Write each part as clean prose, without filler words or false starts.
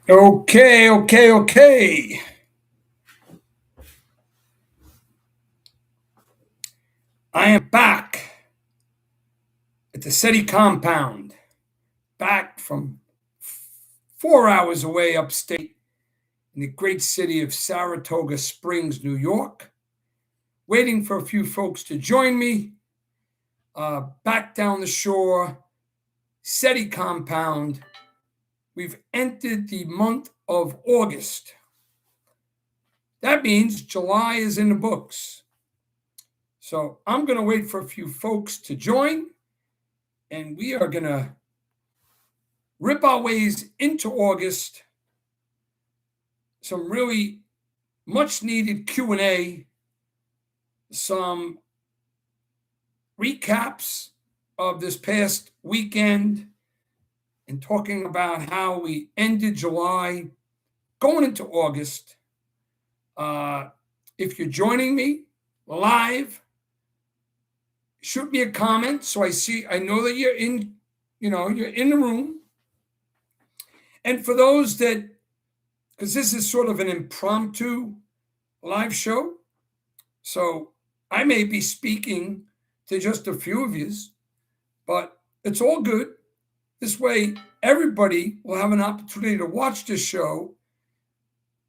Okay. I am back at the city compound, back from 4 hours away upstate in the great city of Saratoga Springs, New York, waiting for a few folks to join me. Back down the shore, SETI compound. We've entered the month of August. That means July is in the books. So I'm going to wait for a few folks to join, and we are going to rip our ways into August. Some really much needed Q&A, some recaps of this past weekend, and talking about how we ended July, going into August. If you're joining me live, shoot me a comment so I know that you're in the room. And for those that, because this is sort of an impromptu live show, so I may be speaking to just a few of you, but it's all good. This way, everybody will have an opportunity to watch this show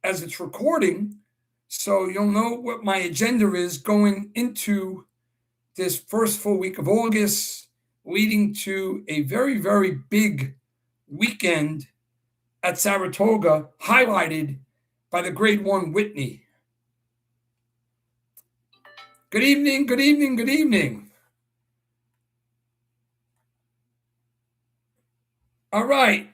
as it's recording, so you'll know what my agenda is going into this first full week of August, leading to a very, very big weekend at Saratoga, highlighted by the Grade 1 Whitney. Good evening. All right.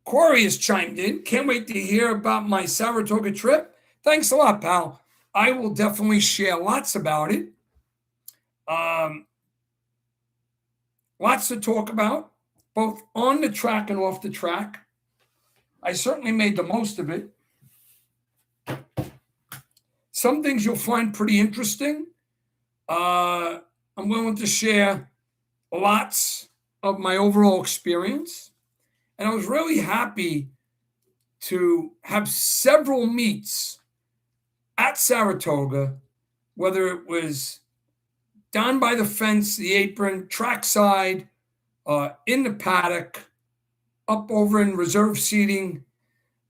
Corey has chimed in. Can't wait to hear about my Saratoga trip. Thanks a lot, pal. I will definitely share lots about it. Lots to talk about, both on the track and off the track. I certainly made the most of it. Some things you'll find pretty interesting. I'm willing to share lots of my overall experience. And I was really happy to have several meets at Saratoga, whether it was down by the fence, the apron, trackside, in the paddock, up over in reserve seating,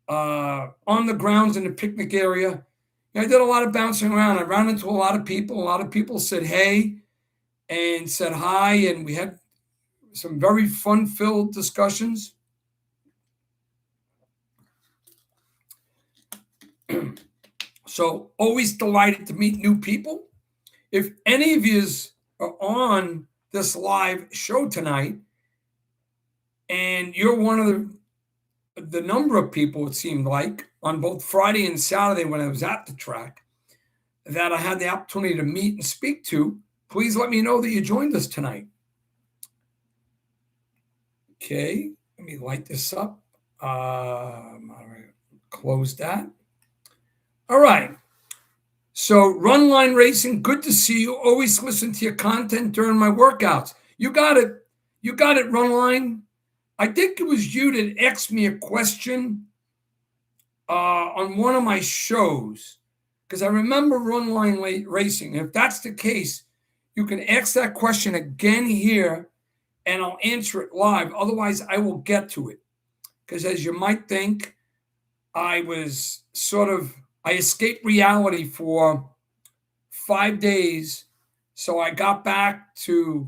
on the grounds in the picnic area. I did a lot of bouncing around. I ran into a lot of people. A lot of people said hey and said hi, and we had some very fun-filled discussions. So always delighted to meet new people. If any of you are on this live show tonight, and you're one of the number of people, it seemed like, on both Friday and Saturday when I was at the track, that I had the opportunity to meet and speak to, please let me know that you joined us tonight. Okay, let me light this up. Close that. All right. So Run Line Racing, good to see you. Always listen to your content during my workouts. You got it, Run Line. I think it was you that asked me a question on one of my shows, because I remember Run Line Racing. If that's the case, you can ask that question again here, and I'll answer it live. Otherwise, I will get to it. Because as you might think, I escaped reality for 5 days. So I got back to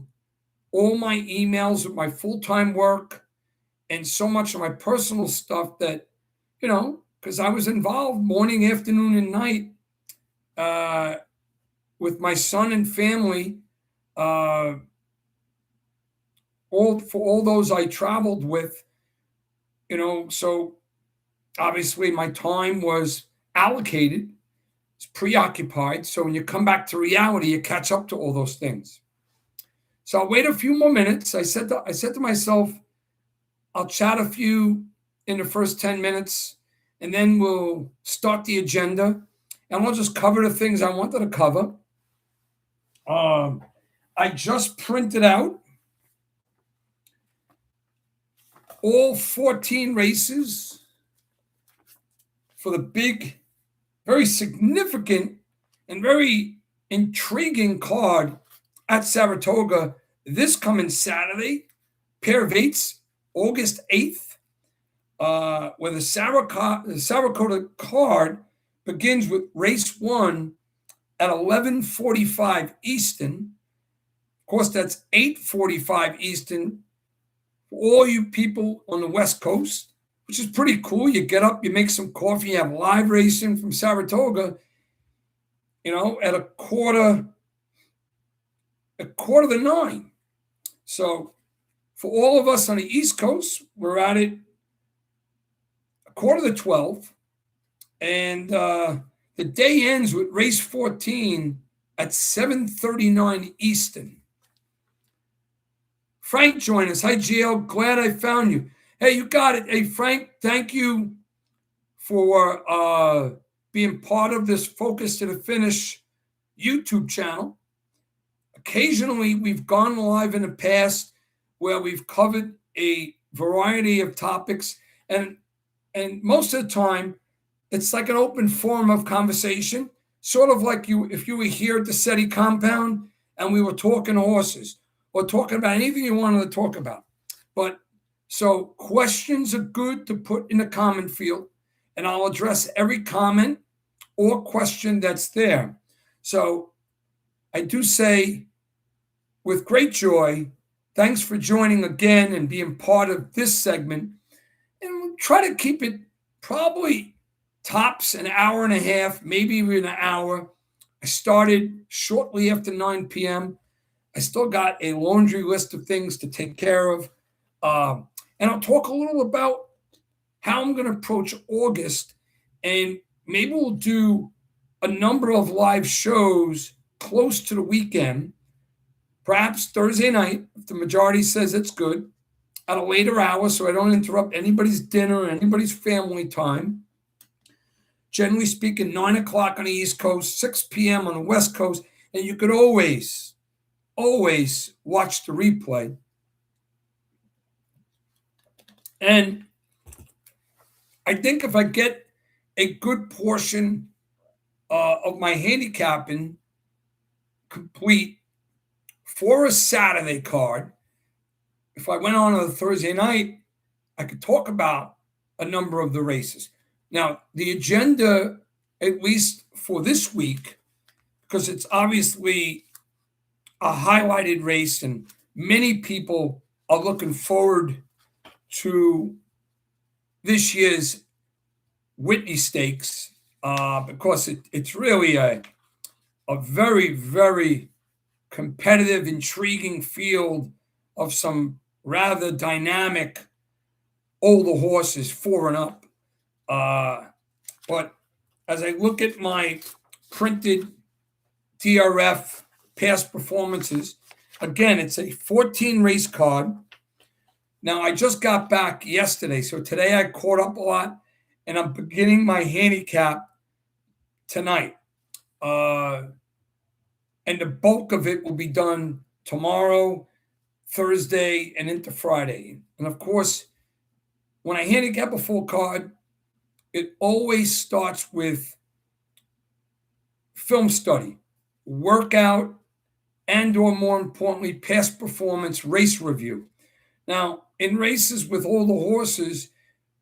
all my emails with my full-time work and so much of my personal stuff that, because I was involved morning, afternoon, and night with my son and family, for all those I traveled with, so obviously my time was allocated, it's preoccupied. So when you come back to reality, you catch up to all those things. So I'll wait a few more minutes. I said to myself, I'll chat a few in the first 10 minutes, and then we'll start the agenda, and I'll just cover the things I wanted to cover. I just printed out all 14 races for the big, very significant and very intriguing card at Saratoga this coming Saturday, pair of eights, August 8th, where the Saratoga card begins with race 1 at 11:45 Eastern. Of course, that's 8:45 Eastern for all you people on the West Coast, which is pretty cool. You get up, you make some coffee, you have live racing from Saratoga, at a quarter to 9. So for all of us on the East Coast, we're at it a quarter to 12. And the day ends with race 14 at 7:39 Eastern. Frank joined us. Hi, GL. Glad I found you. Hey, you got it. Hey, Frank, thank you for being part of this Focus to the Finish YouTube channel. Occasionally, we've gone live in the past where we've covered a variety of topics, and most of the time, it's like an open forum of conversation, sort of like if you were here at the SETI compound and we were talking horses or talking about anything you wanted to talk about. But so questions are good to put in the comment field, and I'll address every comment or question that's there. So I do say with great joy, thanks for joining again and being part of this segment. And we'll try to keep it probably tops an hour and a half, maybe even an hour. I started shortly after 9 p.m. I still got a laundry list of things to take care of. And I'll talk a little about how I'm going to approach August. And maybe we'll do a number of live shows close to the weekend, perhaps Thursday night, if the majority says it's good, at a later hour so I don't interrupt anybody's dinner or anybody's family time. Generally speaking, 9 o'clock on the East Coast, 6 p.m. on the West Coast, and you could always watch the replay. And I think if I get a good portion of my handicapping complete for a Saturday card, if I went on a Thursday night, I could talk about a number of the races. Now, the agenda, at least for this week, because it's obviously a highlighted race and many people are looking forward to this year's Whitney Stakes because it's really a very, very competitive, intriguing field of some rather dynamic older horses, 4 and up. But as I look at my printed DRF past performances, again, it's a 14 race card. Now, I just got back yesterday, so today I caught up a lot, and I'm beginning my handicap tonight. And the bulk of it will be done tomorrow, Thursday, and into Friday. And of course, when I handicap a full card, it always starts with film study, workout, and or more importantly, past performance race review. Now, in races with all the horses,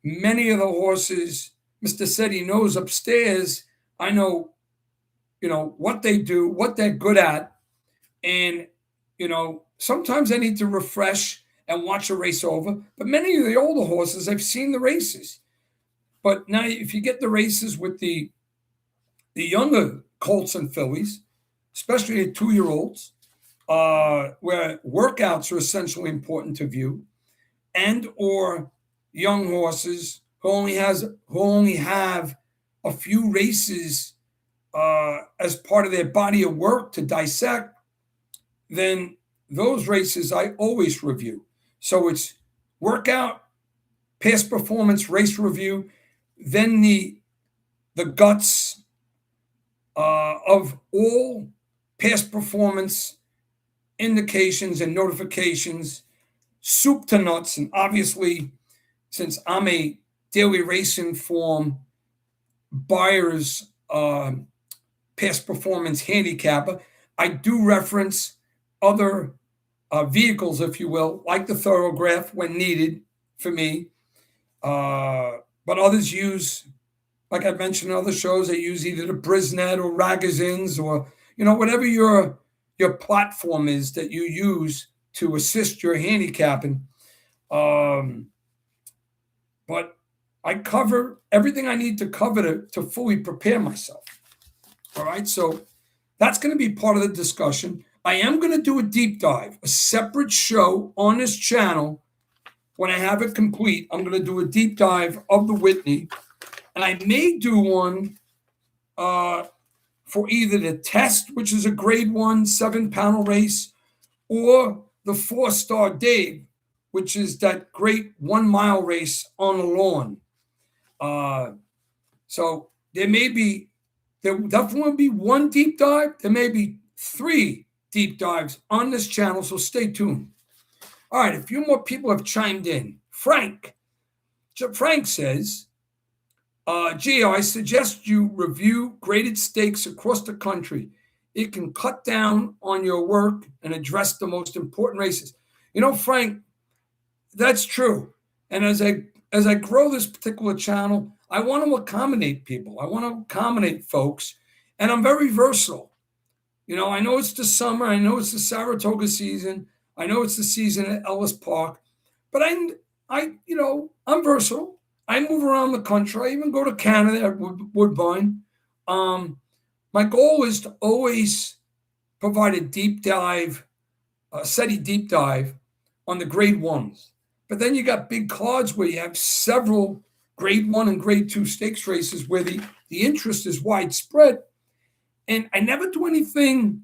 many of the horses, Mr. Seti knows upstairs, I know, what they do, what they're good at. And, sometimes I need to refresh and watch a race over. But many of the older horses, I've seen the races. But now if you get the races with the younger colts and fillies, especially the 2-year-olds, where workouts are essentially important to view, and or young horses who only have a few races as part of their body of work to dissect, then those races I always review. So it's workout, past performance, race review, then the guts of all past performance indications and notifications, soup to nuts. And obviously, since I'm a daily racing form buyer's past performance handicapper. I do reference other vehicles, if you will, like the Thoroughgraph when needed for me. But others use, like I mentioned in other shows, they use either the Brisnet or Ragazins or whatever your platform is that you use to assist your handicapping. But I cover everything I need to cover to fully prepare myself. All right, so that's going to be part of the discussion. I am going to do a deep dive, a separate show on this channel. When I have it complete, I'm going to do a deep dive of the Whitney. And I may do one for either the test, which is a grade 1 7-panel race, or the 4-star Dave, which is that great 1-mile race on the lawn. So there will definitely be one deep dive. There may be 3 deep dives on this channel, so stay tuned. All right, a few more people have chimed in. Frank says, Gio, I suggest you review graded stakes across the country. It can cut down on your work and address the most important races. Frank, that's true. And as I grow this particular channel, I want to accommodate people. I want to accommodate folks. And I'm very versatile. I know it's the summer. I know it's the Saratoga season. I know it's the season at Ellis Park. But I'm versatile. I move around the country. I even go to Canada at Woodbine. My goal is to always provide a deep dive, a SETI deep dive on the grade 1s. But then you got big cards where you have several grade 1 and grade 2 stakes races where the interest is widespread. And I never do anything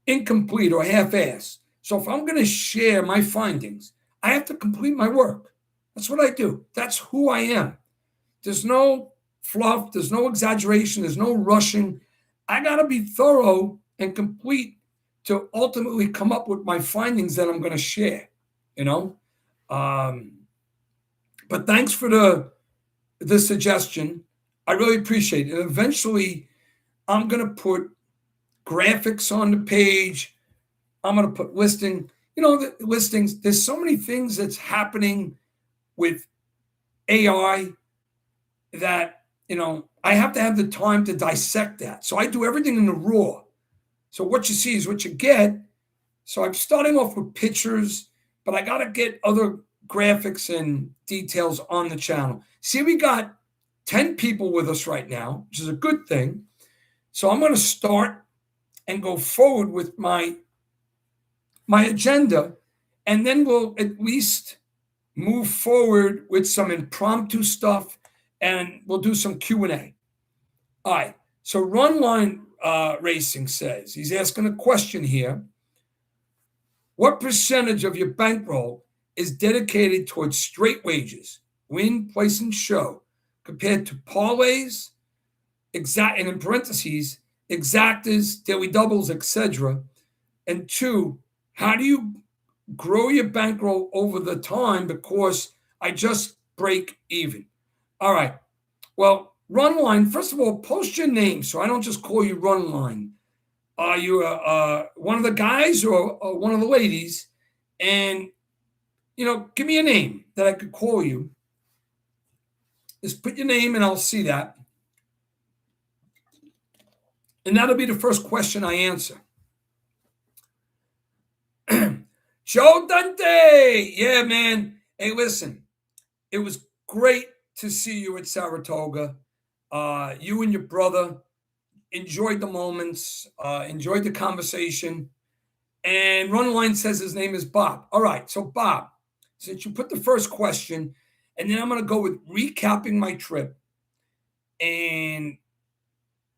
incomplete or half-assed. So if I'm going to share my findings, I have to complete my work. That's what I do. That's who I am. There's no fluff. There's no exaggeration. There's no rushing. I got to be thorough and complete to ultimately come up with my findings that I'm going to share, But thanks for the suggestion. I really appreciate it. And eventually, I'm going to put graphics on the page. I'm going to put the listings. There's so many things that's happening with AI that, I have to have the time to dissect that. So I do everything in the raw. So what you see is what you get. So I'm starting off with pictures, but I got to get other graphics and details on the channel. See, we got 10 people with us right now, which is a good thing. So I'm going to start and go forward with my agenda, and then we'll at least move forward with some impromptu stuff, and we'll do some Q&A. All right. So Run Line Racing says, he's asking a question here. What percentage of your bankroll is dedicated towards straight wages, win, place, and show, compared to parlays, and in parentheses, exactas, daily doubles, etc.? And 2, how do you grow your bankroll over the time? Because I just break even. All right. Well, Run Line, first of all, post your name so I don't just call you Run Line. Are you one of the guys or one of the ladies? And, give me a name that I could call you. Just put your name and I'll see that. And that'll be the first question I answer. Joe Dante. Yeah, man. Hey, listen, it was great to see you at Saratoga. You and your brother enjoyed the moments, enjoyed the conversation. And Run Line says his name is Bob. All right. So, Bob, since you put the first question, and then I'm going to go with recapping my trip and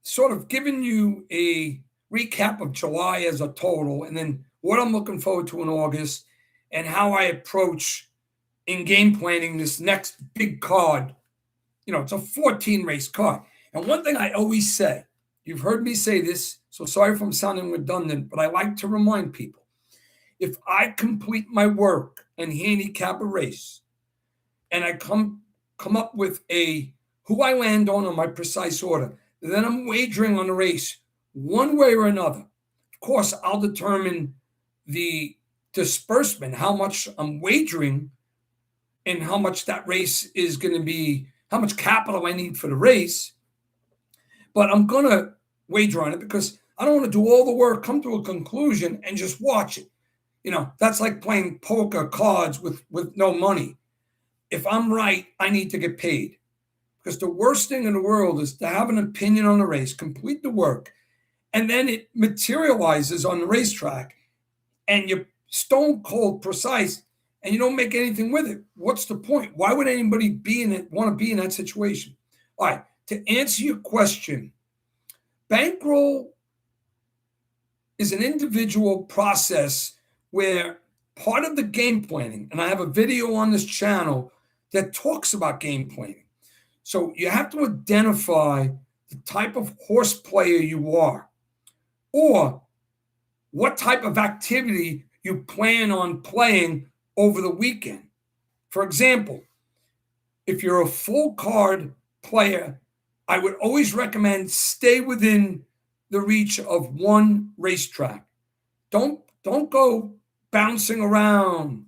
sort of giving you a recap of July as a total, and then what I'm looking forward to in August, and how I approach in game planning this next big card. It's a 14-race card. And one thing I always say, you've heard me say this, so sorry if I'm sounding redundant, but I like to remind people, if I complete my work and handicap a race, and I come up with a who I land on my precise order. Then I'm wagering on the race one way or another. Of course, I'll determine the disbursement, how much I'm wagering, and how much that race is going to be, how much capital I need for the race. But I'm going to wager on it because I don't want to do all the work, come to a conclusion, and just watch it. That's like playing poker cards with no money. If I'm right, I need to get paid. Because the worst thing in the world is to have an opinion on the race, complete the work, and then it materializes on the racetrack, and you're stone cold precise, and you don't make anything with it. What's the point? Why would anybody want to be in that situation? All right, to answer your question, bankroll is an individual process where part of the game planning, and I have a video on this channel that talks about game planning. So you have to identify the type of horse player you are, or what type of activity you plan on playing over the weekend. For example, if you're a full card player, I would always recommend stay within the reach of one racetrack. Don't go bouncing around,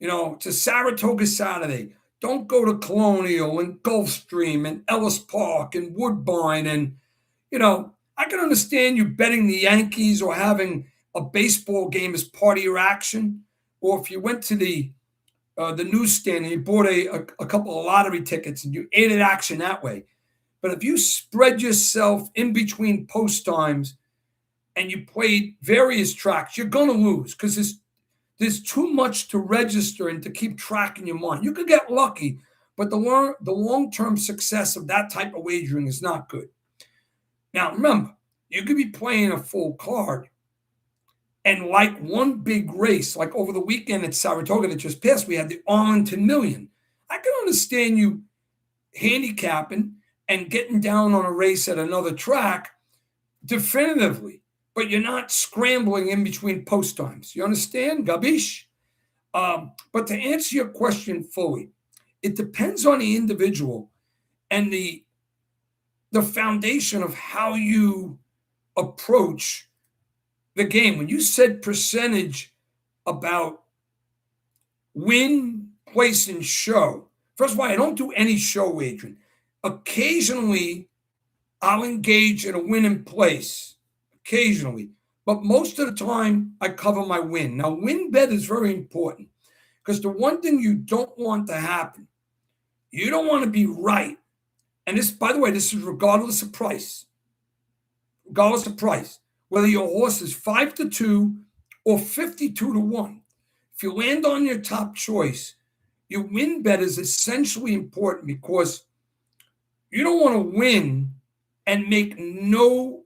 to Saratoga Saturday. Don't go to Colonial and Gulfstream and Ellis Park and Woodbine. And, I can understand you betting the Yankees or having a baseball game as part of your action. Or if you went to the newsstand and you bought a couple of lottery tickets and you aided action that way. But if you spread yourself in between post times and you played various tracks, you're going to lose because there's too much to register and to keep track in your mind. You could get lucky, but the long-term success of that type of wagering is not good. Now, remember, you could be playing a full card and like one big race, like over the weekend at Saratoga that just passed, we had the Arlington Million. I can understand you handicapping and getting down on a race at another track definitively, but you're not scrambling in between post times. You understand, Gabish? But to answer your question fully, it depends on the individual and the foundation of how you approach the game. When you said percentage about win, place, and show, first of all, I don't do any show wagering. Occasionally, I'll engage in a win and place. Occasionally. But most of the time, I cover my win. Now, win bet is very important because the one thing you don't want to happen, you don't want to be right. And this, by the way, this is regardless of price. Regardless of price. Whether your horse is 5-2 or 52-1. If you land on your top choice, your win bet is essentially important because you don't want to win and make no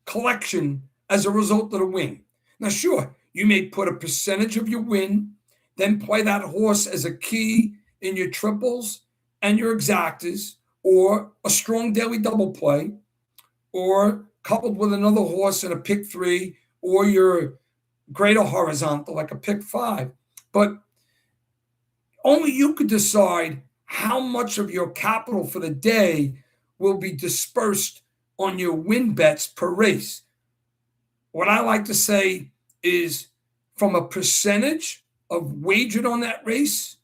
collection as a result of the win. Now, sure, you may put a percentage of your win, then play that horse as a key in your triples and your exactas, or a strong daily double play, or coupled with another horse in a pick 3, or your greater horizontal like a pick 5. But only you could decide how much of your capital for the day will be dispersed on your win bets per race. What I like to say is from a percentage of wagered on that race,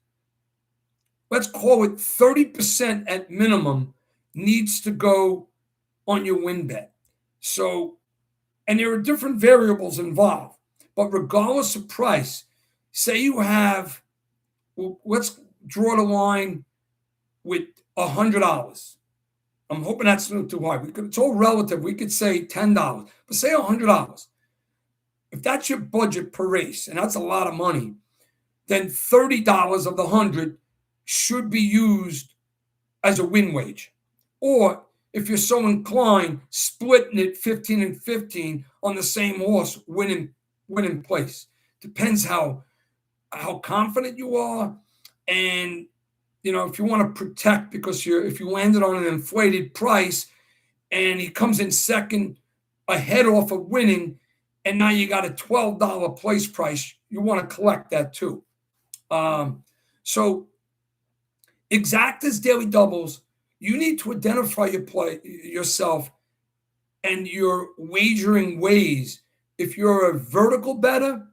let's call it 30% at minimum needs to go on your win bet. So, and there are different variables involved, but regardless of price, say you have, well, let's draw the line with $100. I'm hoping that's not too high. It's all relative. We could say $10, but say $100. If that's your budget per race, and that's a lot of money, then $30 of the 100 should be used as a win wage. Or if you're so inclined, splitting it 15 and 15 on the same horse, win in place. Depends how confident you are, and if you want to protect, because if you landed on an inflated price and he comes in second ahead off of winning, and now you got a $12 place price, you want to collect that too. So exact as daily doubles, you need to identify yourself and your wagering ways. If you're a vertical bettor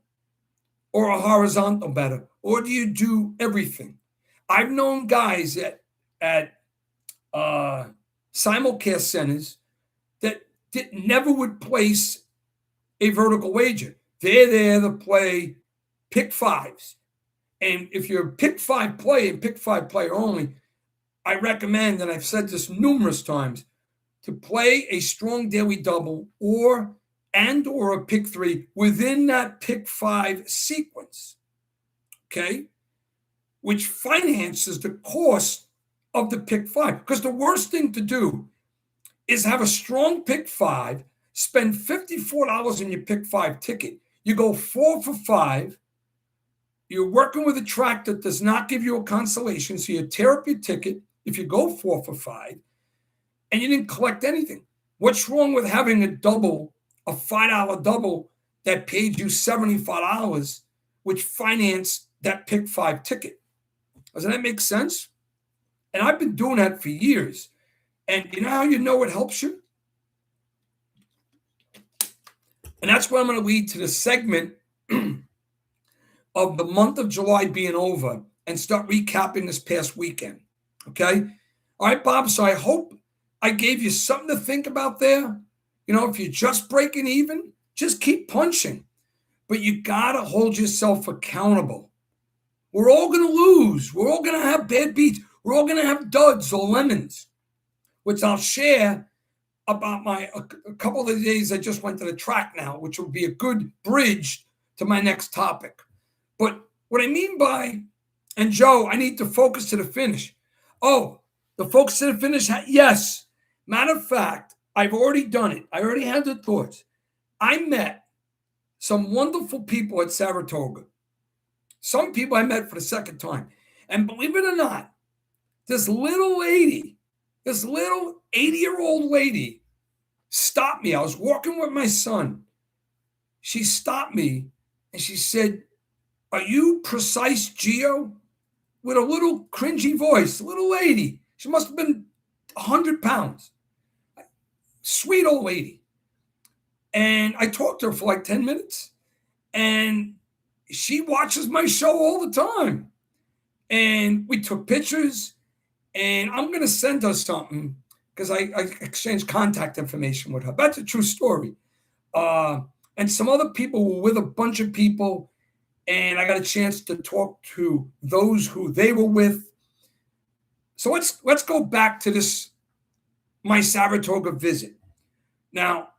or a horizontal bettor, or do you do everything? I've known guys at simulcast centers that never would place a vertical wager. They're there to play pick fives. And if you're a pick five player and pick five player only, I recommend, and I've said this numerous times, to play a strong daily double or a pick three within that pick five sequence, okay, which finances the cost of the pick five. Because the worst thing to do is have a strong pick five, spend $54 on your pick five ticket. You go 4 for 5. You're working with a track that does not give you a consolation, so you tear up your ticket if you go 4 for 5, and you didn't collect anything. What's wrong with having a double, a $5 double that paid you $75, which financed that pick five ticket? Doesn't that make sense? And I've been doing that for years. And you know how you know it helps you? And that's where I'm going to lead to the segment of the month of July being over and start recapping this past weekend. Okay? All right, Bob. So I hope I gave you something to think about there. You know, if you're just breaking even, just keep punching. But you got to hold yourself accountable. We're all going to lose. We're all going to have bad beats. We're all going to have duds or lemons, which I'll share about a couple of the days I just went to the track now, which will be a good bridge to my next topic. But what I mean by, and Joe, I need to focus to the finish. Oh, the focus to the finish? Yes. Matter of fact, I've already done it. I already had the thoughts. I met some wonderful people at Saratoga. Some people I met for the second time. And believe it or not, this little lady, this little 80-year-old lady stopped me. I was walking with my son. She stopped me and she said, "Are you Precise Geo?" With a little cringy voice, a little lady. She must have been 100 pounds. Sweet old lady. And I talked to her for like 10 minutes. And she watches my show all the time. And we took pictures. And I'm going to send her something because I exchanged contact information with her. That's a true story. And some other people were with a bunch of people. And I got a chance to talk to those who they were with. So let's go back to my Saratoga visit. Now,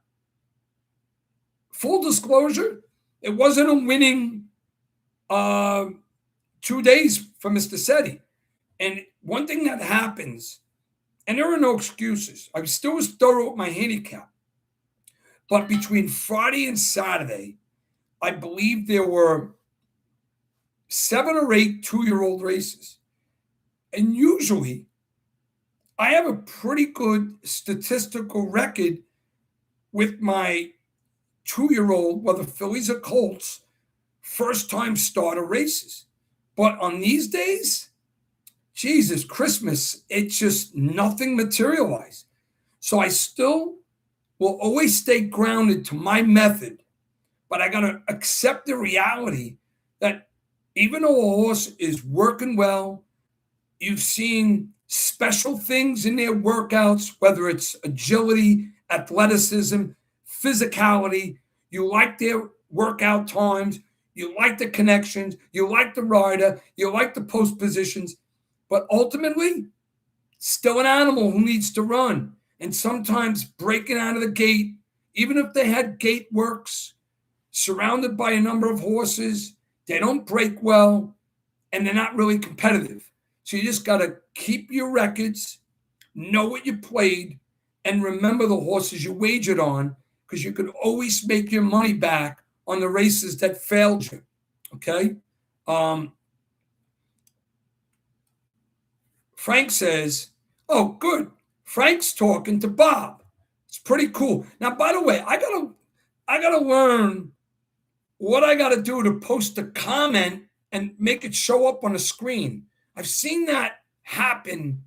full disclosure, it wasn't a winning 2 days for Mr. Setti. And one thing that happens, and there are no excuses. I still was thorough with my handicap. But between Friday and Saturday, I believe there were 7 or 8 2-year-old races. And usually, I have a pretty good statistical record with my 2-year-old, whether fillies or colts, first-time starter races. But on these days, Jesus, Christmas, it's just nothing materialized. So I still will always stay grounded to my method, but I got to accept the reality that even though a horse is working well, you've seen special things in their workouts, whether it's agility, athleticism, physicality. You like their workout times. You like the connections. You like the rider. You like the post positions. But ultimately, still an animal who needs to run. And sometimes breaking out of the gate, even if they had gate works, surrounded by a number of horses, they don't break well, and they're not really competitive. So you just got to keep your records, know what you played, and remember the horses you wagered on, because you could always make your money back on the races that failed you. Okay? Frank says, "Oh, good. Frank's talking to Bob. It's pretty cool." Now, by the way, I gotta learn what I got to do to post a comment and make it show up on the screen. I've seen that happen.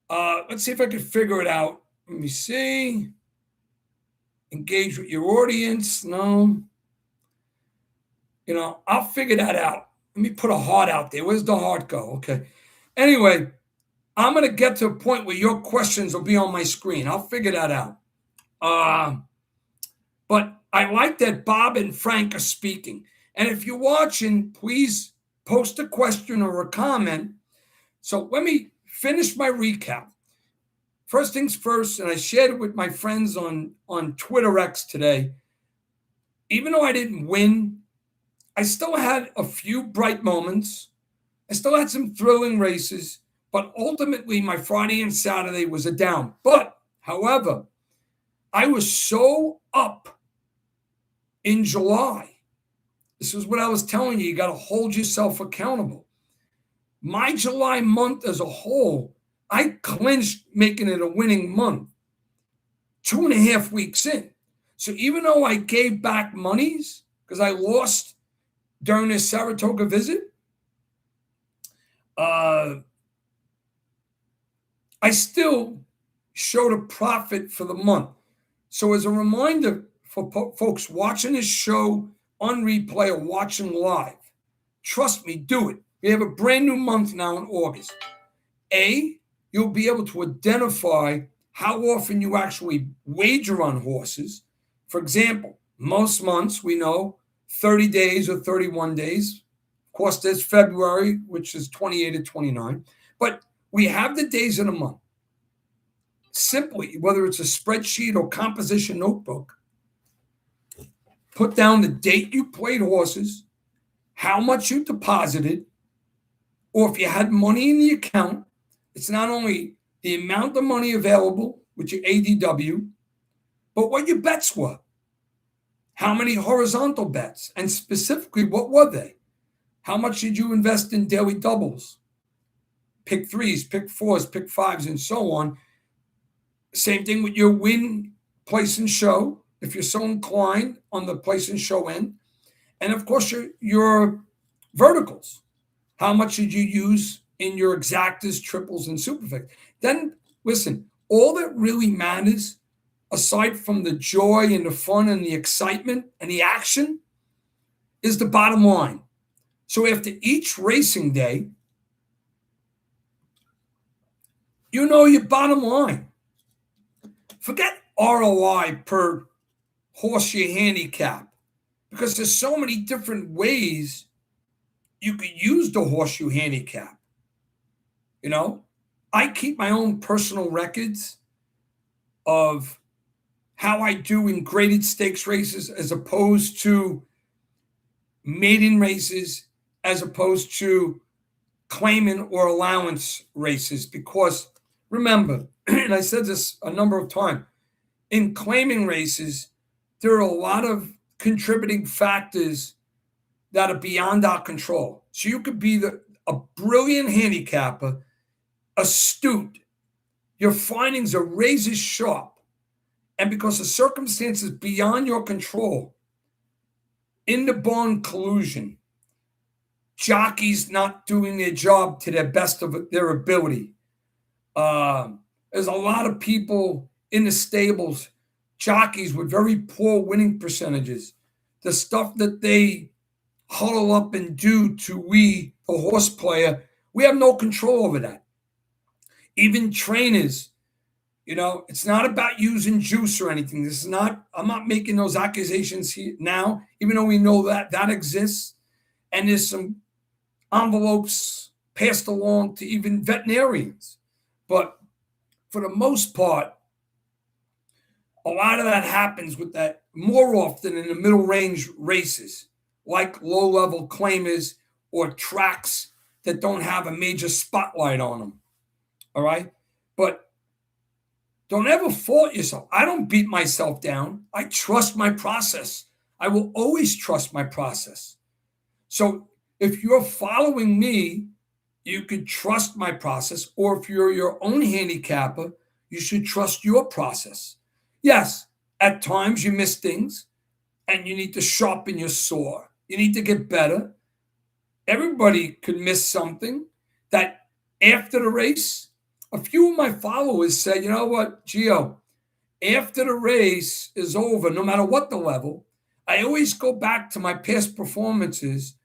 Let's see if I can figure it out. Let me see. Engage with your audience. No. I'll figure that out. Let me put a heart out there. Where's the heart go? Okay. Anyway, I'm going to get to a point where your questions will be on my screen. I'll figure that out. But I like that Bob and Frank are speaking. And if you're watching, please post a question or a comment. So let me finish my recap. First things first, and I shared it with my friends on Twitter X today. Even though I didn't win, I still had a few bright moments. I still had some thrilling races, but ultimately my Friday and Saturday was a down. But, however, I was so up in July. This is what I was telling you. You got to hold yourself accountable. My July month as a whole, I clinched making it a winning month 2.5 weeks in. So even though I gave back monies because I lost during this Saratoga visit, I still showed a profit for the month. So as a reminder for folks watching this show on replay or watching live, trust me, do it. We have a brand new month now in August. You'll be able to identify how often you actually wager on horses. For example, most months we know 30 days or 31 days. Of course, there's February, which is 28 to 29. But we have the days in a month. Simply, whether it's a spreadsheet or composition notebook, put down the date you played horses, how much you deposited, or if you had money in the account. It's not only the amount of money available with your ADW, but what your bets were. How many horizontal bets? And specifically, what were they? How much did you invest in daily doubles? Pick threes, pick fours, pick fives, and so on. Same thing with your win, place, and show, if you're so inclined on the place and show end. And of course, your verticals. How much did you use in your exactas, triples, and superfecta? Then, listen, all that really matters, aside from the joy and the fun and the excitement and the action, is the bottom line. So after each racing day, you know your bottom line. Forget ROI per horse you handicap, because there's so many different ways you could use the horseshoe handicap. I keep my own personal records of how I do in graded stakes races as opposed to maiden races, as opposed to claiming or allowance races. Because remember, and I said this a number of times, in claiming races, there are a lot of contributing factors that are beyond our control. So you could be a brilliant handicapper, astute, your findings are razor sharp, and because of circumstances beyond your control, in the barn collusion, jockeys not doing their job to their best of their ability. There's a lot of people in the stables, jockeys with very poor winning percentages. The stuff that they huddle up and do to the horse player, we have no control over that. Even trainers, it's not about using juice or anything. I'm not making those accusations here now, even though we know that exists. And there's some envelopes passed along to even veterinarians. But for the most part, a lot of that happens with that more often in the middle range races, like low-level claimers or tracks that don't have a major spotlight on them. All right? But don't ever fault yourself. I don't beat myself down. I trust my process. I will always trust my process. So if you're following me, you could trust my process. Or if you're your own handicapper, you should trust your process. Yes, at times you miss things and you need to sharpen your saw. You need to get better. Everybody could miss something that After the race, a few of my followers said, you know what, Gio, after the race is over, no matter what the level, I always go back to my past performances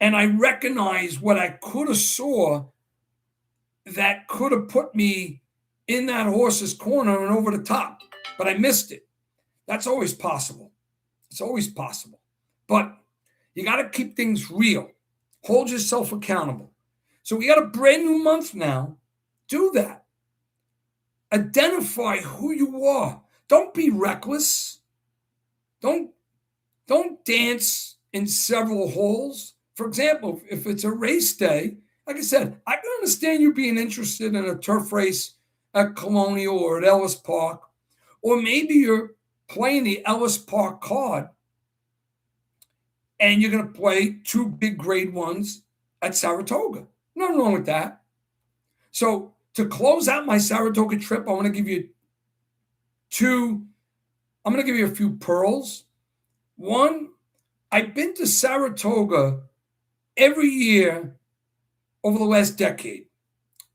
and I recognize what I could have saw that could have put me in that horse's corner and over the top, but I missed it. That's always possible. It's always possible. But you got to keep things real. Hold yourself accountable. So we got a brand new month now. Do that. Identify who you are. Don't be reckless. Don't dance in several holes. For example, if it's a race day, like I said, I can understand you being interested in a turf race at Colonial or at Ellis Park, or maybe you're playing the Ellis Park card and you're going to play two big grade ones at Saratoga. Nothing wrong with that. So to close out my Saratoga trip, I'm going to give you a few pearls. One, I've been to Saratoga every year over the last decade.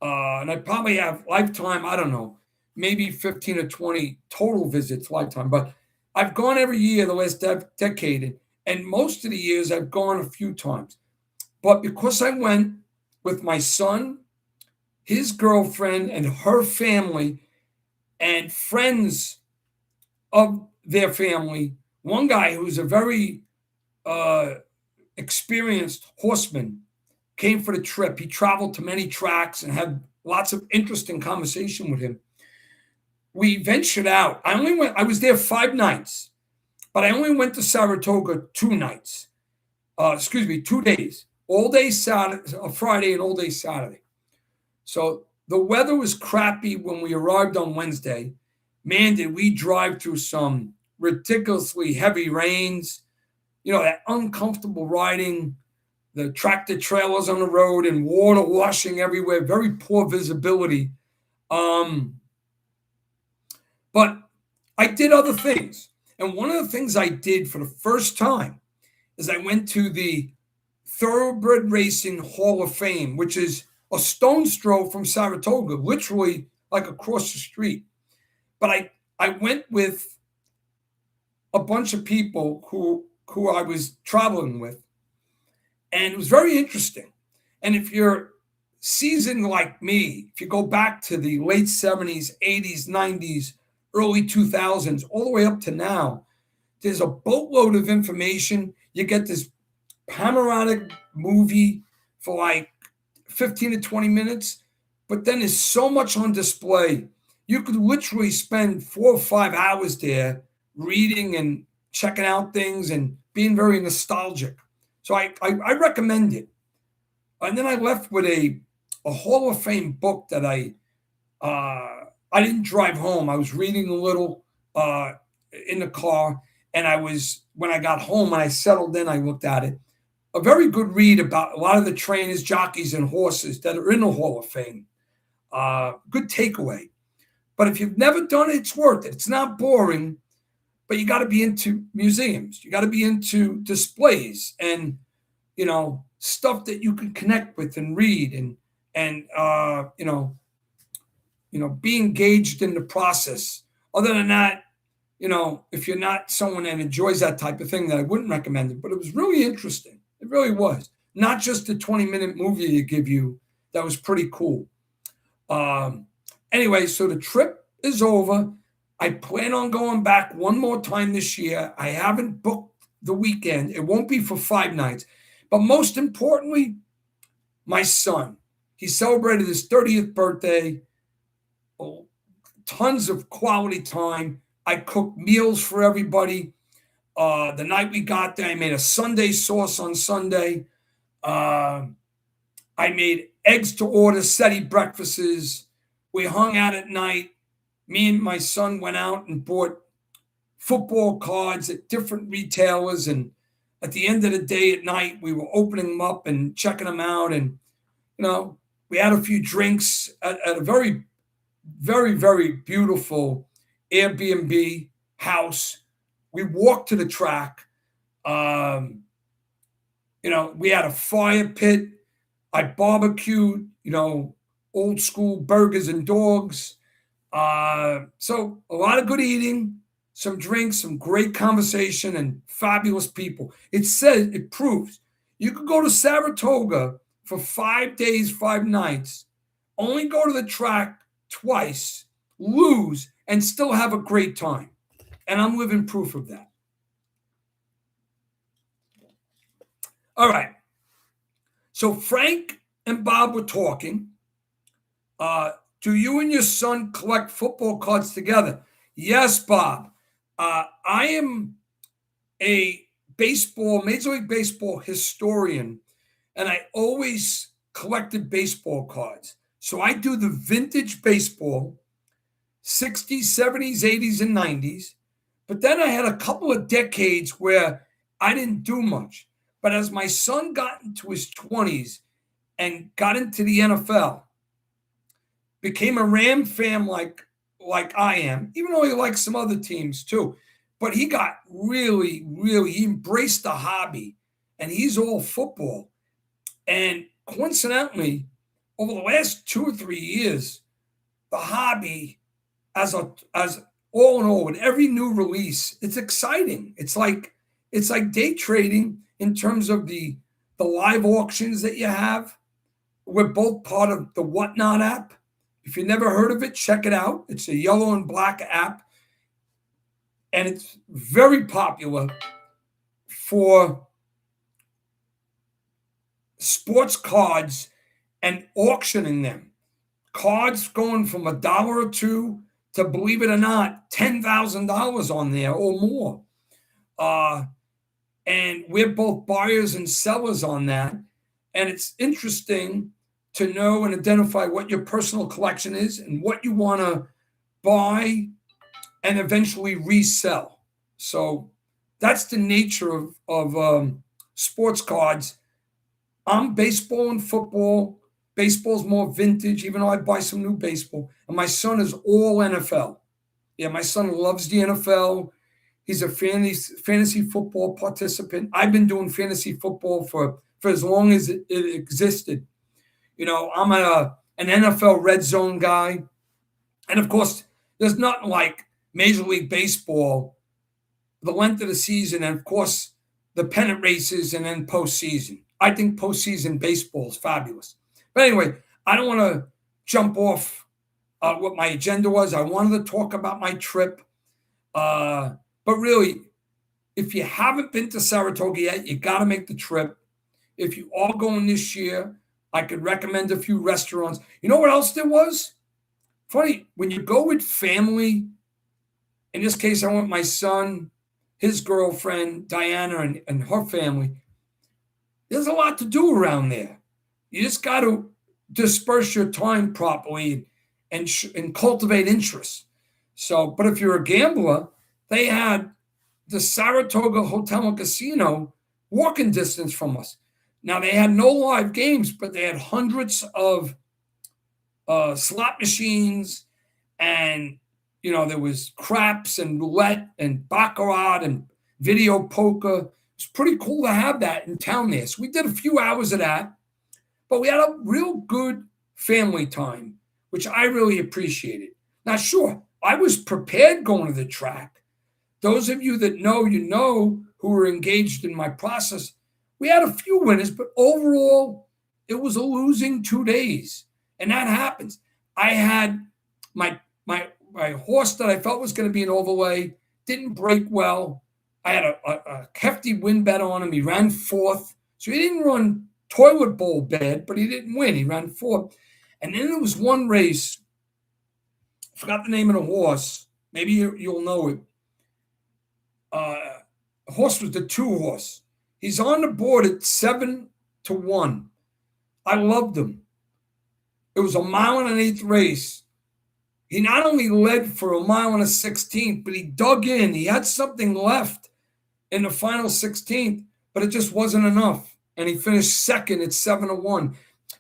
And I probably have lifetime, I don't know, maybe 15 or 20 total visits lifetime. But I've gone every year the last decade. And most of the years I've gone a few times. But because I went with my son, his girlfriend, and her family, and friends of their family, one guy who's a very experienced horseman came for the trip. He traveled to many tracks and had lots of interesting conversation with him. We ventured out. I was there 5 nights, but I only went to Saratoga 2 nights. 2 days. All day Saturday, Friday, and all day Saturday. So the weather was crappy when we arrived on Wednesday. Man, did we drive through some ridiculously heavy rains, that uncomfortable riding, the tractor trailers on the road and water washing everywhere, very poor visibility. But I did other things. And one of the things I did for the first time is I went to the Thoroughbred Racing Hall of Fame, which is a stone's throw from Saratoga, literally like across the street. But I went with a bunch of people who I was traveling with, and it was very interesting. And if you're seasoned like me, if you go back to the late 70s, 80s, 90s, early 2000s, all the way up to now, there's a boatload of information. You get this panoramic movie for like 15 to 20 minutes, but then there's so much on display. You could literally spend 4 or 5 hours there reading and checking out things and being very nostalgic. So I recommend it. And then I left with a Hall of Fame book that I didn't drive home. I was reading a little in the car, and when I got home and I settled in, I looked at it. A very good read about a lot of the trainers, jockeys, and horses that are in the Hall of Fame. Good takeaway. But if you've never done it, it's worth it. It's not boring, but you got to be into museums. You got to be into displays and, stuff that you can connect with and read and be engaged in the process. Other than that, if you're not someone that enjoys that type of thing, then I wouldn't recommend it. But it was really interesting. It really was. Not just a 20-minute movie they give you that was pretty cool. Anyway, so the trip is over. I plan on going back one more time this year. I haven't booked the weekend. It won't be for 5 nights. But most importantly, my son. He celebrated his 30th birthday. Oh, tons of quality time. I cooked meals for everybody. The night we got there, I made a Sunday sauce on Sunday. I made eggs to order, SETI breakfasts. We hung out at night. Me and my son went out and bought football cards at different retailers. And at the end of the day at night, we were opening them up and checking them out. And, we had a few drinks at a very, very, very beautiful Airbnb house. We walked to the track. We had a fire pit. I barbecued, old school burgers and dogs. So a lot of good eating, some drinks, some great conversation, and fabulous people. It proves you could go to Saratoga for 5 days, 5 nights, only go to the track twice, lose, and still have a great time. And I'm living proof of that. All right. So Frank and Bob were talking. Do you and your son collect football cards together? Yes, Bob. I am a Major League Baseball historian, and I always collected baseball cards. So I do the vintage baseball, 60s, 70s, 80s, and 90s. But then I had a couple of decades where I didn't do much. But as my son got into his 20s and got into the NFL, became a Ram fan like I am, even though he likes some other teams too. But he got really, really, he embraced the hobby, and he's all football. And coincidentally, over the last 2 or 3 years, the hobby, as all in all, with every new release, it's exciting. It's like day trading in terms of the live auctions that you have. We're both part of the Whatnot app. If you never heard of it, check it out. It's a yellow and black app, and it's very popular for sports cards and auctioning them. Cards going from $1 or $2 to, believe it or not, $10,000 on there or more. And we're both buyers and sellers on that. And it's interesting to know and identify what your personal collection is and what you want to buy and eventually resell. So that's the nature of sports cards. I'm baseball and football. Baseball's more vintage, even though I buy some new baseball. And my son is all NFL. Yeah, my son loves the NFL. He's a fantasy football participant. I've been doing fantasy football for as long as it existed. I'm an NFL red zone guy. And of course, there's nothing like Major League Baseball, the length of the season, and of course, the pennant races and then postseason. I think postseason baseball is fabulous. But anyway, I don't want to jump off what my agenda was. I wanted to talk about my trip. But really, if you haven't been to Saratoga yet, you got to make the trip. If you are going this year, I could recommend a few restaurants. You know what else there was? Funny, when you go with family, in this case, I went with my son, his girlfriend, Diana, and her family. There's a lot to do around there. You just got to disperse your time properly and cultivate interest. So, but if you're a gambler, they had the Saratoga Hotel and Casino walking distance from us. Now, they had no live games, but they had hundreds of slot machines, and, there was craps and roulette and baccarat and video poker. It's pretty cool to have that in town there. So we did a few hours of that, but we had a real good family time, which I really appreciated. Now, sure, I was prepared going to the track. Those of you that know, who were engaged in my process, we had a few winners, but overall, it was a losing 2 days. And that happens. I had my horse that I felt was going to be an overlay, didn't break well. I had a hefty win bet on him. He ran fourth. So he didn't run toilet bowl bad, but he didn't win. He ran fourth. And then there was one race. I forgot the name of the horse. Maybe you'll know it. The horse was the 2 horse. He's on the board at 7-1. I loved him. It was a 1.125 mile race. He not only led for 1.16 mile, but he dug in. He had something left in the final 16th, but it just wasn't enough. And he finished second at 7-1.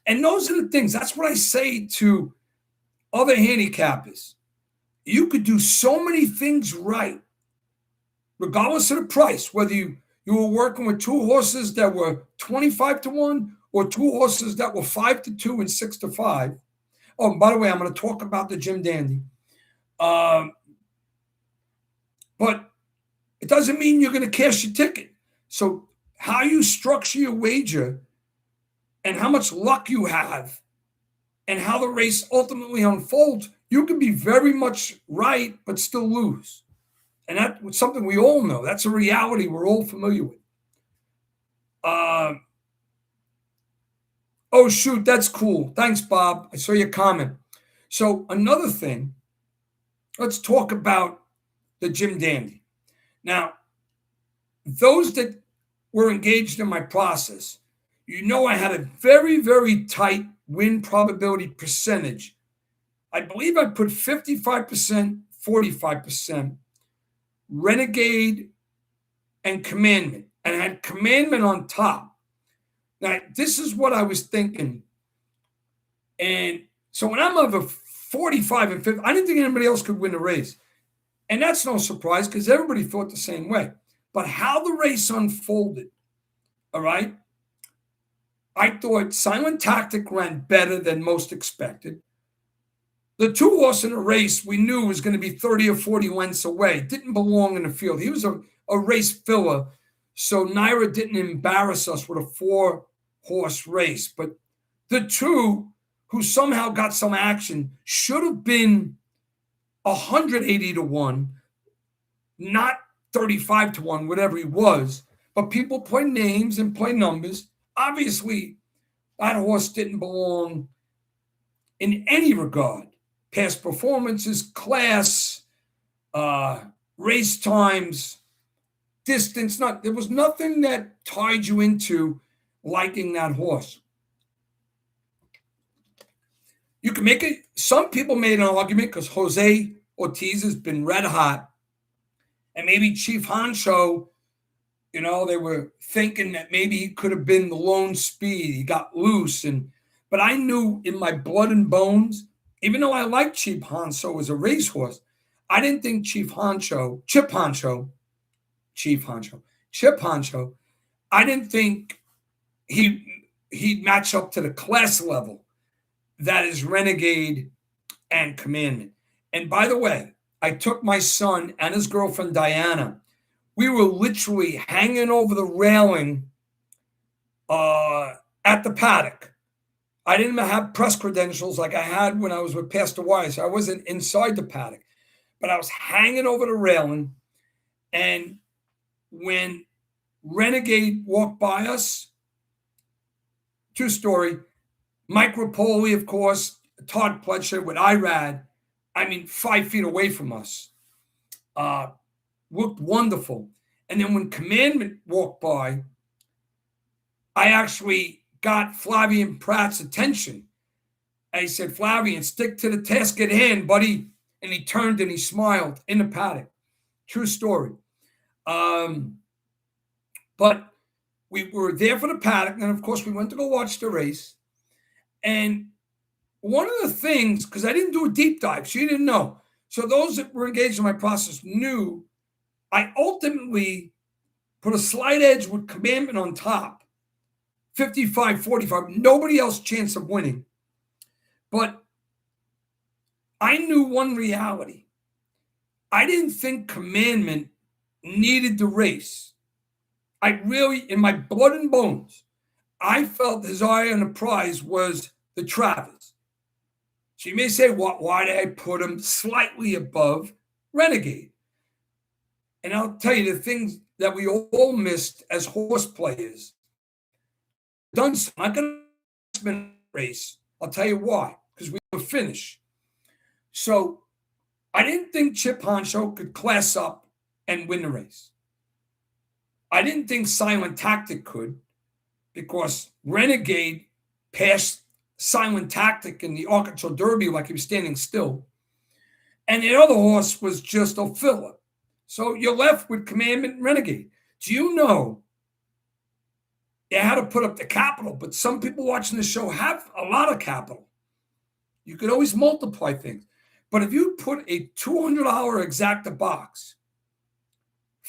And those are the things. That's what I say to other handicappers. You could do so many things right, regardless of the price, whether you were working with 2 horses that were 25-1 or two horses that were 5-2 and 6-5. Oh, and by the way, I'm going to talk about the Jim Dandy. But it doesn't mean you're going to cash your ticket. So how you structure your wager and how much luck you have and how the race ultimately unfolds, you can be very much right, but still lose. And that's something we all know. That's a reality we're all familiar with. Oh, shoot, that's cool. Thanks, Bob. I saw your comment. So another thing, let's talk about the Jim Dandy. Now, those that were engaged in my process, you know I had a very, very tight win probability percentage. I believe I put 55%, 45%, Renegade, and Commandment, and I had Commandment on top. Now, this is what I was thinking. And so when I'm over 45 and 50, I didn't think anybody else could win the race. And that's no surprise because everybody thought the same way. But how the race unfolded, all right, I thought Silent Tactic ran better than most expected. The two horse in the race we knew was going to be 30 or 40 lengths away. Didn't belong in the field. He was a race filler. So Naira didn't embarrass us with a 4-horse race. But the two who somehow got some action should have been 180-1, not 35-1, whatever he was. But people play names and play numbers. Obviously, that horse didn't belong in any regard. Past performances, class, race times, distance. There was nothing that tied you into liking that horse. You can make it. Some people made an argument because Jose Ortiz has been red hot, and maybe Chief Honcho, they were thinking that maybe he could have been the lone speed. He got loose, but I knew in my blood and bones, even though I liked Chief Honcho as a racehorse, I didn't think Chip Honcho, I didn't think he'd match up to the class level that is Renegade and Commandment. And by the way, I took my son and his girlfriend, Diana. We were literally hanging over the railing at the paddock. I didn't have press credentials like I had when I was with Pastor Wise. I wasn't inside the paddock, but I was hanging over the railing. And when Renegade walked by us, true story, Mike Rapoli, of course, Todd Pletcher with IRAD, 5 feet away from us, looked wonderful. And then when Commandment walked by, I actually got Flavian Pratt's attention. And he said, Flavian, stick to the task at hand, buddy. And he turned and he smiled in the paddock. True story. But we were there for the paddock. And, of course, we went to go watch the race. And one of the things, because I didn't do a deep dive, so you didn't know. So those that were engaged in my process knew I ultimately put a slight edge with Commandment on top, 55-45, nobody else chance of winning. But I knew one reality. I didn't think Commandment needed the race. I really, in my blood and bones, I felt his eye on the prize was the Travis. So you may say, why did I put him slightly above Renegade? And I'll tell you the things that we all missed as horse players. Done so. I'm not going to win a race. I'll tell you why. Because we were finished. So I didn't think Chip Honcho could class up and win the race. I didn't think Silent Tactic could, because Renegade passed Silent Tactic in the Arkansas Derby like he was standing still. And the other horse was just a filler. So you're left with Commandment and Renegade. Do you know you had to put up the capital, but some people watching the show have a lot of capital. You could always multiply things. But if you put a $200 exacta box,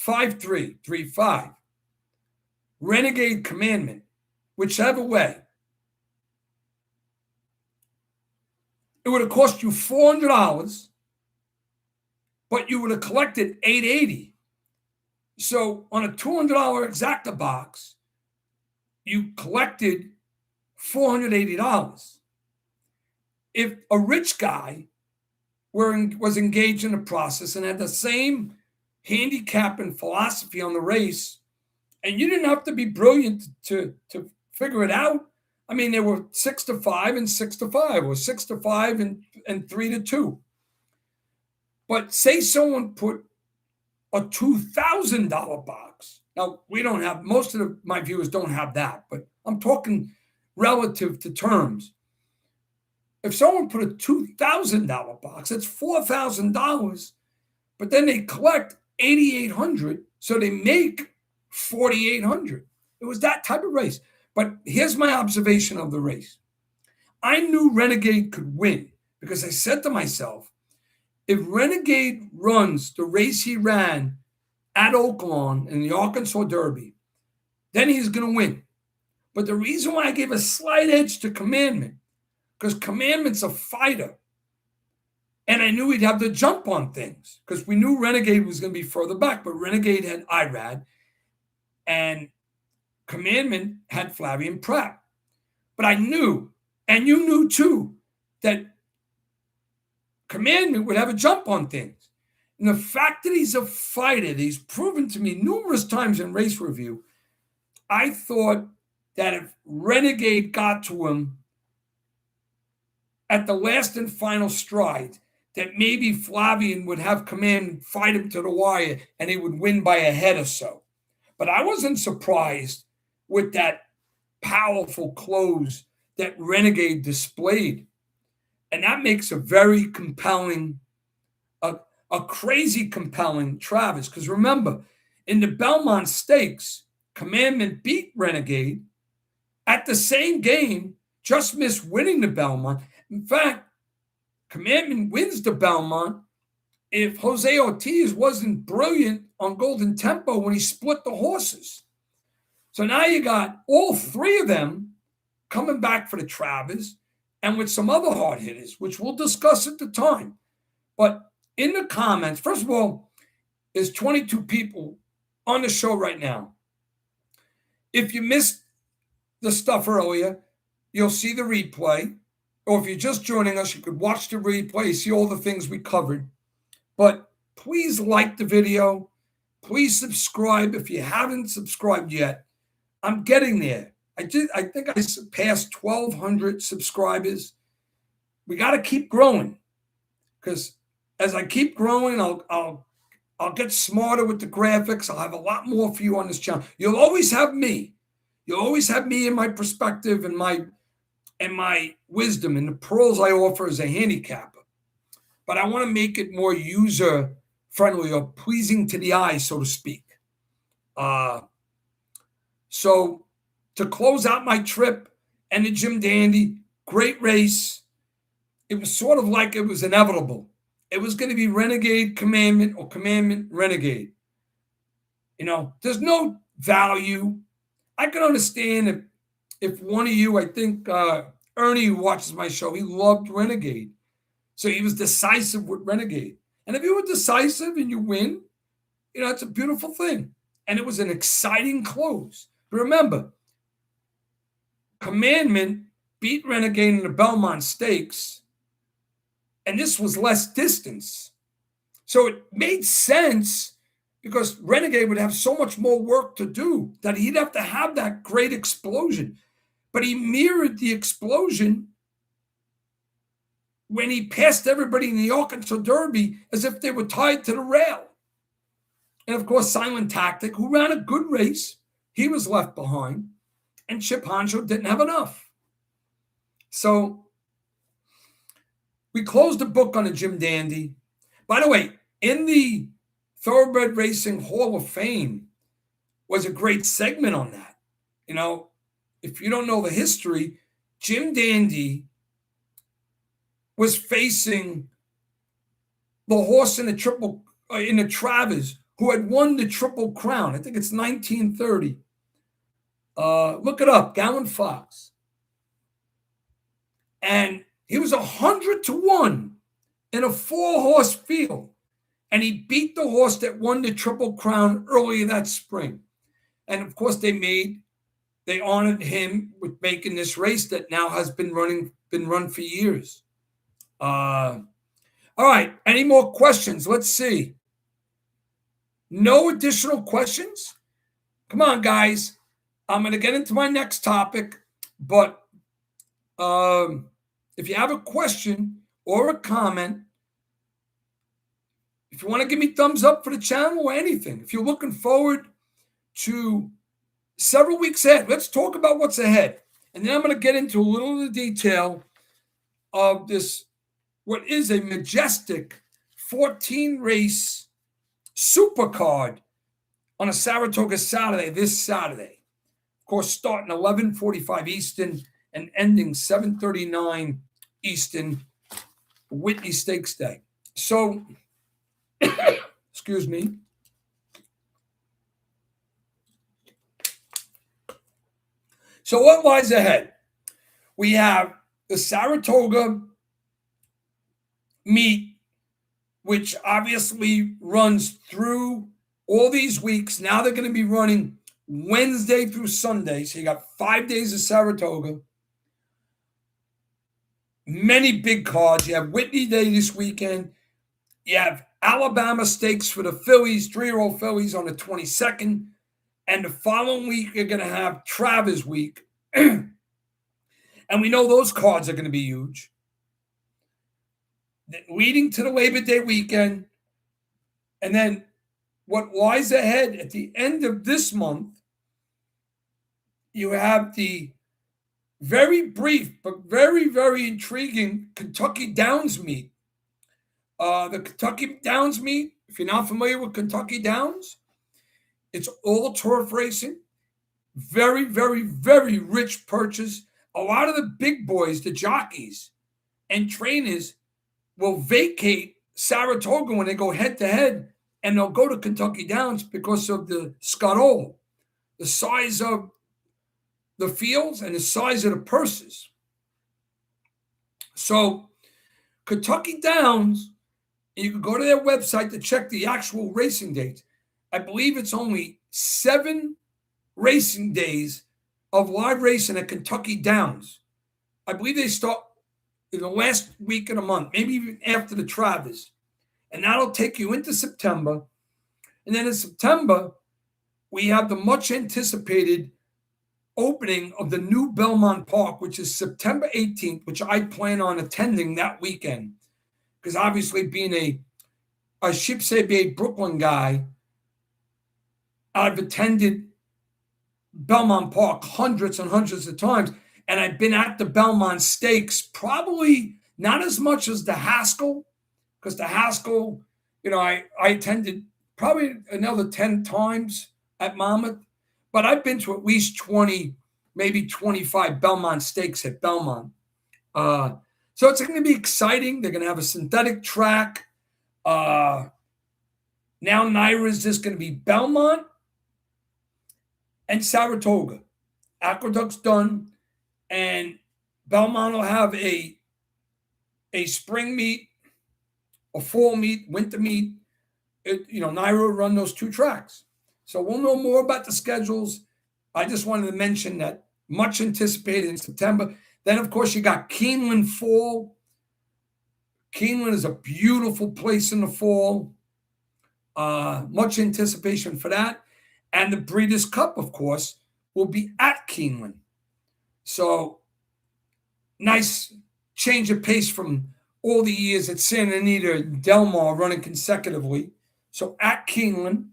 5-3, 3-5, Renegade Commandment, whichever way, it would have cost you $400, but you would have collected $880. So on a $200 exacta box, you collected $480. If a rich guy was engaged in the process and had the same handicap and philosophy on the race, and you didn't have to be brilliant to figure it out. I mean, there were 6-5 and 6-5, or 6-5 and 3-2. But say someone put a $2,000 box. Now, we don't have, most of my viewers don't have that, but I'm talking relative to terms. If someone put a $2,000 box, that's $4,000, but then they collect $8,800, so they make $4,800. It was that type of race. But here's my observation of the race. I knew Renegade could win because I said to myself, if Renegade runs the race he ran at Oaklawn in the Arkansas Derby, then he's going to win. But the reason why I gave a slight edge to Commandment, because Commandment's a fighter, and I knew he'd have the jump on things because we knew Renegade was going to be further back, but Renegade had IRAD, and Commandment had Flavian Pratt. But I knew, and you knew too, that Commandment would have a jump on things. And the fact that he's a fighter, that he's proven to me numerous times in race review, I thought that if Renegade got to him at the last and final stride, that maybe Flavian would have Commandment fight him to the wire and he would win by a head or so. But I wasn't surprised with that powerful close that Renegade displayed. And that makes a very compelling, a crazy compelling Travis. Because remember, in the Belmont Stakes, Commandment beat Renegade at the same game, just missed winning the Belmont. In fact, Commandment wins the Belmont if Jose Ortiz wasn't brilliant on Golden Tempo when he split the horses. So now you got all three of them coming back for the Travers, and with some other hard hitters, which we'll discuss at the time. But in the comments, first of all, there's 22 people on the show right now. If you missed the stuff earlier, you'll see the replay. Or if you're just joining us, you could watch the replay, see all the things we covered. But please like the video. Please subscribe if you haven't subscribed yet. I'm getting there. I think I surpassed 1,200 subscribers. We got to keep growing, because as I keep growing, I'll get smarter with the graphics. I'll have a lot more for you on this channel. You'll always have me. You'll always have me in my perspective and my wisdom and the pearls I offer as a handicapper. But I want to make it more user friendly or pleasing to the eye, so to speak. So to close out my trip and the Jim Dandy, great race. It was sort of like it was inevitable. It was going to be Renegade Commandment or Commandment Renegade. You know, there's no value. I can understand if one of you, I think Ernie, who watches my show, he loved Renegade. So he was decisive with Renegade. And if you were decisive and you win, you know, it's a beautiful thing. And it was an exciting close. But remember, Commandment beat Renegade in the Belmont Stakes, and this was less distance. So it made sense because Renegade would have so much more work to do that he'd have to have that great explosion. But he mirrored the explosion when he passed everybody in the Arkansas Derby as if they were tied to the rail. And of course, Silent Tactic, who ran a good race, he was left behind. And Chip Honcho didn't have enough. So we closed the book on the Jim Dandy. By the way, in the Thoroughbred Racing Hall of Fame was a great segment on that. You know, if you don't know the history, Jim Dandy was facing the horse in the Travers who had won the Triple Crown. I think it's 1930. Look it up, Gowan Fox. And He was 100-1 in a 4-horse field, and he beat the horse that won the Triple Crown earlier that spring. And of course, they honored him with making this race that now has been run for years. All right, any more questions? Let's see. No additional questions? Come on, guys. I'm going to get into my next topic, but if you have a question or a comment, if you want to give me thumbs up for the channel or anything, if you're looking forward to several weeks ahead, let's talk about what's ahead. And then I'm going to get into a little of the detail of this, what is a majestic 14-race supercard on a Saratoga Saturday, this Saturday. Of course, starting 11:45 Eastern and ending 7:39 Eastern, Whitney Stakes Day. So, excuse me. So what lies ahead? We have the Saratoga meet, which obviously runs through all these weeks. Now they're going to be running Wednesday through Sunday. So you got 5 days of Saratoga. Many big cards. You have Whitney Day this weekend. You have Alabama Stakes for the fillies, 3-year-old fillies on the 22nd. And the following week, you're going to have Travers Week. And we know those cards are going to be huge. Leading to the Labor Day weekend. And then what lies ahead at the end of this month, you have the very brief but very, very intriguing Kentucky Downs meet. The Kentucky Downs meet, if you're not familiar with Kentucky Downs, it's all turf racing. Very, very, very rich purchase. A lot of the big boys, the jockeys and trainers, will vacate Saratoga when they go head-to-head, and they'll go to Kentucky Downs because of the scuttle, the size of the fields and the size of the purses. So Kentucky Downs, you can go to their website to check the actual racing dates. I believe it's only 7 racing days of live racing at Kentucky Downs. I believe they start in the last week of the month, maybe even after the Travers. And that'll take you into September. And then in September, we have the much anticipated opening of the new Belmont Park, which is September 18th, which I plan on attending that weekend. Because obviously being a Shipsy Bay Brooklyn guy, I've attended Belmont Park hundreds and hundreds of times. And I've been at the Belmont Stakes, probably not as much as the Haskell, because the Haskell, I attended probably another 10 times at Monmouth. But I've been to at least 20, maybe 25 Belmont Stakes at Belmont. So it's going to be exciting. They're going to have a synthetic track. Now NYRA is just going to be Belmont and Saratoga. Aqueduct's done. And Belmont will have a spring meet, a fall meet, winter meet. NYRA will run those 2 tracks. So we'll know more about the schedules. I just wanted to mention that much anticipated in September. Then, of course, you got Keeneland Fall. Keeneland is a beautiful place in the fall. Much anticipation for that. And the Breeders' Cup, of course, will be at Keeneland. So nice change of pace from all the years at Santa Anita and Del Mar running consecutively. So at Keeneland.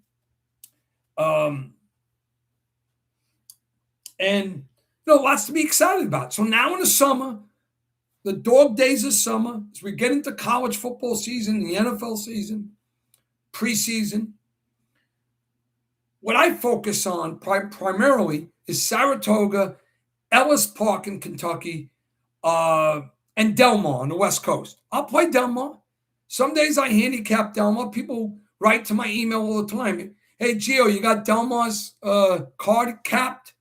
And lots to be excited about. So now in the summer, the dog days of summer, as we get into college football season, the NFL season, preseason, what I focus on primarily is Saratoga, Ellis Park in Kentucky, and Del Mar on the West Coast. I'll play Del Mar. Some days I handicap Del Mar. People write to my email all the time. Hey, Gio, you got Del Mar's card capped?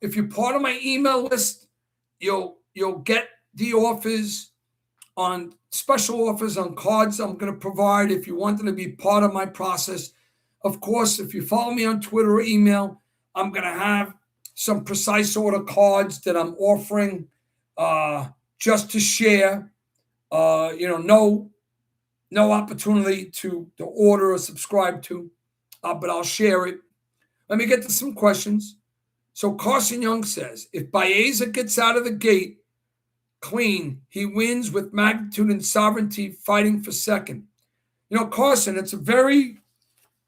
If you're part of my email list, you'll get the offers on special offers on cards I'm going to provide if you wanted to be part of my process. Of course, if you follow me on Twitter or email, I'm going to have some precise order cards that I'm offering just to share. No opportunity to order or subscribe to, but I'll share it. Let me get to some questions. So Carson Young says, if Baeza gets out of the gate clean, he wins with magnitude and sovereignty fighting for second. Carson, it's a very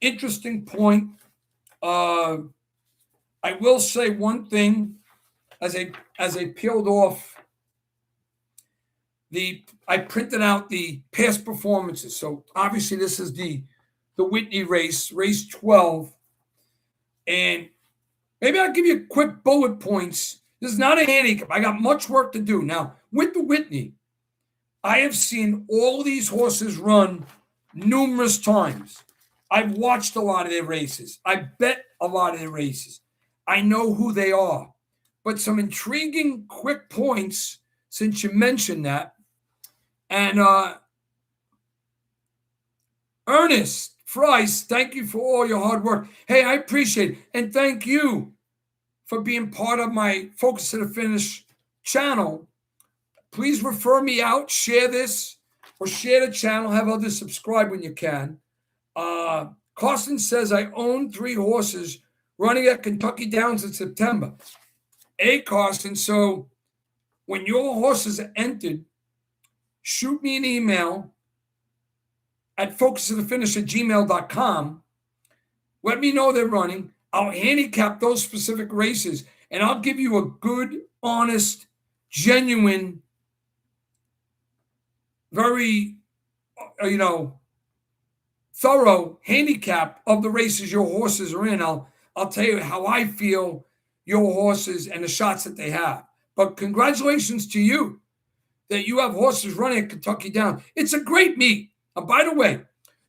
interesting point. I will say one thing as I peeled off I printed out the past performances. So obviously this is the Whitney race 12. And maybe I'll give you quick bullet points. This is not a handicap. I got much work to do. Now, with the Whitney, I have seen all these horses run numerous times. I've watched a lot of their races. I bet a lot of their races. I know who they are. But some intriguing quick points, since you mentioned that. And Ernest Fries, thank you for all your hard work. Hey, I appreciate it. And thank you for being part of my Focus to the Finish channel. Please refer me out, share this, or share the channel. Have others subscribe when you can. Carson says, I own 3 horses running at Kentucky Downs in September. Hey, Carson, so when your horses are entered, shoot me an email at focustofthefinish@gmail.com. Let me know they're running. I'll handicap those specific races, and I'll give you a good, honest, genuine, very, thorough handicap of the races your horses are in. I'll tell you how I feel your horses and the shots that they have. But congratulations to you that you have horses running at Kentucky Downs. It's a great meet. And by the way,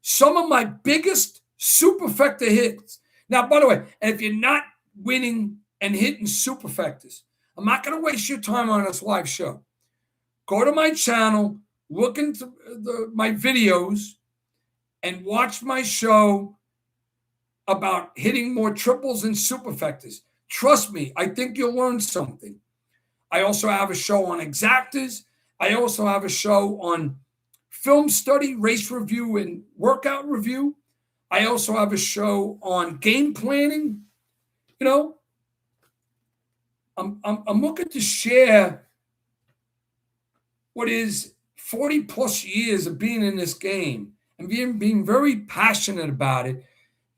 some of my biggest superfecta hits. Now, by the way, and if you're not winning and hitting superfectas, I'm not going to waste your time on this live show. Go to my channel, look into my videos, and watch my show about hitting more triples and superfectas. Trust me, I think you'll learn something. I also have a show on exactas. I also have a show on film study, race review, and workout review. I also have a show on game planning. I'm looking to share what is 40 plus years of being in this game and being very passionate about it.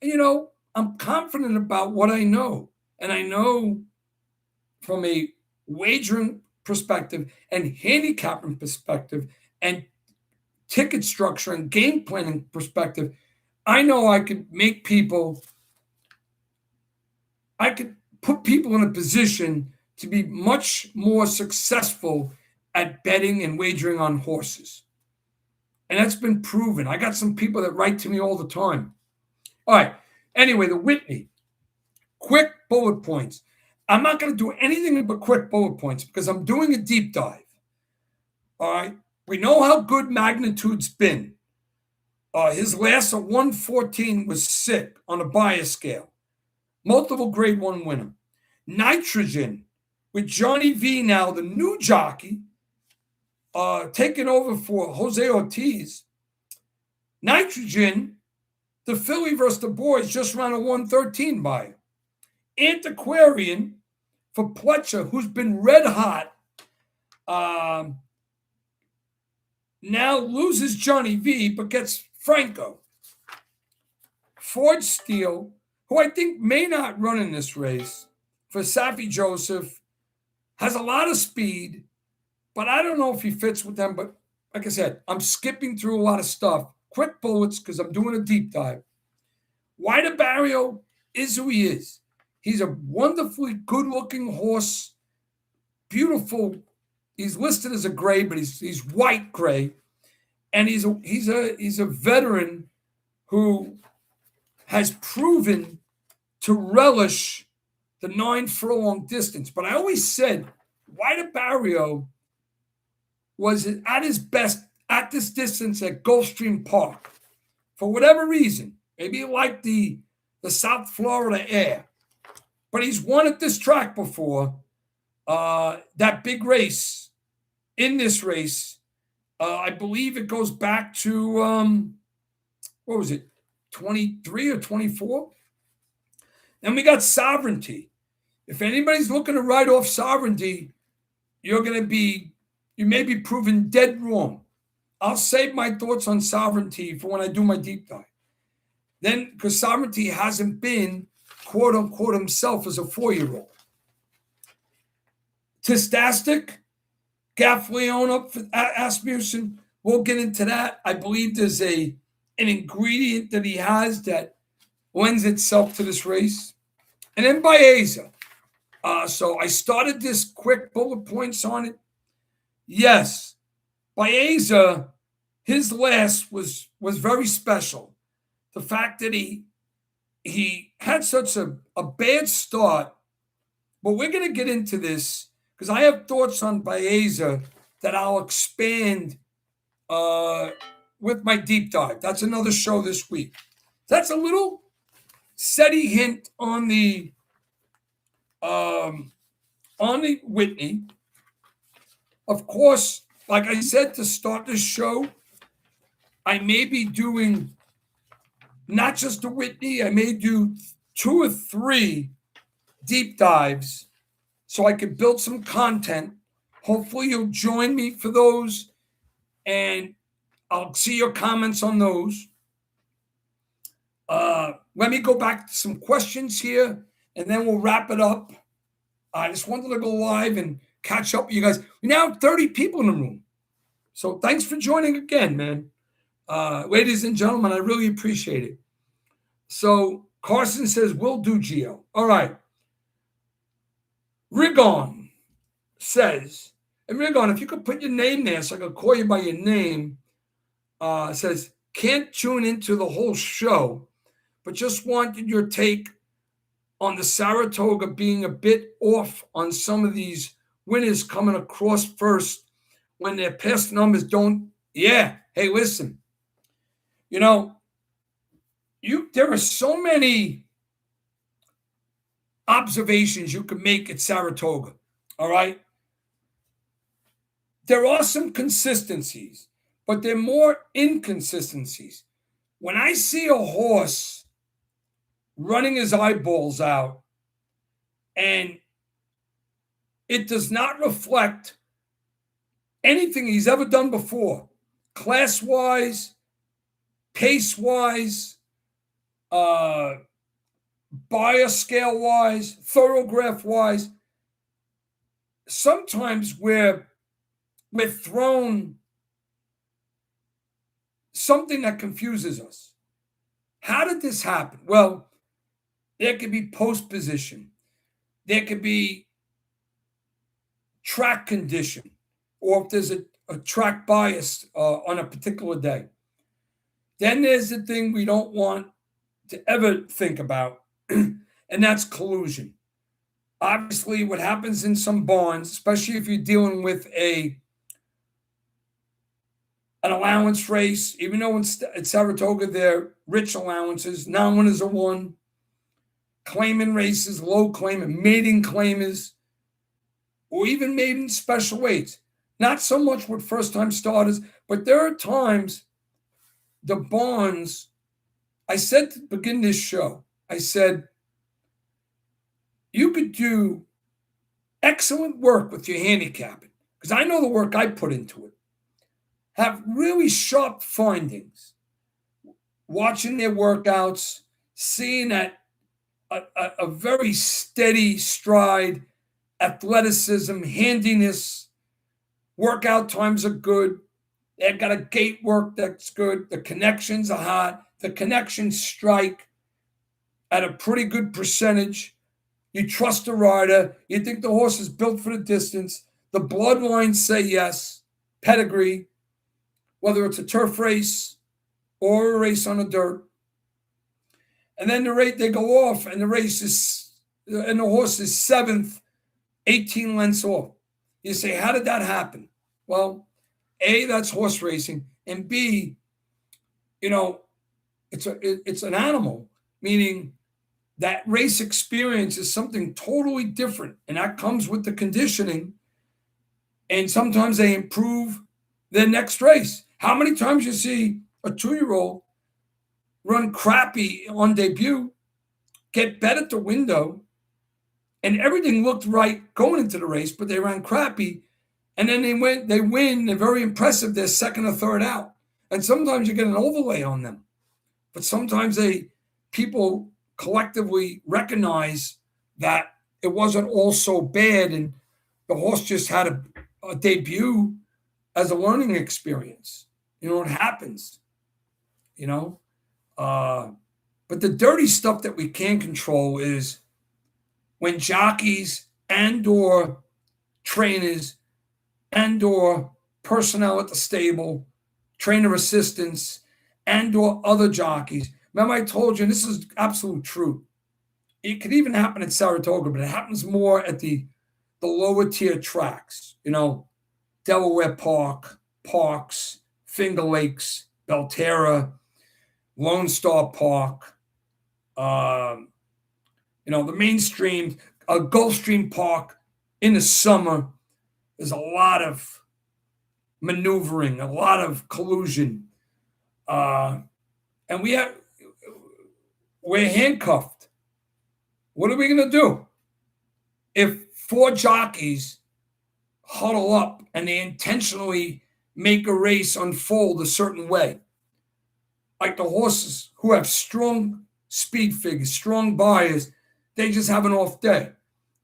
And, I'm confident about what I know. And I know from a wagering perspective and handicapping perspective and ticket structure and game planning perspective, I know I could put people in a position to be much more successful at betting and wagering on horses. And that's been proven. I got some people that write to me all the time. All right. Anyway, the Whitney. Quick bullet points. I'm not going to do anything but quick bullet points because I'm doing a deep dive. All right. We know how good Magnitude's been. His last at 114 was sick on a bias scale. Multiple grade 1 winner. Nitrogen with Johnny V now, the new jockey, taking over for Jose Ortiz. Nitrogen, the filly versus the boys, just ran a 113 by. Antiquarian for Pletcher, who's been red hot, now loses Johnny V, but gets Franco. Ford Steele, who I think may not run in this race, for Safi Joseph, has a lot of speed, but I don't know if he fits with them. But like I said, I'm skipping through a lot of stuff. Quick bullets because I'm doing a deep dive. White Barrio is who he is. He's a wonderfully good-looking horse. Beautiful. He's listed as a gray, but he's white gray. And he's a veteran who has proven to relish the 9 furlong distance. But I always said White Barrio was at his best at this distance at Gulfstream Park. For whatever reason, maybe he liked the South Florida air, but he's won at this track before. That big race, in this race, I believe it goes back to what was it, 23 or 24? Then we got Sovereignty. If anybody's looking to write off Sovereignty, you may be proven dead wrong. I'll save my thoughts on Sovereignty for when I do my deep dive. Then, because Sovereignty hasn't been, quote unquote, himself as a 4-year-old. Tistastic, Gaffleon up for Asmussen. We'll get into that. I believe there's an ingredient that he has that lends itself to this race. And then Baeza. So I started this quick bullet points on it. Yes, Baeza, his last was very special. The fact that he had such a bad start, but we're going to get into this because I have thoughts on Baeza that I'll expand with my deep dive. That's another show this week. That's a little SETI hint on the Whitney. Of course, like I said to start this show, I may be doing not just the Whitney, I may do 2 or 3 deep dives so I can build some content. Hopefully you'll join me for those, and I'll see your comments on those. Let me go back to some questions here, and then we'll wrap it up. I just wanted to go live and catch up with you guys. We now have 30 people in the room. So thanks for joining again, man. Ladies and gentlemen, I really appreciate it. So Carson says, we'll do Geo. All right. Rigon says, and Rigon, if you could put your name there so I could call you by your name, says, can't tune into the whole show, but just wanted your take on the Saratoga being a bit off on some of these winners coming across first when their past numbers don't. Yeah. Hey, listen, there are so many observations you can make at Saratoga. All right. There are some consistencies, but there are more inconsistencies. When I see a horse running his eyeballs out and it does not reflect anything he's ever done before, class-wise, pace-wise, buyer scale-wise, thoroughgraph-wise, sometimes we're thrown something that confuses us. How did this happen? Well, there could be post position. There could be track condition, or if there's a track bias on a particular day. Then there's the thing we don't want to ever think about, and that's collusion. Obviously, what happens in some barns, especially if you're dealing with an allowance race, even though at Saratoga they're rich allowances, non-winners are 1, claiming races, low claiming, maiden claimers, or even maiden special weights. Not so much with first-time starters, but there are times the barns, I said to begin this show, I said, you could do excellent work with your handicapping, because I know the work I put into it. Have really sharp findings, watching their workouts, seeing that a very steady stride, athleticism, handiness, workout times are good. They've got a gait work that's good. The connections are hot. The connections strike at a pretty good percentage. You trust the rider. You think the horse is built for the distance. The bloodlines say yes. Pedigree, whether it's a turf race or a race on the dirt. And then they go off, and the horse is 7th, 18 lengths off. You say, how did that happen? Well, A, that's horse racing, and B, you know, it's an animal, meaning that race experience is something totally different, and that comes with the conditioning. And sometimes they improve their next race. How many times you see a 2-year-old run crappy on debut, get bet at the window, and everything looked right going into the race, but they ran crappy, and then they win, they're very impressive, they're second or third out. And sometimes you get an overlay on them. But sometimes people collectively recognize that it wasn't all so bad, and the horse just had a debut as a learning experience. You know, it happens. You know, but the dirty stuff that we can't control is when jockeys and/or trainers and/or personnel at the stable, trainer assistants, and/or other jockeys. Remember, I told you, and this is absolute truth. It could even happen at Saratoga, but it happens more at the lower tier tracks. You know, Delaware Park, Parks, Finger Lakes, Belterra, Lone Star Park. You know, the mainstream, Gulfstream Park in the summer. There's a lot of maneuvering, a lot of collusion. And we're handcuffed. What are we going to do? If 4 jockeys huddle up and they intentionally make a race unfold a certain way, like the horses who have strong speed figures, strong buyers, they just have an off day.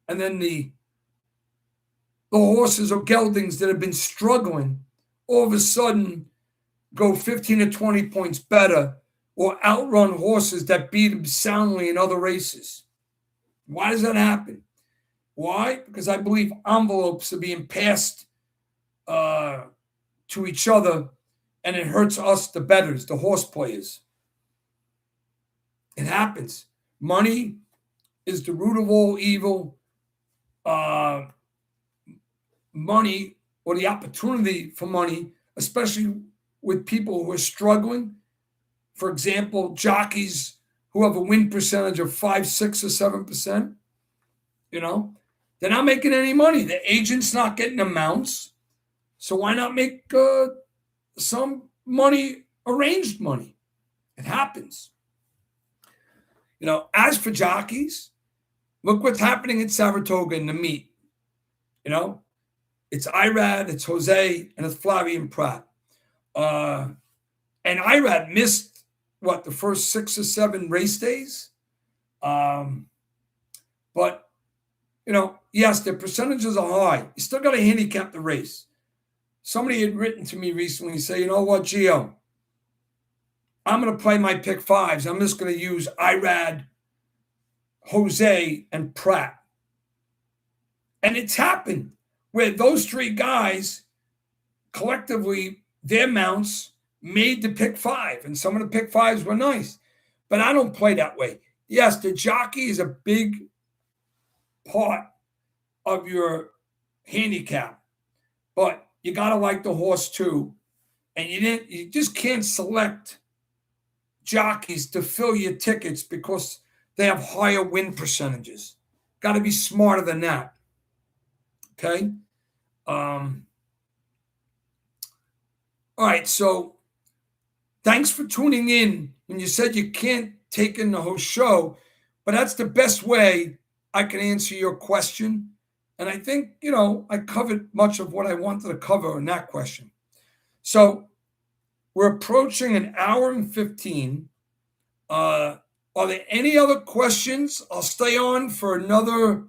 And then the horses or geldings that have been struggling all of a sudden go 15 or 20 points better or outrun horses that beat them soundly in other races. Why does that happen? Why? Because I believe envelopes are being passed to each other, and it hurts us, the bettors, the horse players. It happens. Money is the root of all evil. Money, or the opportunity for money, especially with people who are struggling. For example, jockeys who have a win percentage of 5, 6, or 7%, you know, they're not making any money. The agent's not getting amounts. So why not make some money, arranged money? It happens. You know, as for jockeys, look what's happening at Saratoga in the meet. You know, it's Irad, it's Jose, and it's Flavien Prat. And Irad missed, the first 6 or 7 race days? But, you know, yes, the percentages are high. You still got to handicap the race. Somebody had written to me recently and say, you know what, Gio, I'm going to play my pick 5s. I'm just going to use Irad, Jose, and Pratt. And it's happened where those 3 guys, collectively, their mounts made the pick 5. And some of the pick 5s were nice. But I don't play that way. Yes, the jockey is a big part of your handicap. But you got to like the horse too. And you just can't select jockeys to fill your tickets because they have higher win percentages. Got to be smarter than that. Okay? All right, so thanks for tuning in. When you said you can't take in the whole show, but that's the best way I can answer your question. And I think, you know, I covered much of what I wanted to cover in that question. So we're approaching an hour and 15. Are there any other questions? I'll stay on for another,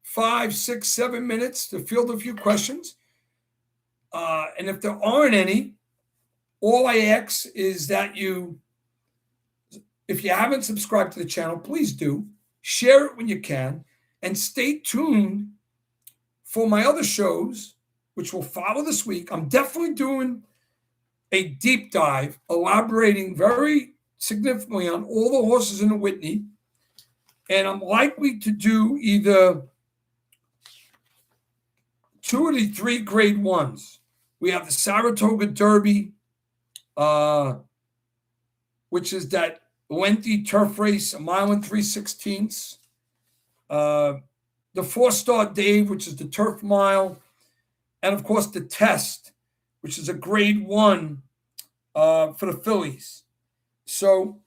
5, 6, 7 minutes to field a few questions. And if there aren't any, all I ask is that if you haven't subscribed to the channel, please do. Share it when you can. And stay tuned for my other shows, which will follow this week. I'm definitely doing a deep dive, elaborating very significantly on all the horses in the Whitney. And I'm likely to do either two of the three grade ones. We have the Saratoga Derby, which is that lengthy turf race, 1.316 miles. The 4-Star Dave, which is the turf mile, and of course the Test, which is a grade one for the fillies. So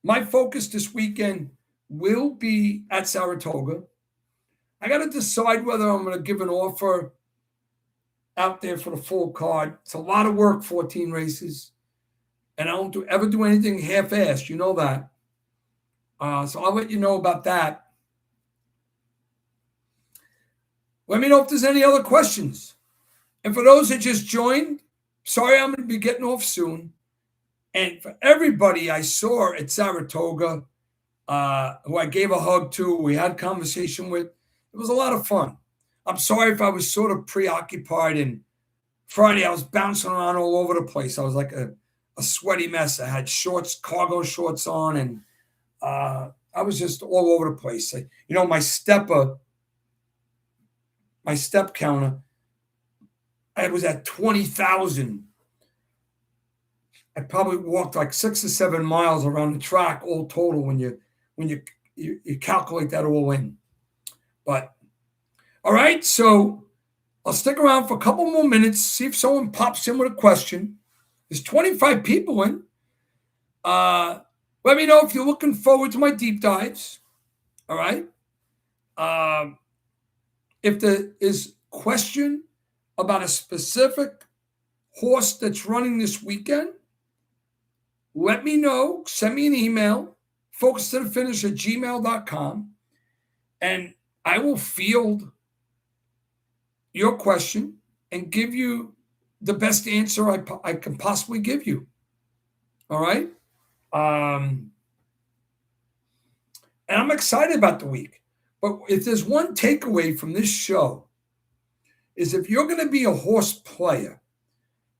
my focus this weekend will be at Saratoga. I got to decide whether I'm going to give an offer out there for the full card. It's a lot of work, 14 races, and I don't ever do anything half-assed. You know that. So I'll let you know about that. Let me know if there's any other questions. And for those that just joined, sorry I'm going to be getting off soon. And for everybody I saw at Saratoga, who I gave a hug to, we had conversation with, it was a lot of fun. I'm sorry if I was sort of preoccupied, and Friday I was bouncing around all over the place. I was like a sweaty mess. I had shorts, cargo shorts on, and I was just all over the place. My step counter, I was at 20,000. I probably walked like 6 or 7 miles around the track all total when you calculate that all in. But all right, so I'll stick around for a couple more minutes, see if someone pops in with a question. There's 25 people in. Let me know if you're looking forward to my deep dives. All right. If there is question about a specific horse that's running this weekend, let me know. Send me an email, focustofthefinish@gmail.com, and I will field your question and give you the best answer I can possibly give you. All right? And I'm excited about the week. But if there's one takeaway from this show, is if you're going to be a horse player,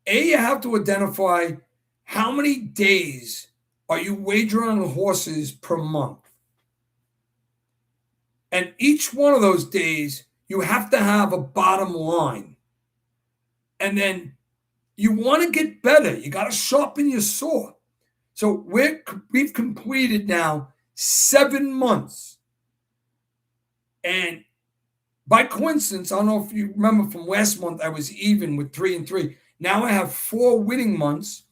you have to identify how many days are you wagering on horses per month. And each one of those days, you have to have a bottom line. And then you want to get better. You got to sharpen your saw. So we've completed now 7 months. And by coincidence, I don't know if you remember from last month, I was even with 3 and 3. Now I have 4 winning months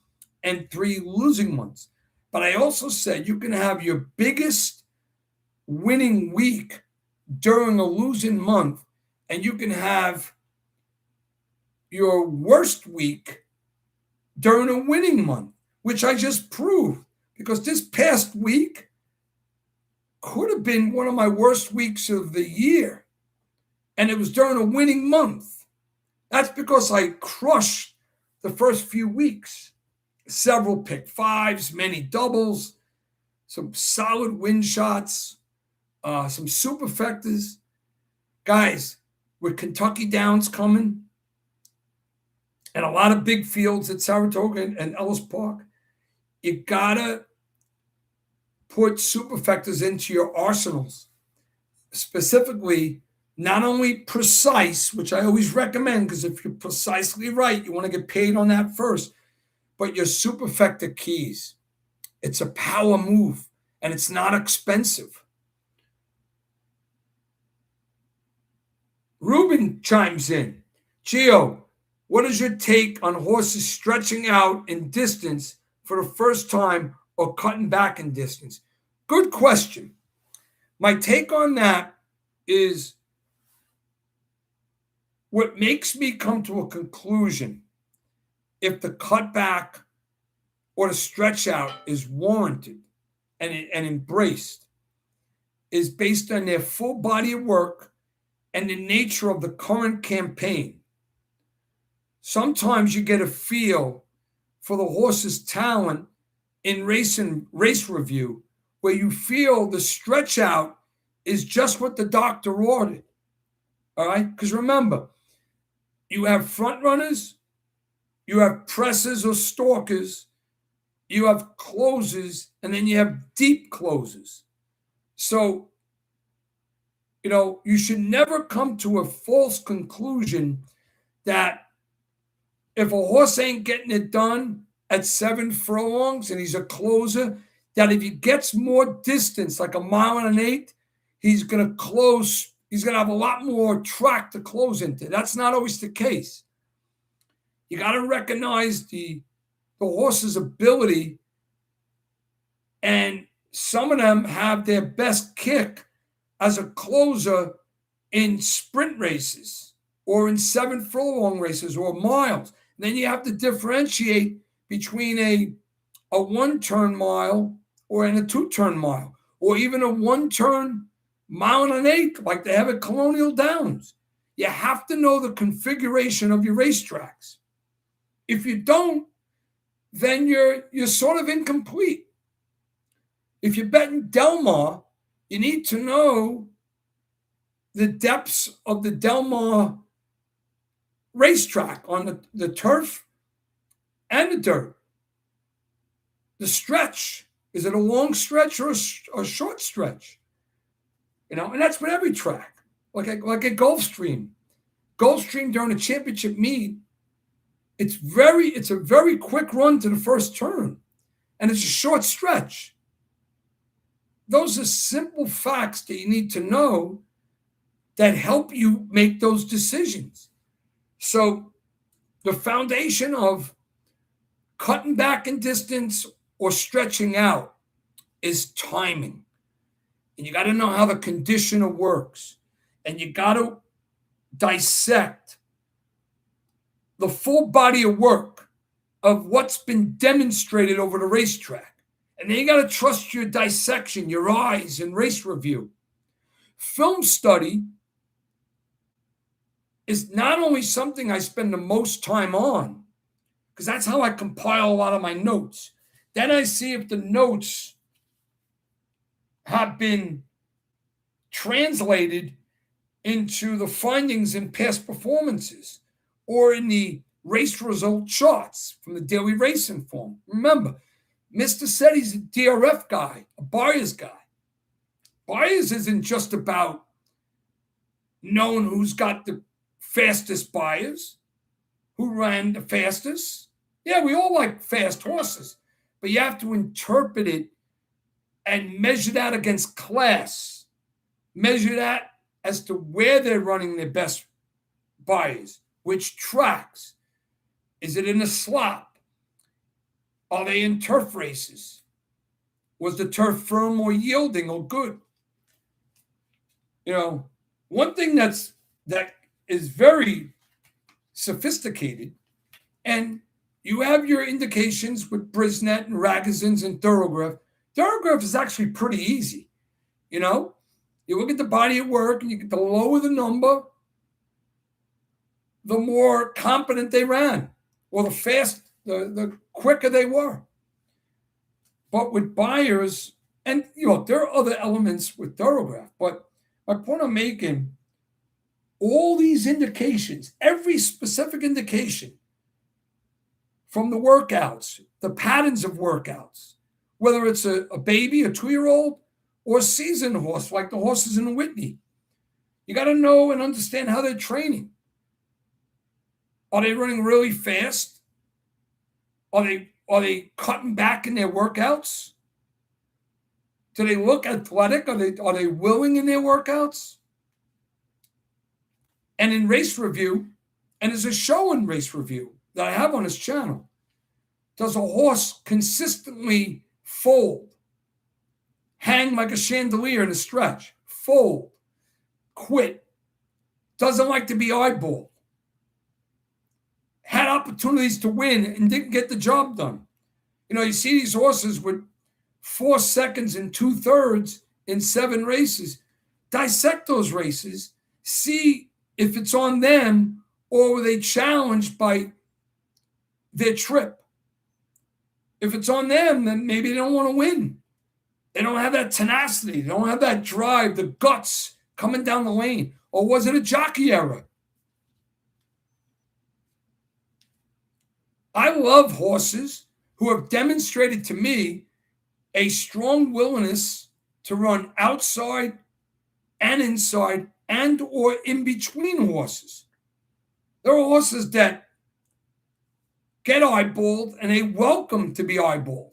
and 3 losing months. But I also said you can have your biggest winning week during a losing month, and you can have your worst week during a winning month, which I just proved, because this past week could have been one of my worst weeks of the year, and it was during a winning month. That's because I crushed the first few weeks. Several pick fives, many doubles, some solid win shots, some superfectas. Guys, with Kentucky Downs coming and a lot of big fields at Saratoga and Ellis Park, you gotta put superfectas into your arsenals. Specifically, not only precise, which I always recommend, because if you're precisely right, you want to get paid on that first, but your superfecta keys. It's a power move, and it's not expensive. Ruben chimes in. Gio, what is your take on horses stretching out in distance for the first time or cutting back in distance? Good question. My take on that is what makes me come to a conclusion if the cutback or the stretch out is warranted and embraced is based on their full body of work and the nature of the current campaign. Sometimes you get a feel for the horse's talent in race review, where you feel the stretch out is just what the doctor ordered. All right? Because remember, you have front runners, you have pressers or stalkers, you have closers, and then you have deep closers. So You should never come to a false conclusion that if a horse ain't getting it done at 7 furlongs and he's a closer, that if he gets more distance, like a mile and an eighth, he's going to close. He's going to have a lot more track to close into. That's not always the case. You got to recognize the horse's ability, and some of them have their best kick as a closer in sprint races or in 7 furlong races or miles. And then you have to differentiate between a 1-turn mile or in a 2-turn mile, or even a 1-turn mile and an eighth, like they have at Colonial Downs. You have to know the configuration of your racetracks. If you don't, then you're sort of incomplete. If you're betting Del Mar, you need to know the depths of the Del Mar racetrack on the turf and the dirt. The stretch, is it a long stretch or a short stretch? And that's with every track, like a Gulfstream. Gulfstream during a championship meet, it's a very quick run to the first turn, and it's a short stretch. Those are simple facts that you need to know that help you make those decisions. So the foundation of cutting back in distance or stretching out is timing. And you got to know how the conditioner works. And you got to dissect the full body of work of what's been demonstrated over the racetrack. And then you got to trust your dissection, your eyes, and race review. Film study is not only something I spend the most time on, because that's how I compile a lot of my notes. Then I see if the notes have been translated into the findings in past performances or in the race result charts from the Daily Racing Form. Remember, Mr. said he's a DRF guy, a buyer's guy. Buyers isn't just about knowing who's got the fastest buyers, who ran the fastest. Yeah, we all like fast horses, but you have to interpret it and measure that against class. Measure that as to where they're running their best buyers, which tracks. Is it in a slop? Are they in turf races? Was the turf firm or yielding or good? One thing that is very sophisticated, and you have your indications with Brisnet and Ragozins and Thoroughgraph. Thoroughgraph is actually pretty easy. You look at the body of work, and you get the lower the number, the more competent they ran, or the quicker they were. But with buyers, and there are other elements with Thoroughgraph, but my point I'm making, all these indications, every specific indication from the workouts, the patterns of workouts, whether it's a baby, a 2-year-old, or a seasoned horse like the horses in the Whitney, you got to know and understand how they're training. Are they running really fast? Are they cutting back in their workouts? Do they look athletic? Are they willing in their workouts? And in race review, and there's a show in race review that I have on this channel, does a horse consistently fold, hang like a chandelier in a stretch, fold, quit, doesn't like to be eyeballed, had opportunities to win and didn't get the job done? You see these horses with 4 seconds and 2/3 in 7 races. Dissect those races, see if it's on them or were they challenged by their trip. If it's on them, then maybe they don't want to win. They don't have that tenacity. They don't have that drive, the guts coming down the lane. Or was it a jockey error? I love horses who have demonstrated to me a strong willingness to run outside and inside and or in between horses. There are horses that get eyeballed and they welcome to be eyeballed.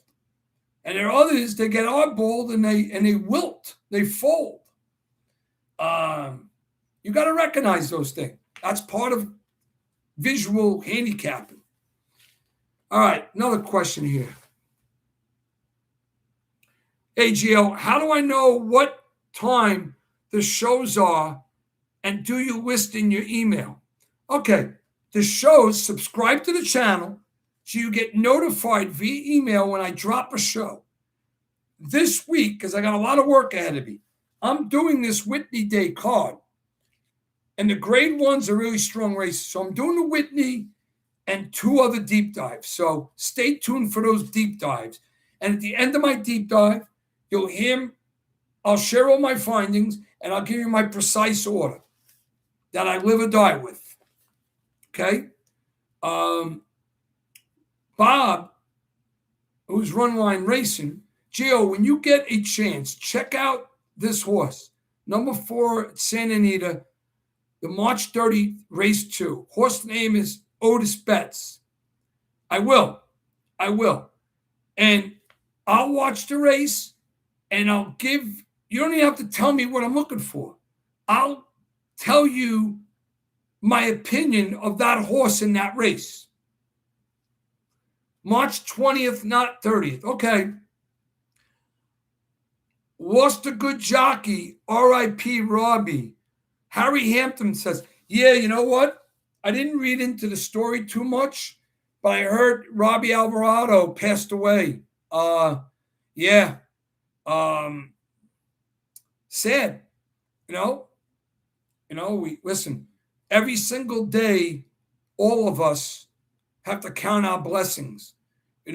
And there are others that get eyeballed and they wilt, they fold. You got to recognize those things. That's part of visual handicapping. All right, another question here. Hey, Gio, how do I know what time the shows are, and do you list in your email? Okay, the shows, subscribe to the channel so you get notified via email when I drop a show. This week, because I got a lot of work ahead of me, I'm doing this Whitney Day card. And the grade ones are really strong races. So I'm doing the Whitney and 2 other deep dives. So stay tuned for those deep dives. And at the end of my deep dive, you'll hear, I'll share all my findings and I'll give you my precise order that I live or die with. Okay? Bob, who's Run Line Racing, Gio, when you get a chance, check out this horse. Number 4, Santa Anita, the March 30 race 2. Horse name is Otis Betts. I will. And I'll watch the race and I'll give, you don't even have to tell me what I'm looking for. I'll tell you my opinion of that horse in that race. March 20th, not 30th. Okay. Lost a good jockey, R.I.P. Robbie. Harry Hampton says, yeah, you know what? I didn't read into the story too much, but I heard Robbie Alvarado passed away. Yeah. Sad. We listen, every single day, all of us have to count our blessings. He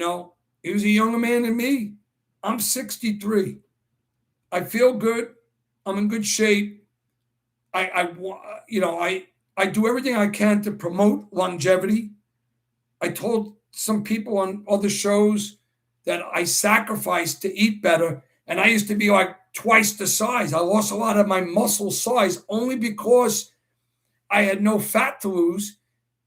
was a younger man than me. I'm 63. I feel good. I'm in good shape. I do everything I can to promote longevity. I told some people on other shows that I sacrificed to eat better, and I used to be like twice the size. I lost a lot of my muscle size only because I had no fat to lose,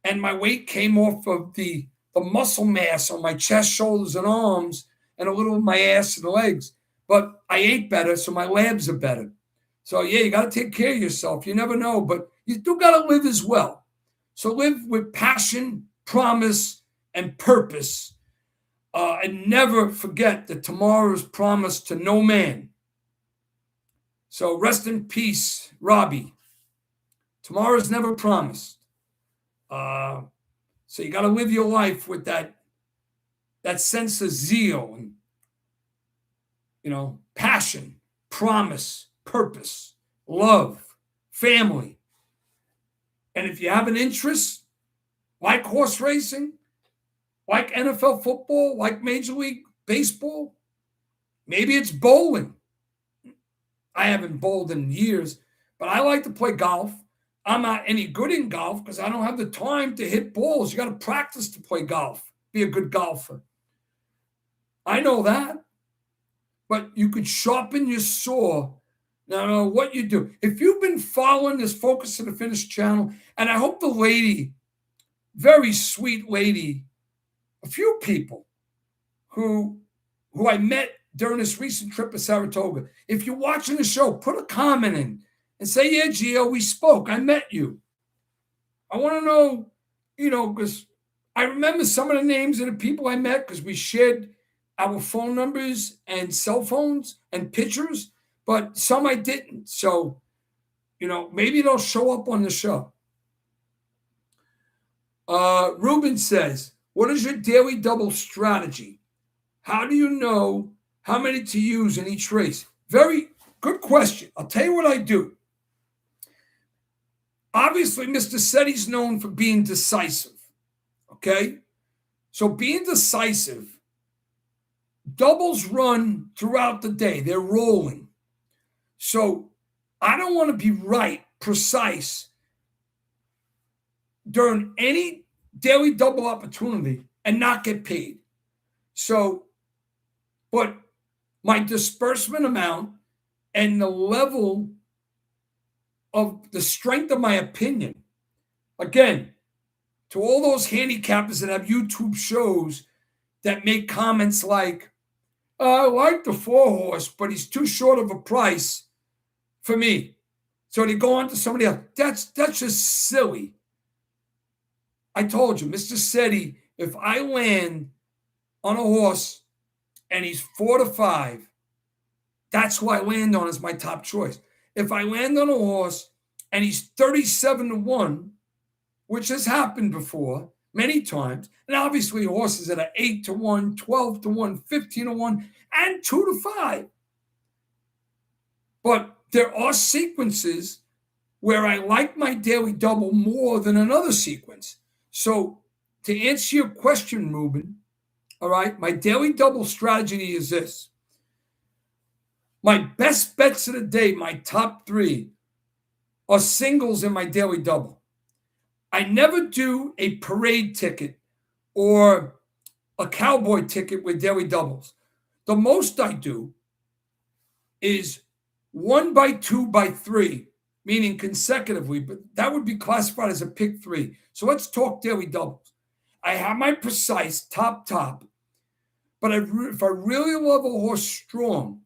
and my weight came off of the muscle mass on my chest, shoulders, and arms, and a little of my ass and legs. But I ate better, so my labs are better. So, yeah, you got to take care of yourself. You never know, but you do got to live as well. So live with passion, promise, and purpose. And never forget that tomorrow is promised to no man. So rest in peace, Robbie. Tomorrow is never promised. So you got to live your life with that sense of zeal and, passion, promise, purpose, love, family. And if you have an interest, like horse racing, like NFL football, like Major League Baseball, maybe it's bowling. I haven't bowled in years, but I like to play golf. I'm not any good in golf because I don't have the time to hit balls. You got to practice to play golf, be a good golfer. I know that. But you could sharpen your saw. Now, what you do. If you've been following this Focus to the Finish channel, and I hope the lady, very sweet lady, a few people who I met during this recent trip to Saratoga, if you're watching the show, put a comment in and say, yeah, Gio, we spoke. I met you. I want to know, because I remember some of the names of the people I met because we shared our phone numbers and cell phones and pictures, but some I didn't. So, maybe they'll show up on the show. Ruben says, what is your daily double strategy? How do you know how many to use in each race? Very good question. I'll tell you what I do. Obviously, Mr. Setty's known for being decisive. Okay? So being decisive, doubles run throughout the day. They're rolling. So I don't want to be right, precise during any daily double opportunity and not get paid. So, but my disbursement amount and the level of the strength of my opinion. Again, to all those handicappers that have YouTube shows that make comments like, I like the 4-horse, but he's too short of a price for me. So they go on to somebody else. That's just silly. I told you, Mr. Setti, if I land on a horse and he's 4 to 5, that's who I land on as my top choice. If I land on a horse and he's 37 to 1, which has happened before many times, and obviously horses that are 8 to 1, 12 to 1, 15 to 1, and 2 to 5. But there are sequences where I like my daily double more than another sequence. So to answer your question, Ruben, all right, my daily double strategy is this. My best bets of the day, my top 3, are singles in my daily double. I never do a parade ticket or a cowboy ticket with daily doubles. The most I do is 1 by 2 by 3, meaning consecutively, but that would be classified as a pick 3. So let's talk daily doubles. I have my precise top, but if I really love a horse strong,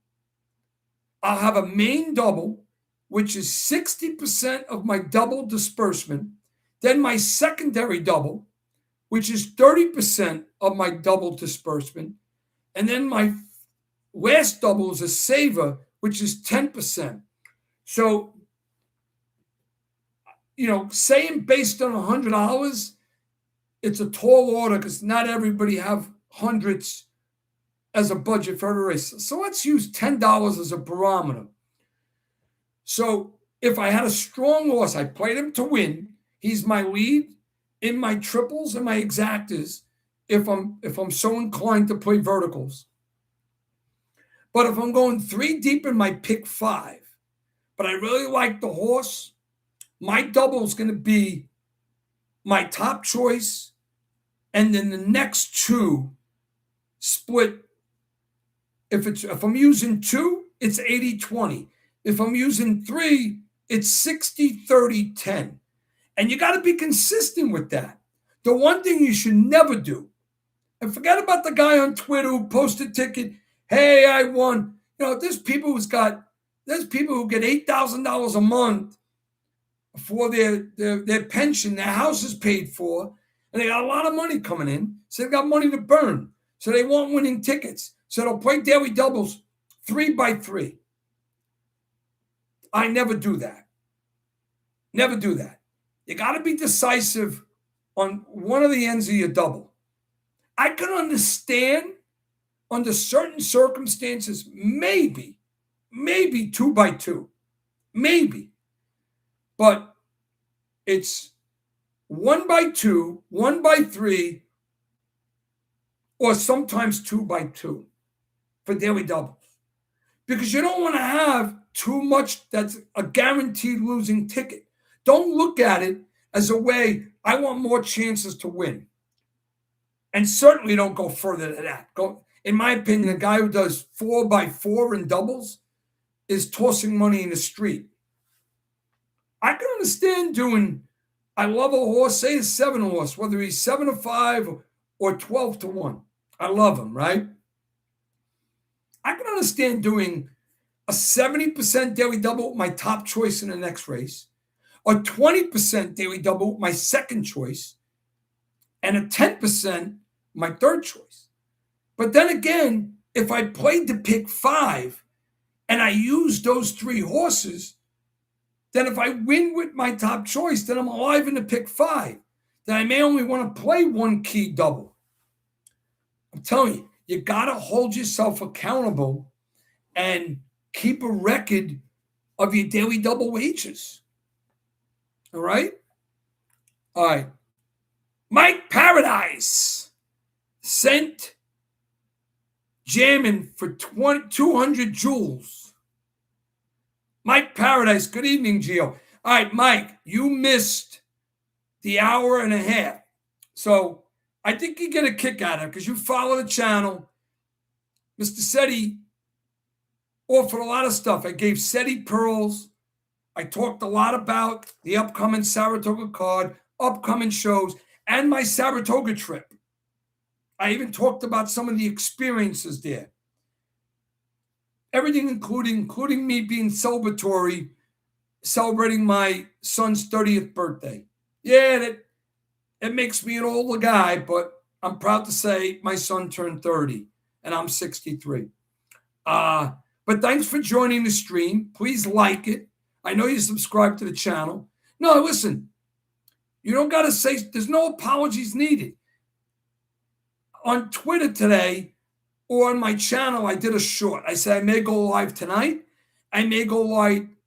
I'll have a main double, which is 60% of my double disbursement, then my secondary double, which is 30% of my double disbursement, and then my last double is a saver, which is 10%. So, saying based on $100, it's a tall order because not everybody have hundreds as a budget for a race. So let's use $10 as a barometer. So if I had a strong horse, I played him to win. He's my lead in my triples and my exactas if I'm so inclined to play verticals. But if I'm going 3 deep in my pick 5, but I really like the horse, my double is going to be my top choice, and then the next 2 split. If I'm using 2, it's 80-20. If I'm using 3, it's 60-30-10. And you got to be consistent with that. The one thing you should never do, and forget about the guy on Twitter who posted a ticket, hey, I won. There's people who get $8,000 a month for their pension, their house is paid for, and they got a lot of money coming in, so they got money to burn. So they want winning tickets. So they'll play daily doubles 3 by 3. I never do that. Never do that. You got to be decisive on one of the ends of your double. I can understand under certain circumstances, maybe 2 by 2, maybe. But it's 1 by 2, 1 by 3, or sometimes 2 by 2 for daily doubles. Because you don't want to have too much that's a guaranteed losing ticket. Don't look at it as a way, I want more chances to win. And certainly don't go further than that. In my opinion, a guy who does 4 by 4 in doubles is tossing money in the street. I can understand I love a horse, say a 7-horse, whether he's 7 to 5 or 12 to 1. I love him, right? I can understand doing a 70% daily double with my top choice in the next race, or 20% daily double with my second choice, and a 10% my third choice. But then again, if I played the pick 5 and I use those 3 horses, then if I win with my top choice, then I'm alive in the pick 5. Then I may only want to play 1 key double. I'm telling you got to hold yourself accountable and keep a record of your daily double wages. All right? All right. Mike Paradise sent jamming for 200 joules. Mike Paradise, good evening, Gio. All right, Mike, you missed the hour and a half. So I think you get a kick out of it because you follow the channel. Mr. Setti offered a lot of stuff. I gave Setti pearls. I talked a lot about the upcoming Saratoga card, upcoming shows, and my Saratoga trip. I even talked about some of the experiences there. Everything including me being celebratory, celebrating my son's 30th birthday. Yeah, it makes me an older guy, but I'm proud to say my son turned 30 and I'm 63. But thanks for joining the stream. Please like it. I know you subscribe to the channel. No, listen, you don't got to say, there's no apologies needed. On Twitter today or on my channel, I did a short. I said I may go live tonight. I may go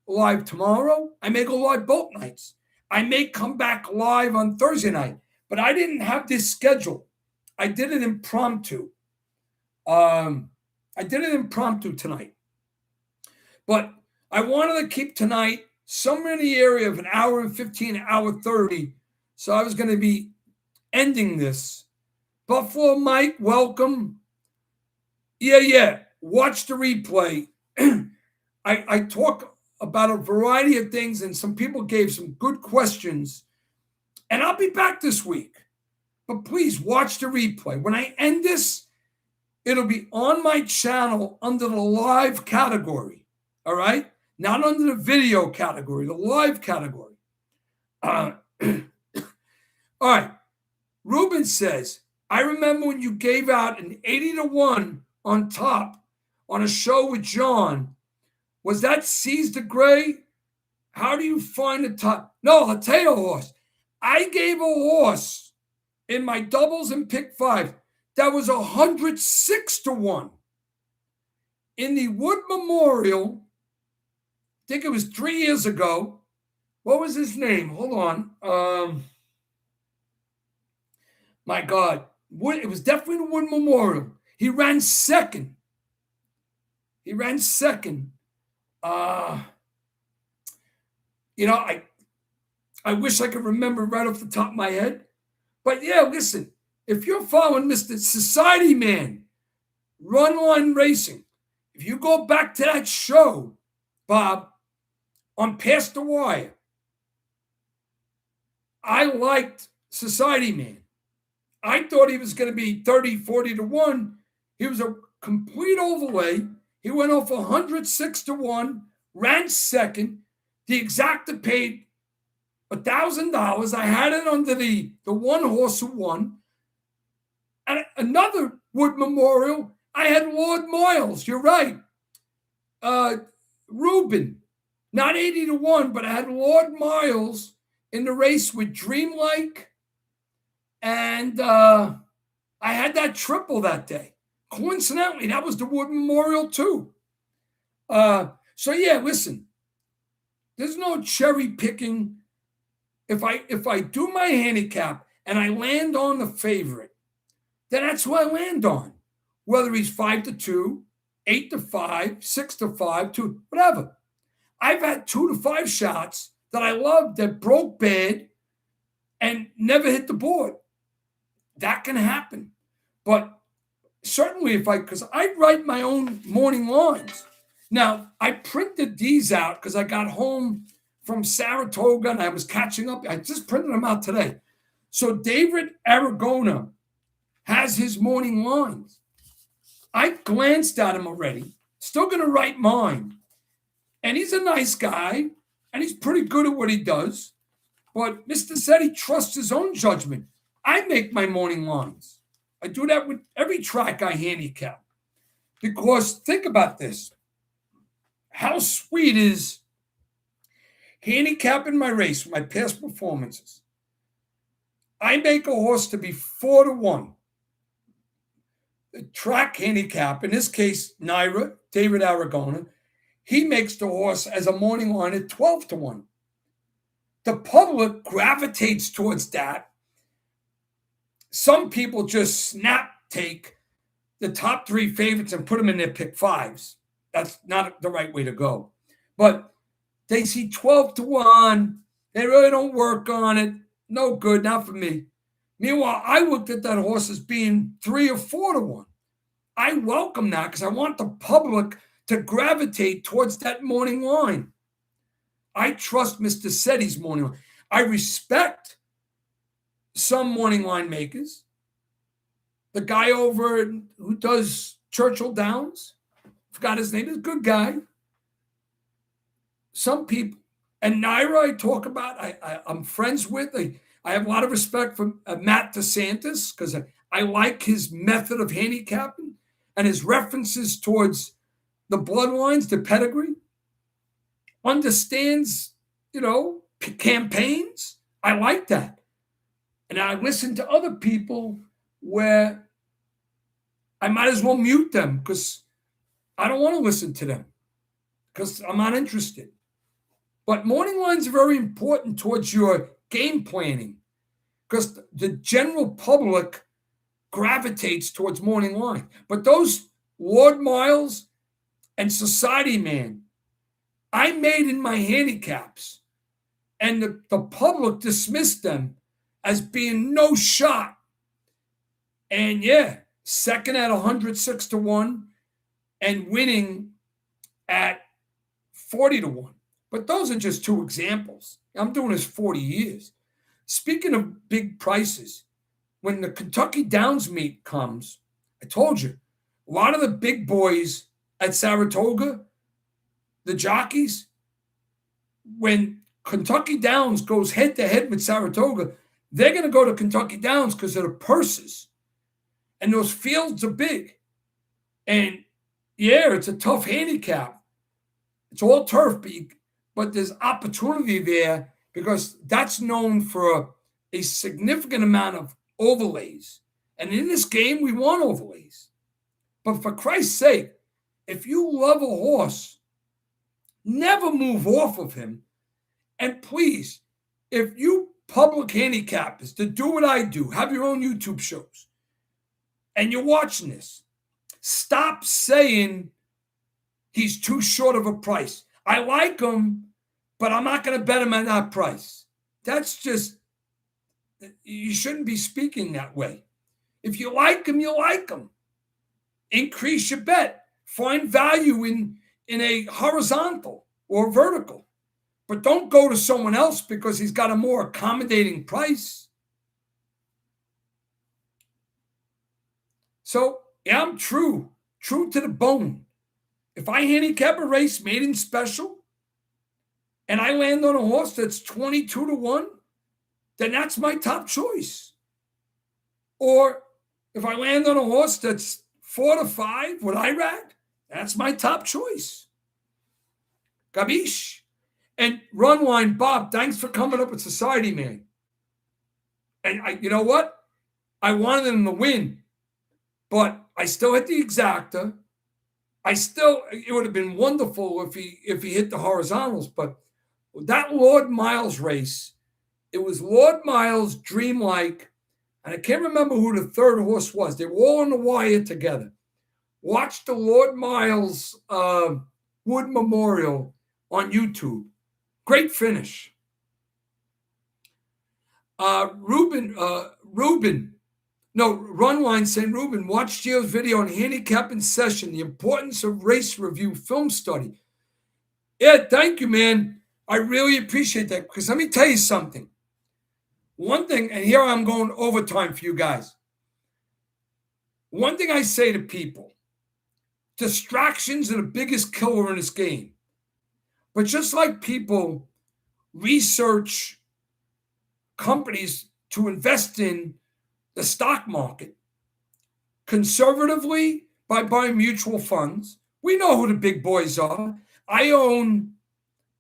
live tomorrow. I may go live both nights. I may come back live on Thursday night. But I didn't have this schedule. I did it impromptu. Tonight. But I wanted to keep tonight somewhere in the area of an hour and 15, an hour 30. So I was going to be ending this. Buffalo Mike, welcome. Yeah. Watch the replay. I talk about a variety of things, and some people gave some good questions. And I'll be back this week. But please watch the replay. When I end this, it'll be on my channel under the live category. All right? Not under the video category, the live category. All right. Ruben says, I remember when you gave out an 80-1 on top on a show with John. Was that Seize the Gray? How do you find the top? No, I'll tell you a horse. I gave a horse in my doubles and pick 5 that was 106-1 in the Wood Memorial. I think it was 3 years ago. What was his name? Hold on. My God. It was definitely the Wood Memorial. He ran second. I wish I could remember right off the top of my head. But yeah, listen, if you're following Mr. Society Man, Run Line Racing, if you go back to that show, Bob, on Past the Wire, I liked Society Man. I thought he was going to be 30, 40-1. He was a complete overlay. He went off 106-1, ran second. The exacta paid $1,000. I had it under the one horse who won. And another Wood Memorial, I had Lord Miles. You're right. Ruben, not 80-1, but I had Lord Miles in the race with Dreamlike. And I had that triple that day. Coincidentally, that was the Wood Memorial too. So yeah, listen, there's no cherry picking. If I do my handicap and I land on the favorite, then that's who I land on. Whether he's 5-2, 8-5, 6-5, 2, whatever. I've had 2-5 shots that I loved that broke bad and never hit the board. That can happen. But certainly because I write my own morning lines. Now, I printed these out because I got home from Saratoga and I was catching up. I just printed them out today. So David Aragona has his morning lines. I glanced at him already. Still going to write mine. And he's a nice guy. And he's pretty good at what he does. But Mr. said he trusts his own judgment. I make my morning lines. I do that with every track I handicap. Because think about this. How sweet is handicapping my race, my past performances. I make a horse to be 4-1. The track handicap, in this case, Naira, David Aragona, he makes the horse as a morning line at 12-1. The public gravitates towards that. Some people just take the top 3 favorites and put them in their pick 5s. That's not the right way to go. But they see 12-1. They really don't work on it. No good, not for me. Meanwhile, I looked at that horse as being 3 or 4-1. I welcome that because I want the public to gravitate towards that morning line. I trust Mr. Setti's morning line. I respect some morning line makers. The guy over who does Churchill Downs, forgot his name, is a good guy. Some people, and Naira I talk about, I'm friends with. I have a lot of respect for Matt DeSantis because I like his method of handicapping and his references towards the bloodlines, the pedigree. Understands, campaigns. I like that. And I listen to other people where I might as well mute them because I don't want to listen to them because I'm not interested. But morning lines are very important towards your game planning because the general public gravitates towards morning line. But those Lord Miles and Society Man, I made in my handicaps, and the public dismissed them as being no shot. And yeah, second at 106-1 and winning at 40-1. But those are just two examples. I'm doing this 40 years. Speaking of big prices, when the Kentucky Downs meet comes, I told you, a lot of the big boys at Saratoga, the jockeys, when Kentucky Downs goes head to head with Saratoga, they're going to go to Kentucky Downs because of the purses. And those fields are big. And yeah, it's a tough handicap. It's all turf, but there's opportunity there because that's known for a significant amount of overlays. And in this game, we want overlays. But for Christ's sake, if you love a horse, never move off of him. And please, if you public handicappers to do what I do, have your own YouTube shows, and you're watching this, stop saying he's too short of a price. I like him, but I'm not going to bet him at that price. That's just, you shouldn't be speaking that way. If you like him, you like him. Increase your bet. Find value in a horizontal or vertical. But don't go to someone else because he's got a more accommodating price. So, yeah, I'm true to the bone. If I handicap a race maiden special and I land on a horse that's 22-1, then that's my top choice. Or if I land on a horse that's 4-5 with IRAD, that's my top choice. Gabish. And Run Line, Bob, thanks for coming up with Society Man. And you know what? I wanted him to win, but I still hit the exacta. It would have been wonderful if he hit the horizontals, but that Lord Miles race, it was Lord Miles, Dreamlike, and I can't remember who the third horse was. They were all on the wire together. Watch the Lord Miles Wood Memorial on YouTube. Great finish. Run Line St. Ruben, watch Gio's video on handicap in session, the importance of race review film study. Yeah, thank you, man. I really appreciate that because let me tell you something. One thing, and here I'm going overtime for you guys. One thing I say to people, distractions are the biggest killer in this game. But just like people research companies to invest in the stock market conservatively by buying mutual funds, we know who the big boys are. I own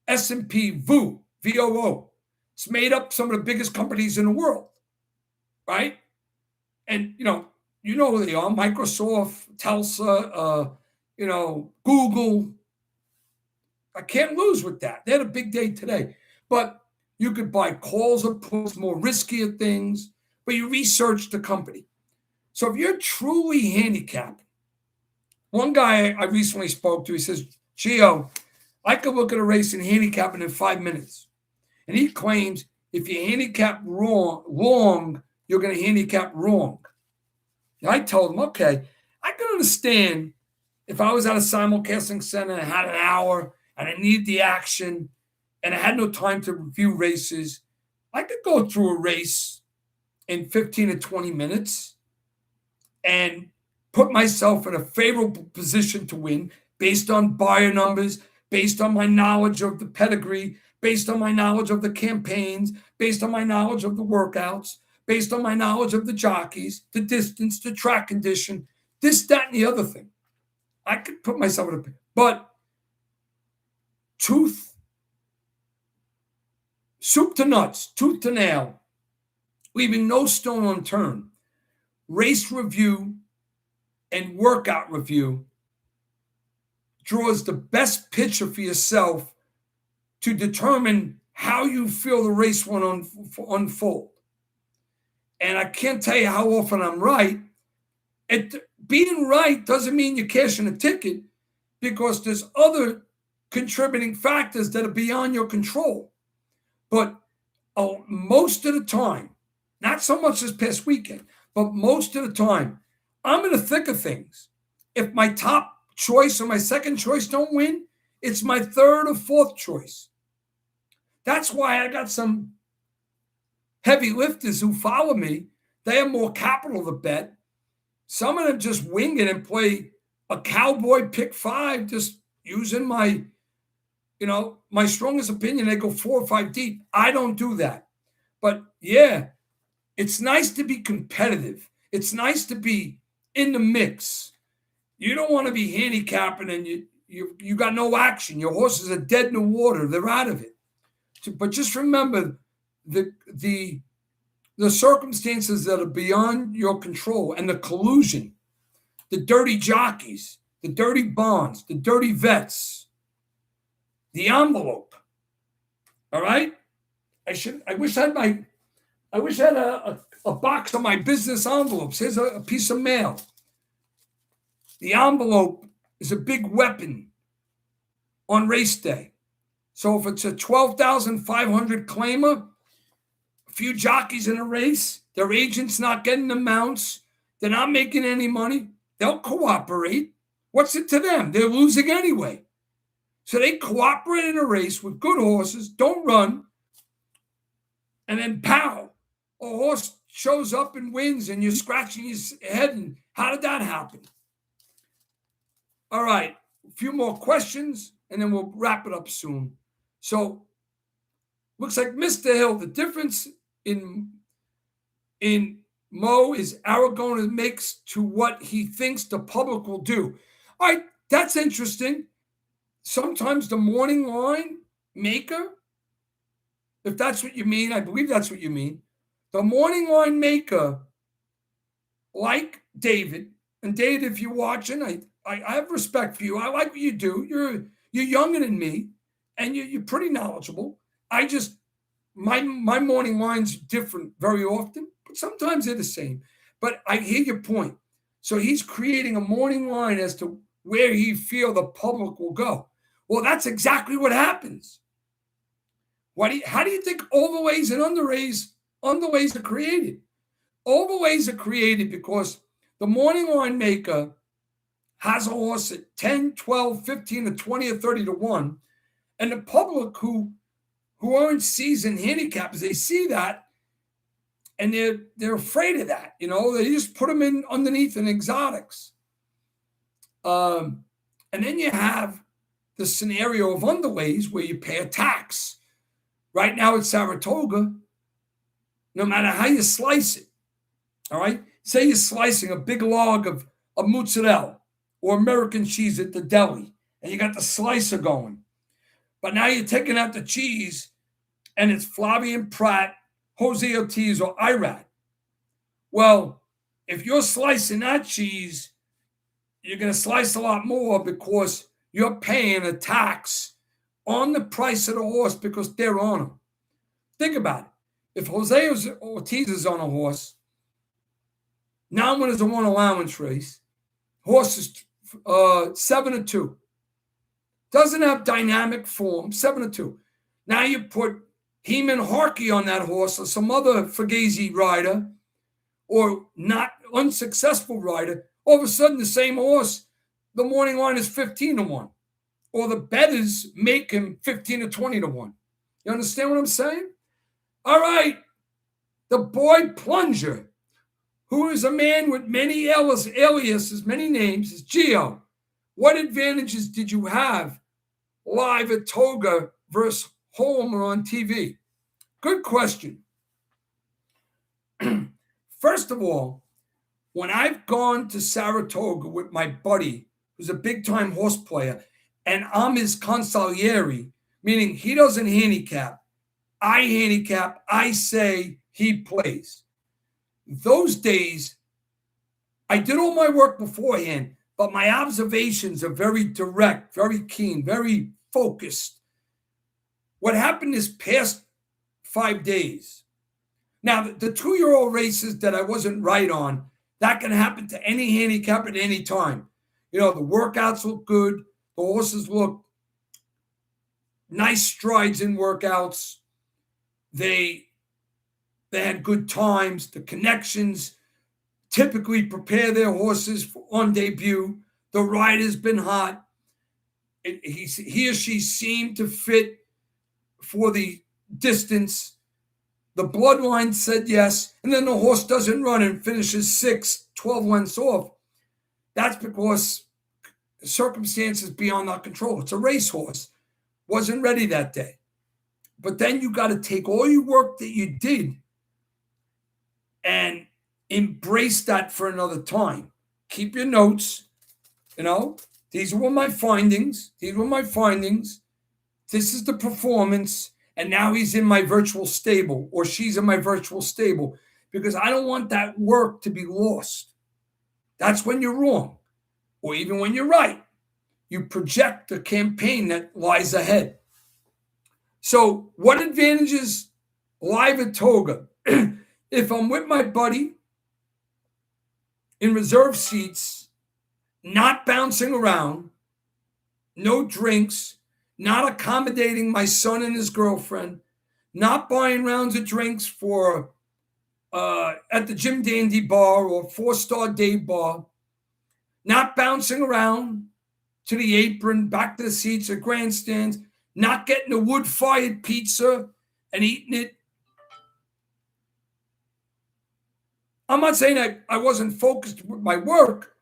S&P VOO, VOO. It's made up some of the biggest companies in the world, right? And, you know who they are, Microsoft, Telsa, Google. I can't lose with that. They had a big day today. But you could buy calls or puts, more riskier things, but you research the company. So if you're truly handicapped, one guy I recently spoke to, he says, Gio, I could look at a race and handicap it in 5 minutes. And he claims if you handicap long, you're going to handicap wrong. And I told him, okay, I can understand if I was at a simulcasting center and had an hour and I needed the action and I had no time to review races, I could go through a race in 15 to 20 minutes and put myself in a favorable position to win based on buyer numbers, based on my knowledge of the pedigree, based on my knowledge of the campaigns, based on my knowledge of the workouts, based on my knowledge of the jockeys, the distance, the track condition, this, that, and the other thing. I could put myself in a, but soup to nuts, tooth to nail, leaving no stone unturned. Race review and workout review draws the best picture for yourself to determine how you feel the race will unfold. And I can't tell you how often I'm right. Being right doesn't mean you're cashing a ticket, because there's other contributing factors that are beyond your control. But most of the time, not so much this past weekend, but most of the time, I'm in the thick of things. If my top choice or my second choice don't win, it's my third or fourth choice. That's why I got some heavy lifters who follow me. They have more capital to bet. Some of them just wing it and play a cowboy pick five, just using my strongest opinion. They go 4 or 5 deep. I don't do that. But yeah, it's nice to be competitive. It's nice to be in the mix. You don't want to be handicapping and you got no action. Your horses are dead in the water. They're out of it. But just remember the circumstances that are beyond your control, and the collusion, the dirty jockeys, the dirty bonds, the dirty vets, the envelope. All right? I wish I had a box of my business envelopes. Here's a piece of mail. The envelope is a big weapon on race day. So if it's a 12,500 claimer, a few jockeys in a race, their agent's not getting the mounts, they're not making any money, they'll cooperate. What's it to them? They're losing anyway. So they cooperate in a race with good horses, don't run, and then pow, a horse shows up and wins, and you're scratching his head. And how did that happen? All right, a few more questions, and then we'll wrap it up soon. So, looks like Mr. Hill, the difference in Mo is Aragona makes to what he thinks the public will do. All right, that's interesting. Sometimes the morning line maker, if that's what you mean, I believe that's what you mean. The morning line maker, like David, and David, if you're watching, I have respect for you. I like what you do. You're younger than me, and you're pretty knowledgeable. My morning line's different very often, but sometimes they're the same. But I hear your point. So he's creating a morning line as to where he feel the public will go. Well, that's exactly what happens. How do you think overlays and underlays are created? Overlays are created because the morning line maker has a horse at 10, 12, 15 to 20 or 30 to 1. And the public who aren't seasoned handicappers, they see that and they're afraid of that. They just put them in underneath in exotics. And then you have the scenario of underlays where you pay a tax. Right now at Saratoga, no matter how you slice it, all right? Say you're slicing a big log of mozzarella or American cheese at the deli, and you got the slicer going. But now you're taking out the cheese, and it's Flavien Prat, Jose Ortiz, or Irad. Well, if you're slicing that cheese, you're going to slice a lot more because you're paying a tax on the price of the horse because they're on them. Think about it. If Jose Ortiz is on a horse, now when it's a one allowance race, horse is 7-2. Doesn't have dynamic form, 7-2. Now you put Heman Harkey on that horse or some other Fugazi rider or not unsuccessful rider. All of a sudden, the same horse, the morning line is 15 to 1. Or the bettors make him 15 to 20 to 1. You understand what I'm saying? All right. The boy plunger, who is a man with many aliases, many names, is Geo. What advantages did you have live at Toga versus home or on TV? Good question. First of all, when I've gone to Saratoga with my buddy, who's a big time horse player, and I'm his consigliere, meaning he doesn't handicap, I handicap, I say, he plays. Those days, I did all my work beforehand, but my observations are very direct, very keen, very focused. What happened this past 5 days? Now, the 2-year-old races that I wasn't right on, that can happen to any handicap at any time. You know, the workouts look good. The horses look nice strides in workouts. They had good times. The connections typically prepare their horses on debut. The rider's been hot. He or she seemed to fit for the distance. The bloodline said yes, and then the horse doesn't run and finishes 6, 12 lengths off. That's because circumstances beyond our control. It's a racehorse. Wasn't ready that day. But then you got to take all your work that you did and embrace that for another time. Keep your notes. You know, these were my findings. These were my findings. This is the performance. And now he's in my virtual stable, or she's in my virtual stable, because I don't want that work to be lost. That's when you're wrong, or even when you're right. You project the campaign that lies ahead. So what advantages live at Toga? If I'm with my buddy in reserve seats, not bouncing around, no drinks, not accommodating my son and his girlfriend, not buying rounds of drinks for at the Jim Dandy bar or 4-Star Day bar, not bouncing around to the apron, back to the seats or grandstands, not getting a wood-fired pizza and eating it. I'm not saying I wasn't focused with my work,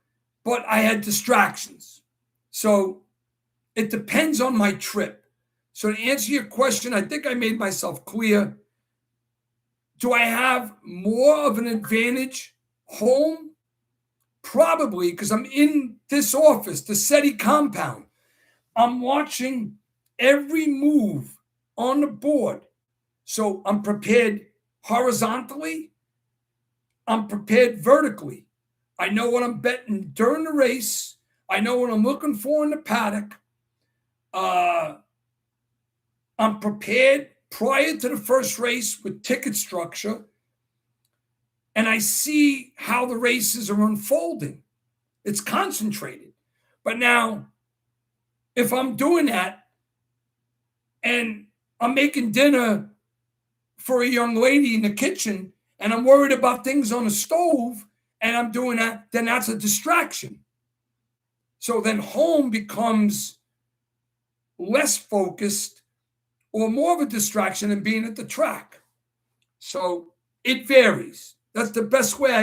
but I had distractions. So it depends on my trip. So to answer your question, I think I made myself clear. Do I have more of an advantage home? Probably, because I'm in this office, the SETI compound. I'm watching every move on the board. So I'm prepared horizontally. I'm prepared vertically. I know what I'm betting during the race. I know what I'm looking for in the paddock. I'm prepared prior to the first race with ticket structure, and I see how the races are unfolding. It's concentrated. But now, if I'm doing that and I'm making dinner for a young lady in the kitchen and I'm worried about things on the stove and I'm doing that, then that's a distraction. So then home becomes less focused or more of a distraction than being at the track. So it varies. That's the best way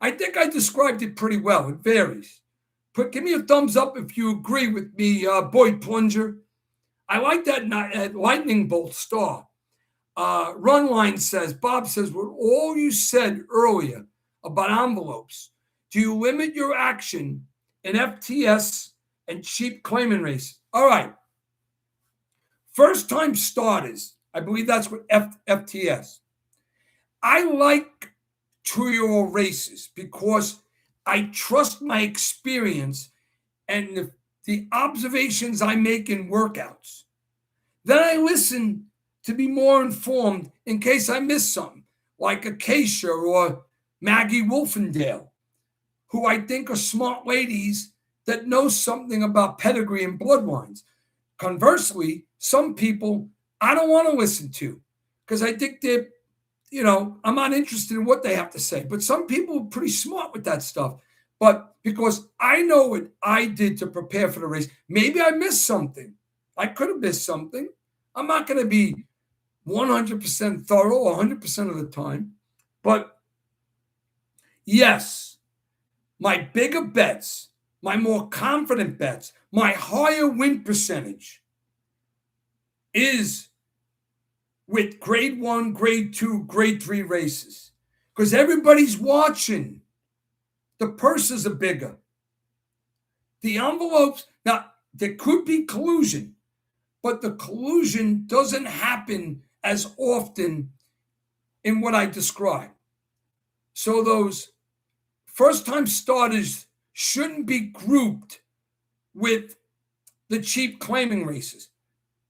I think I described it pretty well. It varies. Give me a thumbs up if you agree with me, Boyd Plunger. I like that lightning bolt star. Runline says, Bob says, with all you said earlier about envelopes, do you limit your action in FTS and cheap claiming races? All right. First time starters, I believe that's what FTS. I like 2-year-old races because I trust my experience and the observations I make in workouts. Then I listen to be more informed in case I miss something, like Acacia or Maggie Wolfendale, who I think are smart ladies that know something about pedigree and bloodlines. Conversely, some people I don't want to listen to because I think they're, I'm not interested in what they have to say. But some people are pretty smart with that stuff. But because I know what I did to prepare for the race, maybe I missed something. I could have missed something. I'm not going to be 100% thorough 100% of the time. But yes, my bigger bets, my more confident bets, my higher win percentage is with grade 1, grade 2, grade 3 races. Because everybody's watching. The purses are bigger. The envelopes, now there could be collusion, but the collusion doesn't happen as often in what I described. So those first-time starters shouldn't be grouped with the cheap claiming races.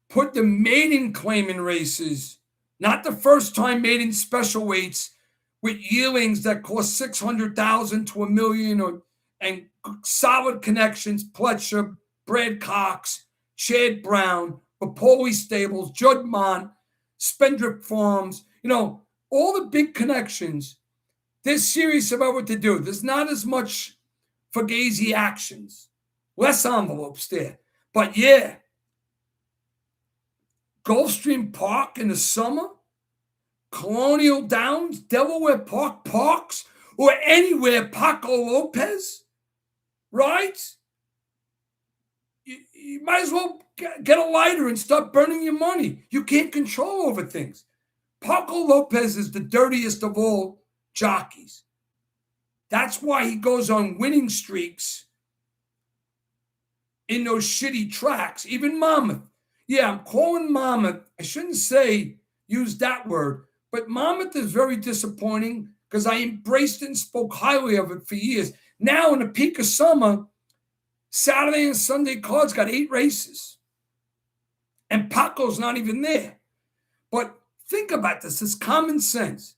Put the maiden claiming races, not the first-time maiden special weights with yearlings that cost $600,000 to $1 million, and solid connections, Pletcher, Brad Cox, Chad Brown, Papoli Stables, Judd Mont, Spendrift Farms, all the big connections. They're serious about what they do. There's not as much Fugazi actions, less envelopes there. But yeah, Gulfstream Park in the summer, Colonial Downs, Delaware Park, Parks, or anywhere Paco Lopez, right? You might as well get a lighter and start burning your money. You can't control over things. Paco Lopez is the dirtiest of all jockeys. That's why he goes on winning streaks in those shitty tracks. Even Monmouth. Yeah, I'm calling Monmouth. I shouldn't use that word, but Monmouth is very disappointing because I embraced it and spoke highly of it for years. Now, in the peak of summer, Saturday and Sunday cards got 8 races. And Paco's not even there. But think about this. It's common sense.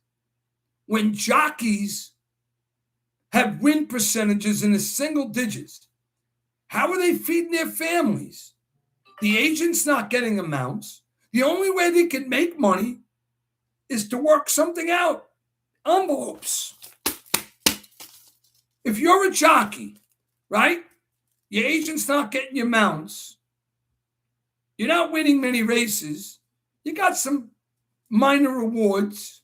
When jockeys have win percentages in the single digits, how are they feeding their families? The agent's not getting amounts. The only way they can make money is to work something out. Envelopes. If you're a jockey, right? Your agent's not getting your mounts. You're not winning many races. You got some minor rewards.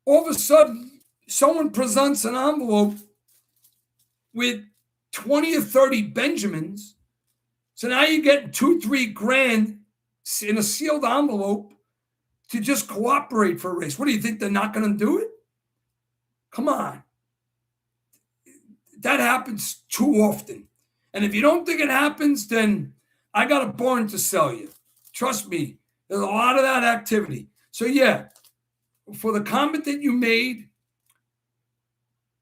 All of a sudden, someone presents an envelope with 20 or 30 Benjamins. So now you're getting $2-3 grand in a sealed envelope to just cooperate for a race. What do you think? They're not going to do it? Come on. That happens too often. And if you don't think it happens, then I got a barn to sell you. Trust me, there's a lot of that activity. So yeah, for the comment that you made,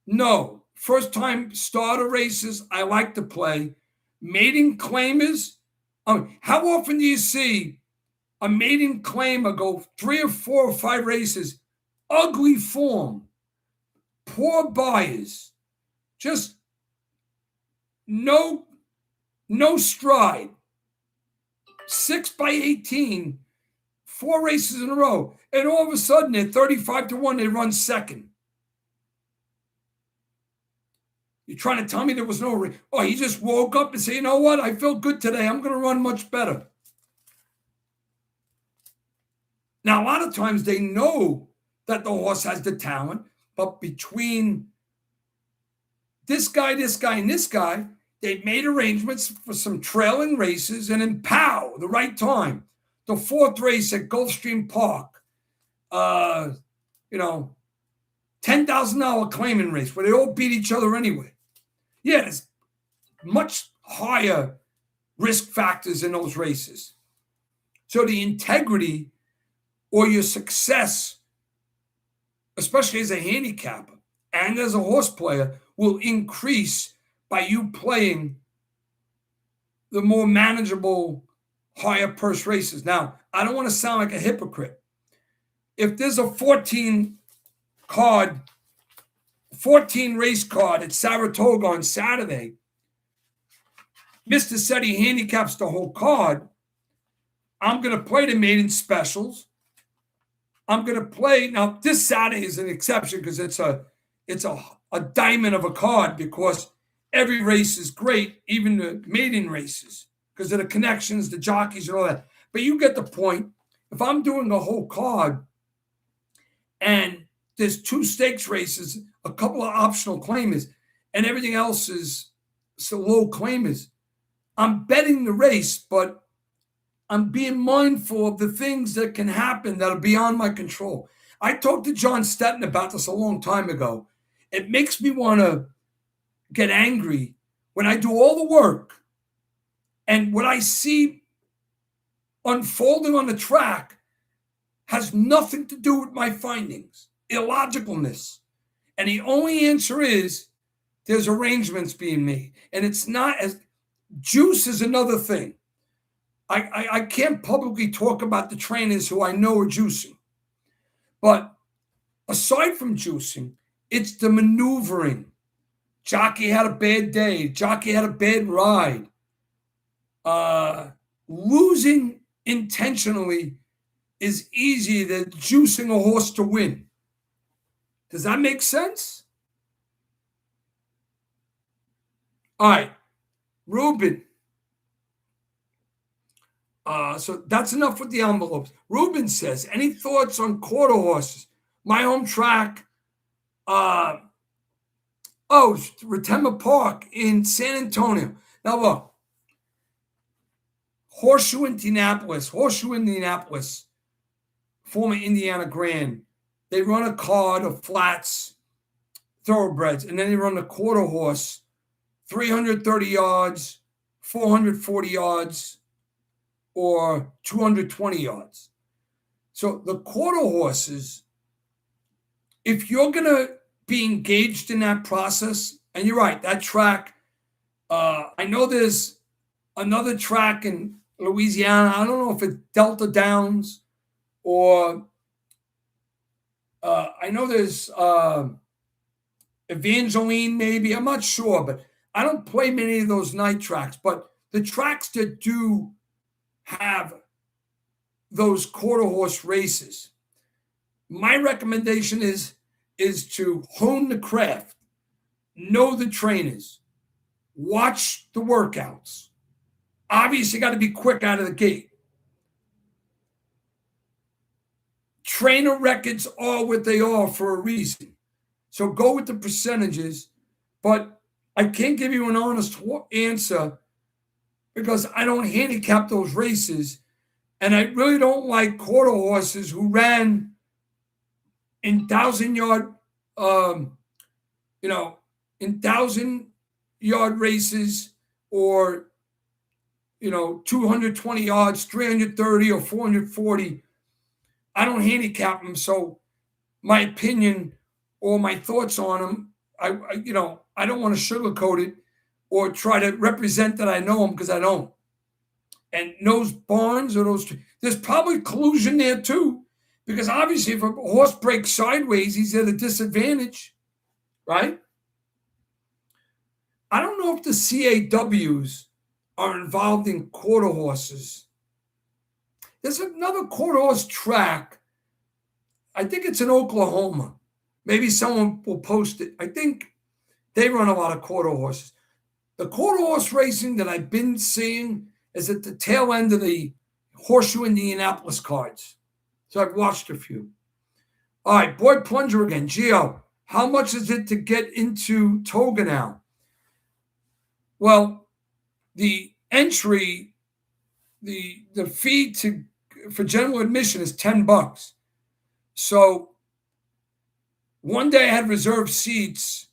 no. First time starter races, I like to play. Maiden claimers, how often do you see a maiden claimer go 3 or 4 or 5 races, ugly form, poor buyers, just no stride, 6x18, 4 races in a row, and all of a sudden at 35-1 they run second. You're trying to tell me there was no race? Oh, he just woke up and said, you know what? I feel good today. I'm going to run much better. Now, a lot of times they know that the horse has the talent, but between this guy, and this guy, they've made arrangements for some trailing races, and then pow, the right time. The 4th race at Gulfstream Park, $10,000 claiming race where they all beat each other anyway. Yeah, there's much higher risk factors in those races. So the integrity or your success, especially as a handicapper and as a horse player, will increase by you playing the more manageable, higher purse races. Now, I don't want to sound like a hypocrite. If there's a 14 race card at Saratoga on Saturday, Mr. Setti handicaps the whole card, I'm going to play the maiden specials. I'm going to play, now this Saturday is an exception because it's a diamond of a card because every race is great, even the maiden races, because of the connections, the jockeys and all that. But you get the point. if I'm doing a whole card and there's 2 stakes races, a couple of optional claimers, and everything else is so low claimers, I'm betting the race, but I'm being mindful of the things that can happen that are beyond my control. I talked to John Stetton about this a long time ago. It makes me want to get angry when I do all the work and what I see unfolding on the track has nothing to do with my findings, illogicalness. And the only answer is there's arrangements being made. And it's not as juice is another thing. I can't publicly talk about the trainers who I know are juicing. But aside from juicing, it's the maneuvering. Jockey had a bad day. Jockey had a bad ride. Losing intentionally is easier than juicing a horse to win. Does that make sense? All right, Ruben. So that's enough with the envelopes. Ruben says, any thoughts on quarter horses? My home track, Saratoga Park in San Antonio. Now look, Horseshoe Indianapolis, former Indiana Grand. They run a card of flats, thoroughbreds, and then they run a quarter horse, 330 yards, 440 yards, or 220 yards. So the quarter horses, if you're going to be engaged in that process, and you're right, that track, I know there's another track in Louisiana. I don't know if it's Delta Downs or I know there's Evangeline maybe. I'm not sure, but I don't play many of those night tracks. But the tracks that do have those quarter horse races, my recommendation is to hone the craft, know the trainers, watch the workouts. Obviously, got to be quick out of the gate. Trainer records are what they are for a reason. So go with the percentages, but I can't give you an honest answer because I don't handicap those races. And I really don't like quarter horses who ran in 1,000-yard, in 1,000-yard races or, 220 yards, 330 or 440. I don't handicap them. So my opinion or my thoughts on them, I don't want to sugarcoat it or try to represent that I know them because I don't. And those barns or there's probably collusion there too, because obviously if a horse breaks sideways, he's at a disadvantage, right? I don't know if the CAWs are involved in quarter horses. There's another quarter horse track. I think it's in Oklahoma. Maybe someone will post it. I think they run a lot of quarter horses. The quarter horse racing that I've been seeing is at the tail end of the Horseshoe Indianapolis cards. So I've watched a few. All right, Boy Plunger again. Gio, how much is it to get into Toga now? Well, the entry, the fee for general admission is $10. So one day I had reserved seats.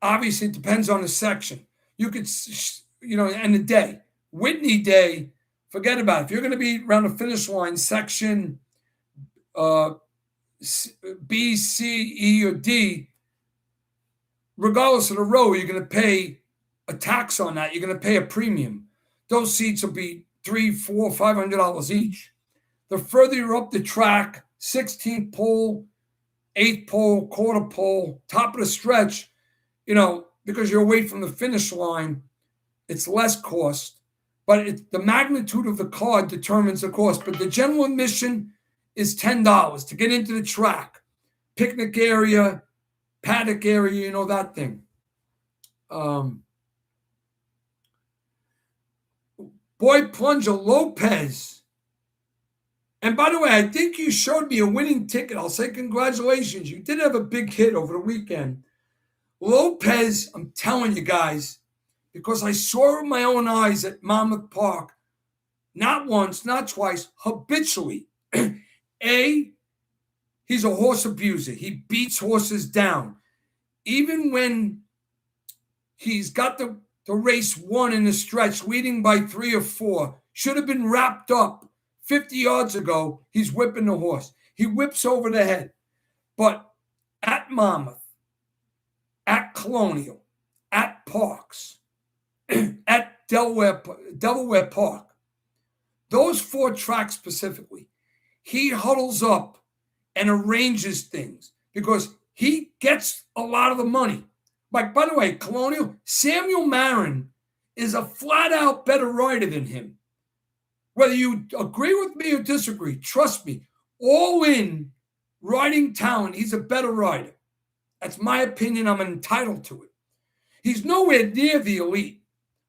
Obviously, it depends on the section. You could, and the day. Whitney Day, forget about it. If you're going to be around the finish line, section B, C, E, or D, regardless of the row, you're going to pay a tax on that. You're going to pay a premium. Those seats will be $300, $400, $500 each. The further you're up the track, 16th pole, 8th pole, quarter pole, top of the stretch, because you're away from the finish line, it's less cost. But the magnitude of the card determines the cost. But the general admission is $10 to get into the track. Picnic area, paddock area, that thing. Boy Plunger Lopez. And by the way, I think you showed me a winning ticket. I'll say congratulations. You did have a big hit over the weekend. Lopez, I'm telling you guys, because I saw it with my own eyes at Monmouth Park, not once, not twice, habitually. A, he's a horse abuser. He beats horses down. Even when he's got the race won in the stretch, leading by 3 or 4, should have been wrapped up 50 yards ago, he's whipping the horse. He whips over the head. But at Monmouth, at Colonial, at Parks, at Delaware Park, those 4 tracks specifically, he huddles up and arranges things because he gets a lot of the money. Like, by the way, Colonial, Samuel Marin is a flat-out better rider than him. Whether you agree with me or disagree, trust me, all in riding talent, he's a better rider. That's my opinion. I'm entitled to it. He's nowhere near the elite.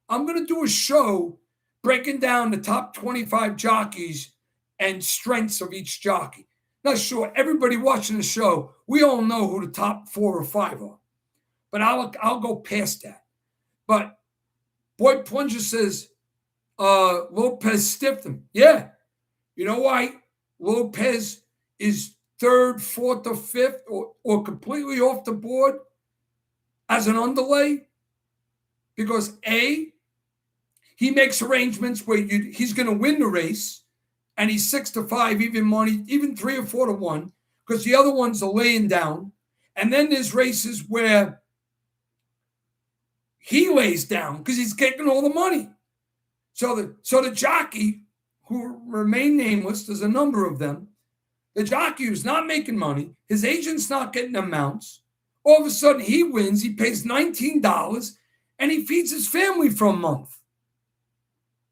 I'm going to do a show breaking down the top 25 jockeys and strengths of each jockey. Not sure everybody watching the show, we all know who the top 4 or 5 are. But I'll go past that. But Boy Plunger says Lopez stiffed him. Yeah. You know why Lopez is 3rd, 4th, or 5th, or completely off the board as an underlay? Because A, he makes arrangements where he's going to win the race, and he's 6-5, even money, even 3 or 4 to 1, because the other ones are laying down. And then there's races where he lays down because he's getting all the money. So the jockey, who remain nameless, there's a number of them, the jockey who's not making money, his agent's not getting amounts, all of a sudden he wins, he pays $19, and he feeds his family for a month.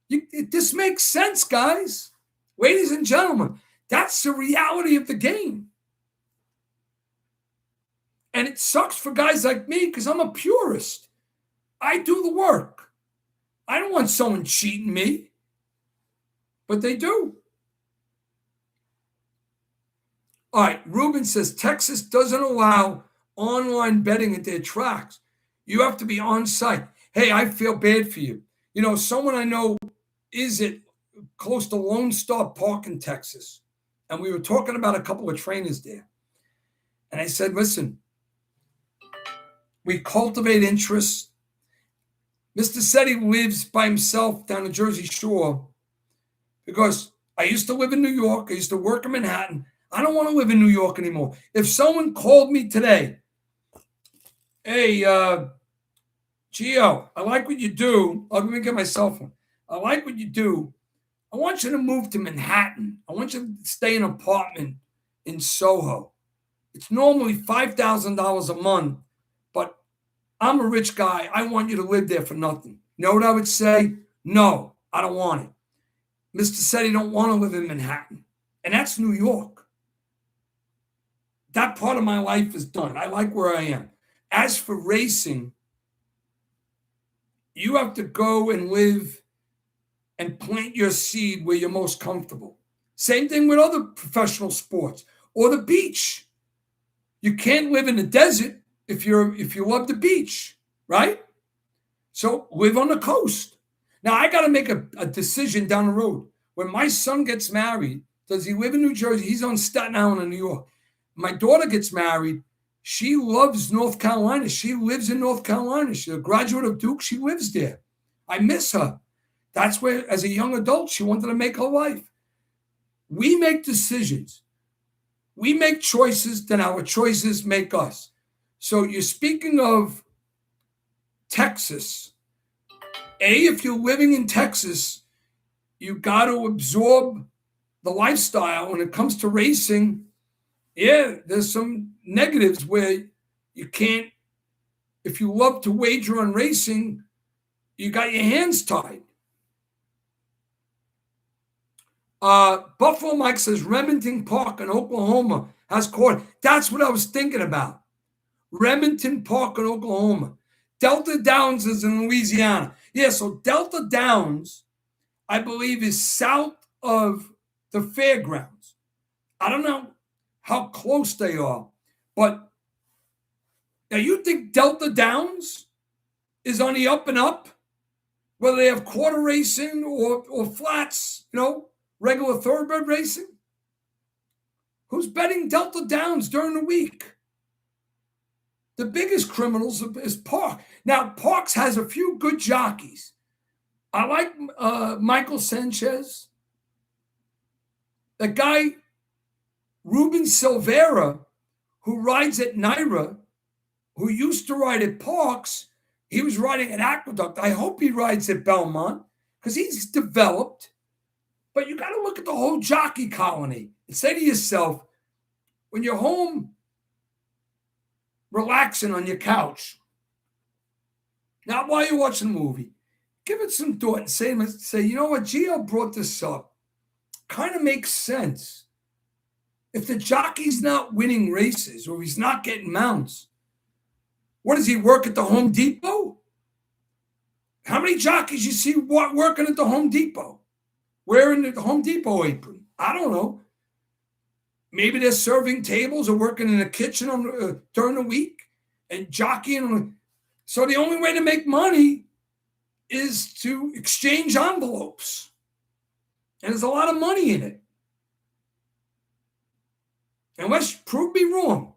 This makes sense, guys. Ladies and gentlemen, that's the reality of the game. And it sucks for guys like me because I'm a purist. I do the work. I don't want someone cheating me, but they do. All right, Ruben says Texas doesn't allow online betting at their tracks. You have to be on site. Hey, I feel bad for you. You know, someone I know is at close to Lone Star Park in Texas, and we were talking about a couple of trainers there. And I said, listen, we cultivate interest. Mr. said he lives by himself down the Jersey Shore because I used to live in New York. I used to work in Manhattan. I don't want to live in New York anymore. If someone called me today, hey, Gio, I like what you do. Let me get my cell phone. I like what you do. I want you to move to Manhattan. I want you to stay in an apartment in Soho. It's normally $5,000 a month, but I'm a rich guy. I want you to live there for nothing. You know what I would say? No, I don't want it. Mr. said he don't want to live in Manhattan. And that's New York. That part of my life is done. I like where I am. As for racing, you have to go and live and plant your seed where you're most comfortable. Same thing with other professional sports or the beach. You can't live in the desert if you love the beach, right? So live on the coast. Now I got to make a decision down the road. When my son gets married, does he live in New Jersey? He's on Staten Island in New York. My daughter gets married. She loves North Carolina. She lives in North Carolina. She's a graduate of Duke. She lives there. I miss her. That's where, as a young adult, she wanted to make her life. We make decisions. We make choices, then our choices make us. So you're speaking of Texas. If you're living in Texas, you got to absorb the lifestyle. When it comes to racing, yeah, there's some negatives where you can't, if you love to wager on racing, you got your hands tied. Buffalo Mike says Remington Park in Oklahoma has court. That's what I was thinking about. Remington Park in Oklahoma. Delta Downs is in Louisiana. Yeah, so Delta Downs, I believe, is south of the fairgrounds. I don't know how close they are, but now you think Delta Downs is on the up and up, whether they have quarter racing or flats, regular thoroughbred racing? Who's betting Delta Downs during the week? The biggest criminals is Park. Now, Parks has a few good jockeys. I like Michael Sanchez. The guy, Ruben Silveira, who rides at Naira, who used to ride at Parks, he was riding at Aqueduct. I hope he rides at Belmont because he's developed. But you got to look at the whole jockey colony and say to yourself, when you're home relaxing on your couch, not while you're watching a movie, give it some thought and say, you know what, Gio brought this up. Kind of makes sense. If the jockey's not winning races or he's not getting mounts, what does he work at the Home Depot? How many jockeys you see working at the Home Depot? Wearing the Home Depot apron? I don't know. Maybe they're serving tables or working in the kitchen during the week and jockeying. So the only way to make money is to exchange envelopes. And there's a lot of money in it. Unless prove me wrong.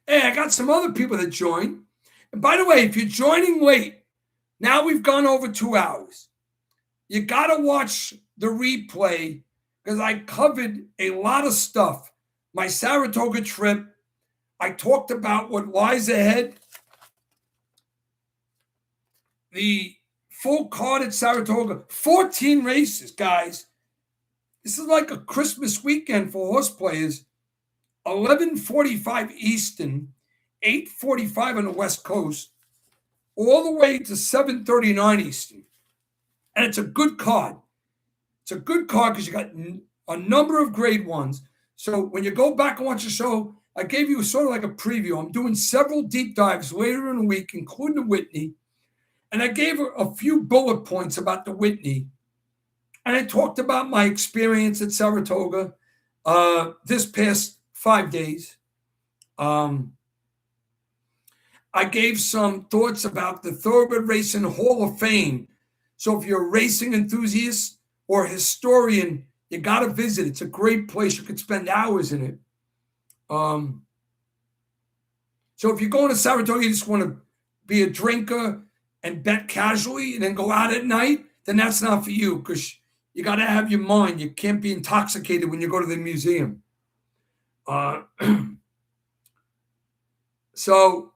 Hey, I got some other people that joined. And by the way, if you're joining late, now we've gone over 2 hours. You got to watch the replay because I covered a lot of stuff. My Saratoga trip, I talked about what lies ahead. The full card at Saratoga, 14 races, guys. This is like a Christmas weekend for horse players. 11:45 Eastern, 8:45 on the West Coast, all the way to 7:39 Eastern. And it's a good card. It's a good card because you got a number of grade ones. So when you go back and watch the show, I gave you sort of like a preview. I'm doing several deep dives later in the week, including the Whitney. And I gave a few bullet points about the Whitney. And I talked about my experience at Saratoga this past 5 days. I gave some thoughts about the Thoroughbred Racing Hall of Fame. So if you're a racing enthusiast or a historian, you got to visit. It's a great place. You could spend hours in it. So if you're going to Saratoga, you just want to be a drinker and bet casually and then go out at night, then that's not for you because you got to have your mind. You can't be intoxicated when you go to the museum. So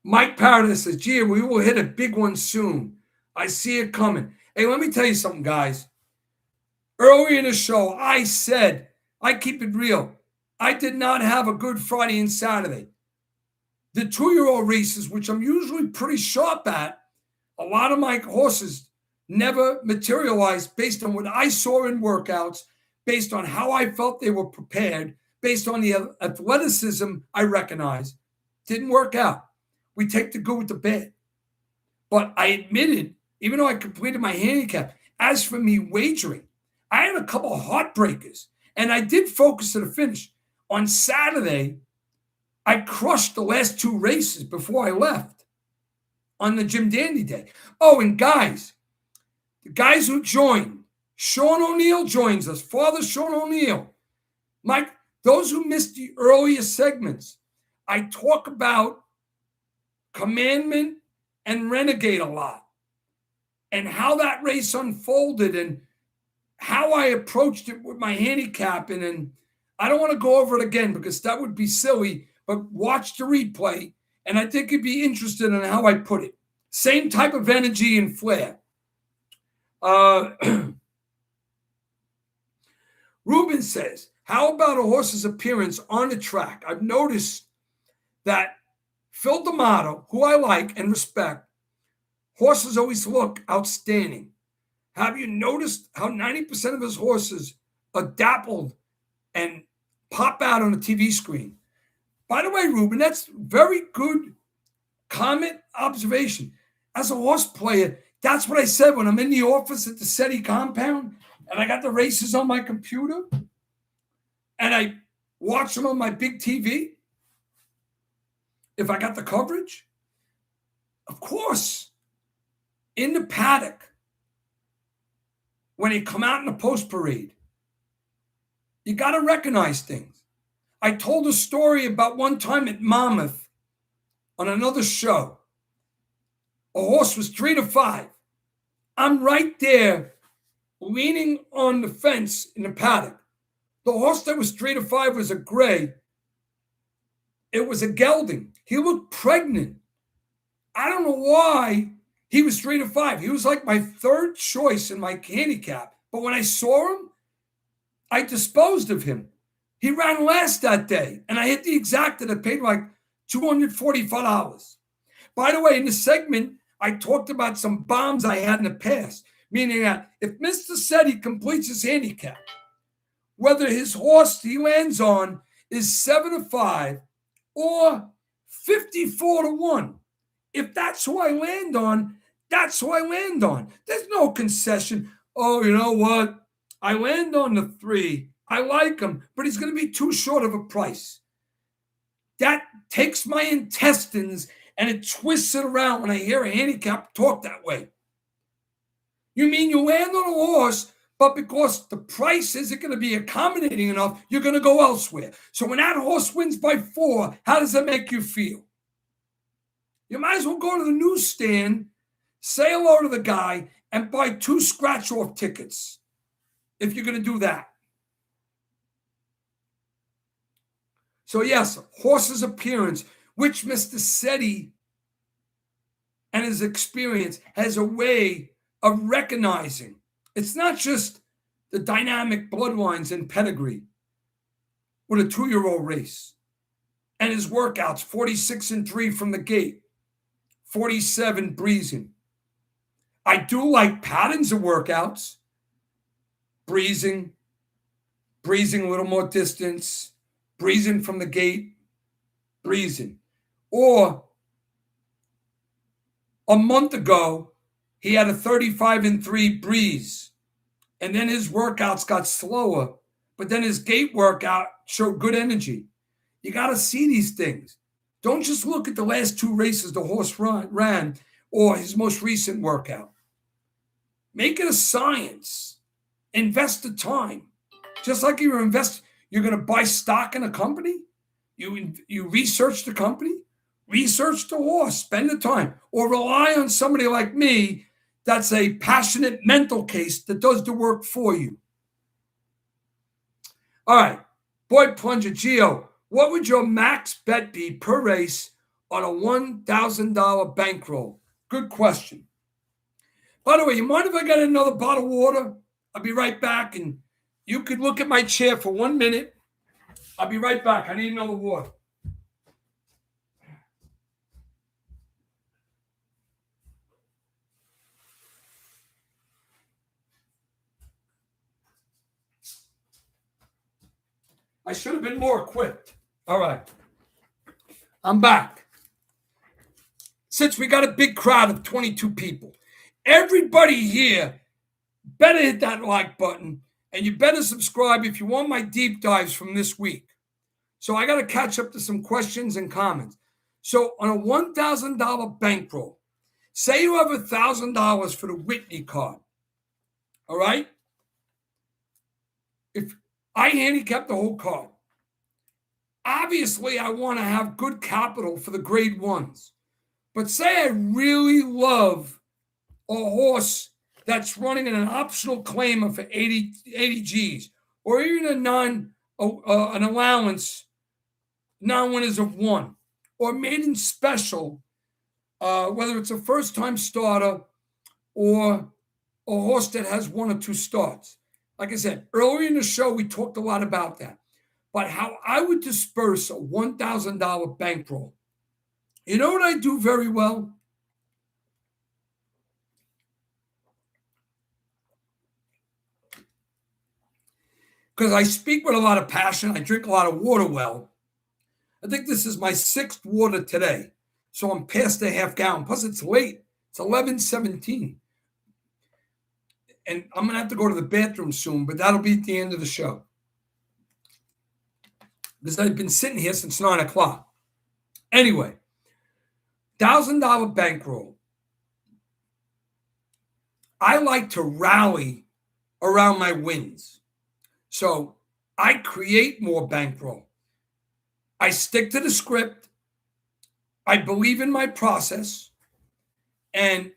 Mike Paradis says, gee, we will hit a big one soon. I see it coming. Hey, let me tell you something, guys. Earlier in the show, I said, I keep it real. I did not have a good Friday and Saturday. The 2-year-old races, which I'm usually pretty sharp at, a lot of my horses never materialized based on what I saw in workouts, based on how I felt they were prepared, based on the athleticism I recognized. Didn't work out. We take the good with the bad. But I admitted, even though I completed my handicap, as for me wagering, I had a couple of heartbreakers, and I did focus to the finish. On Saturday, I crushed the last 2 races before I left on the Jim Dandy Day. Oh, and guys, the guys who joined, Sean O'Neill joins us, Father Sean O'Neill. Mike, those who missed the earlier segments, I talk about Commandment and Renegade a lot and how that race unfolded and how I approached it with my handicapping. And I don't want to go over it again because that would be silly, but watch the replay. And I think you'd be interested in how I put it. Same type of energy and flair. Ruben says, how about a horse's appearance on the track? I've noticed that Phil D'Amato, who I like and respect, horses always look outstanding. Have you noticed how 90% of his horses are dappled and pop out on the TV screen? By the way, Ruben, that's very good comment, observation. As a horse player, that's what I said when I'm in the office at the SETI compound. and I got the races on my computer, and I watch them on my big TV, if I got the coverage, of course, in the paddock, when they come out in the post parade, you got to recognize things. I told a story about one time at Monmouth on another show. A horse was 3-5. I'm right there leaning on the fence in the paddock. The horse that was 3-5 was a gray. It was a gelding. He looked pregnant. I don't know why he was 3-5. He was like my third choice in my handicap. But when I saw him, I disposed of him. He ran last that day, and I hit the exacta that paid like $245. By the way, in the segment, I talked about some bombs I had in the past, meaning that if Mr. Setti completes his handicap, whether his horse he lands on is 7-5 or 54-1, if that's who I land on, that's who I land on. There's no concession. Oh, you know what? I land on the 3. I like him, but he's going to be too short of a price. That takes my intestines and it twists it around when I hear a handicap talk that way. You mean you land on a horse, but because the price isn't going to be accommodating enough, you're going to go elsewhere. So when that horse wins by 4, how does that make you feel? You might as well go to the newsstand, say hello to the guy, and buy 2 scratch-off tickets if you're going to do that. So yes, horse's appearance, which Mr. Setti and his experience has a way of recognizing. It's not just the dynamic bloodlines and pedigree with a 2-year-old race and his workouts, 46-3 from the gate, 47 breezing. I do like patterns of workouts, breezing a little more distance, breezing from the gate, breezing. Or a month ago, he had a 35-3 breeze, and then his workouts got slower, but then his gate workout showed good energy. You got to see these things. Don't just look at the last 2 races the horse ran or his most recent workout. Make it a science. Invest the time. Just like you're going to buy stock in a company. You research the company, research the horse, spend the time, or rely on somebody like me that's a passionate mental case that does the work for you. All right, Boy Plunger, Gio, what would your max bet be per race on a $1,000 bankroll? Good question. By the way, you mind if I got another bottle of water? I'll be right back, and you could look at my chair for 1 minute. I'll be right back. I need another water. I should have been more equipped. All right. I'm back. Since we got a big crowd of 22 people, everybody here better hit that like button, and you better subscribe if you want my deep dives from this week. So I got to catch up to some questions and comments. So on a $1,000 bankroll, say you have $1,000 for the Whitney card. All right? If I handicap the whole card, obviously I want to have good capital for the grade 1s. But say I really love a horse that's running in an optional claimer for 80 G's, or even an allowance, non-winners of 1, or maiden special, whether it's a first-time starter or a horse that has 1 or 2 starts. Like I said, earlier in the show, we talked a lot about that. But how I would disperse a $1,000 bankroll. You know what I do very well? Because I speak with a lot of passion. I drink a lot of water well. I think this is my 6th water today. So I'm past the half gallon. Plus, it's late. It's 11:17. and I'm going to have to go to the bathroom soon, but that'll be at the end of the show. Because I've been sitting here since 9 o'clock. Anyway, $1,000 bankroll. I like to rally around my wins. So I create more bankroll. I stick to the script. I believe in my process. And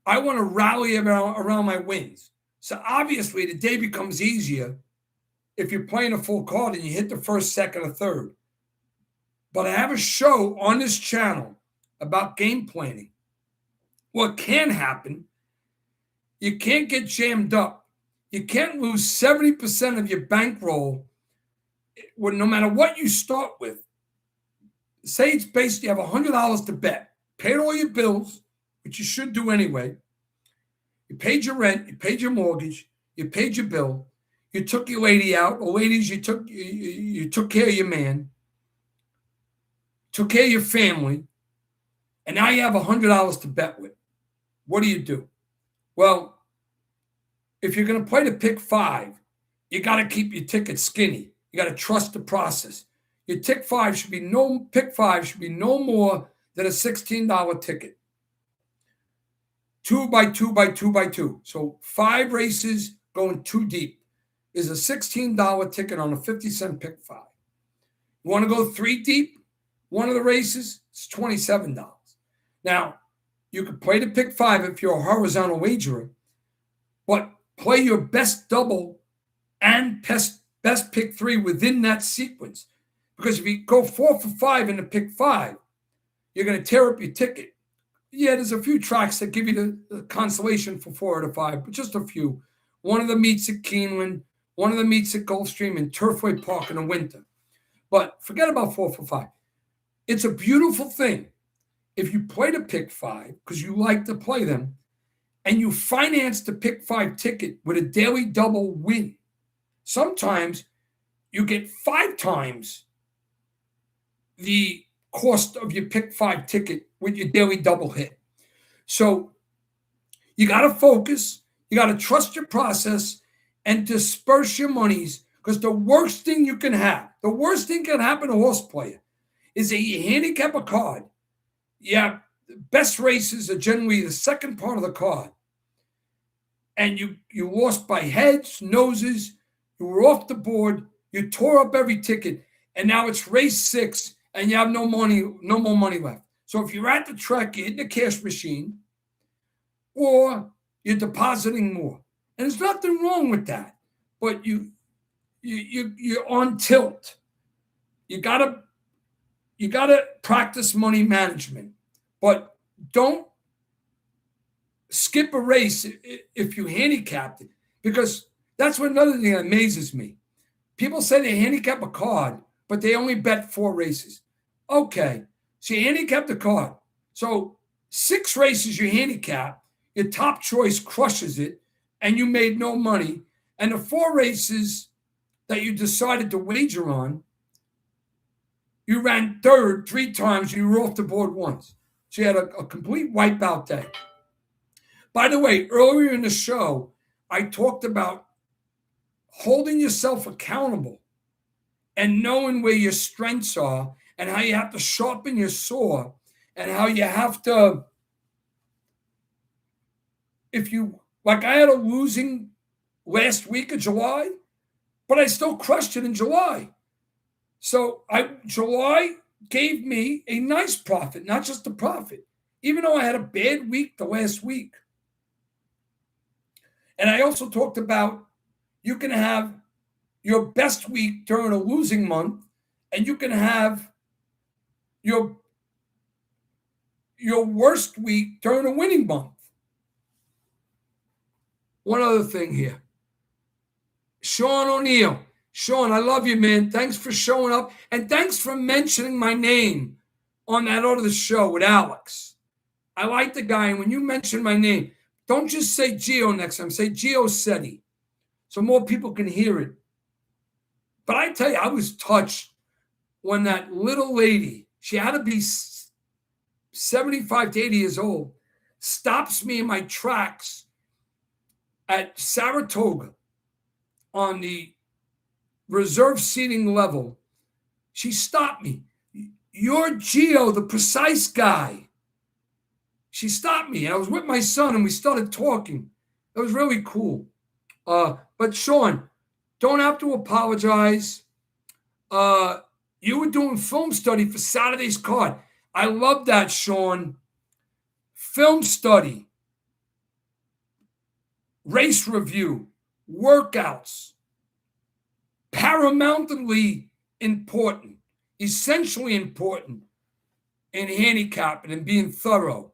I want to rally around my wins. So obviously the day becomes easier if you're playing a full card and you hit the first, second, or third. But I have a show on this channel about game planning. What can happen, you can't get jammed up. You can't lose 70% of your bankroll no matter what you start with. Say it's based, you have $100 to bet. Paid all your bills, which you should do anyway. You paid your rent, you paid your mortgage, you paid your bill, you took your lady out, or ladies, you took care of your man, took care of your family, and now you have $100 to bet with. What do? Well, if you're going to play the pick five, you got to keep your ticket skinny. You got to trust the process. Your pick five should be no more than a $16 ticket. 2 by 2 by 2 by 2. So 5 races going 2 deep is a $16 ticket on a 50-cent pick five. You want to go 3 deep? One of the races, it's $27. Now, you could play the pick five if you're a horizontal wagerer, but play your best double and best pick 3 within that sequence. Because if you go 4 for 5 in the pick 5, you're going to tear up your ticket. Yeah, there's a few tracks that give you the consolation for 4 out of 5, but just a few. One of them meets at Keeneland, one of them meets at Gulfstream and Turfway Park in the winter. But forget about 4 for 5. It's a beautiful thing. If you play the pick 5, because you like to play them, and you finance the pick 5 ticket with a daily double win, sometimes you get 5 times the cost of your pick 5 ticket with your daily double hit. So you got to focus, you got to trust your process and disperse your monies, because the worst thing can happen to a horse player is that you handicap a card. Yeah, the best races are generally the second part of the card. And you lost by heads, noses, you were off the board, you tore up every ticket, and now it's race 6 and you have no more money left. So if you're at the track, you're in the cash machine, or you're depositing more. And there's nothing wrong with that. But you're on tilt. You gotta practice money management. But don't skip a race if you handicapped it, because that's another thing that amazes me. People say they handicap a card, but they only bet 4 races. Okay, so you handicap the card. So 6 races you handicap, your top choice crushes it, and you made no money. And the 4 races that you decided to wager on, you ran third 3 times and you were off the board once. So you had a complete wipeout day. By the way, earlier in the show, I talked about holding yourself accountable and knowing where your strengths are and how you have to sharpen your saw and how you have to, I had a losing last week of July, but I still crushed it in July. So July gave me a nice profit, not just a profit, even though I had a bad week the last week. And I also talked about you can have your best week during a losing month, and you can have your worst week during a winning month. One other thing here. Sean O'Neill. Sean, I love you, man. Thanks for showing up. And thanks for mentioning my name on that other show with Alex. I like the guy. And when you mention my name, don't just say Gio next time. Say Gio Setti, so more people can hear it. But I tell you, I was touched when that little lady, she had to be 75 to 80 years old, stops me in my tracks at Saratoga on the reserve seating level. She stopped me. You're Gio, the precise guy. She stopped me. I was with my son and we started talking. It was really cool. But Sean, don't have to apologize. You were doing film study for Saturday's card. I love that, Sean. Film study, race review, workouts, paramountly important, essentially important in handicapping and being thorough,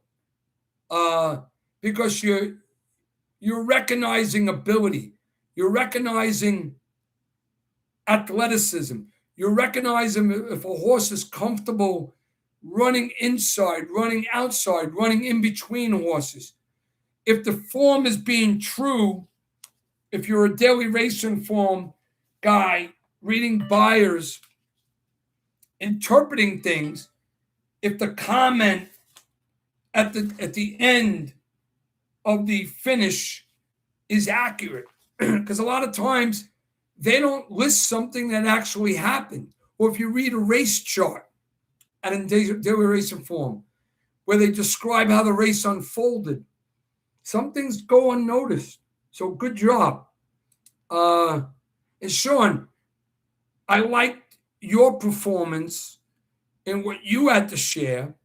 because you're recognizing ability, you're recognizing athleticism, you're recognizing if a horse is comfortable running inside, running outside, running in between horses. If the form is being true, if you're a daily racing form guy, reading buyers, interpreting things, if the comment at the end of the finish is accurate, because a lot of times they don't list something that actually happened. Or if you read a race chart at a daily racing form where they describe how the race unfolded, some things go unnoticed. So good job. And Sean, I liked your performance and what you had to share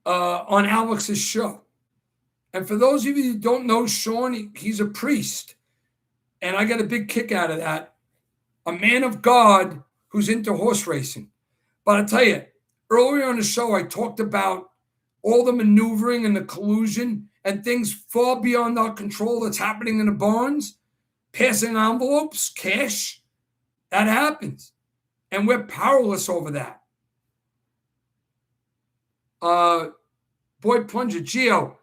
on Alex's show. And for those of you who don't know Sean, he's a priest. And I got a big kick out of that. A man of God who's into horse racing. But I'll tell you, earlier on the show, I talked about all the maneuvering and the collusion and things far beyond our control that's happening in the barns, passing envelopes, cash. That happens. And we're powerless over that. Boy Plunger, Gio,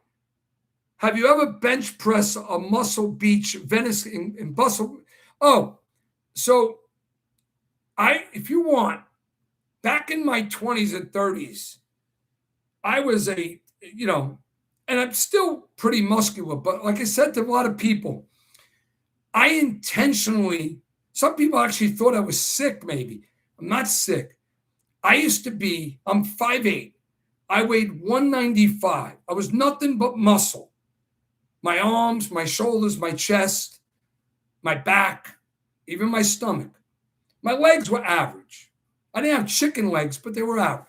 have you ever bench press a Muscle Beach, Venice in Bustle? Oh, so if you want, back in my 20s and 30s, I was and I'm still pretty muscular, but like I said to a lot of people, I intentionally, some people actually thought I was sick maybe. I'm not sick. I'm 5'8". I weighed 195. I was nothing but muscle. My arms, my shoulders, my chest, my back, even my stomach. My legs were average. I didn't have chicken legs, but they were average.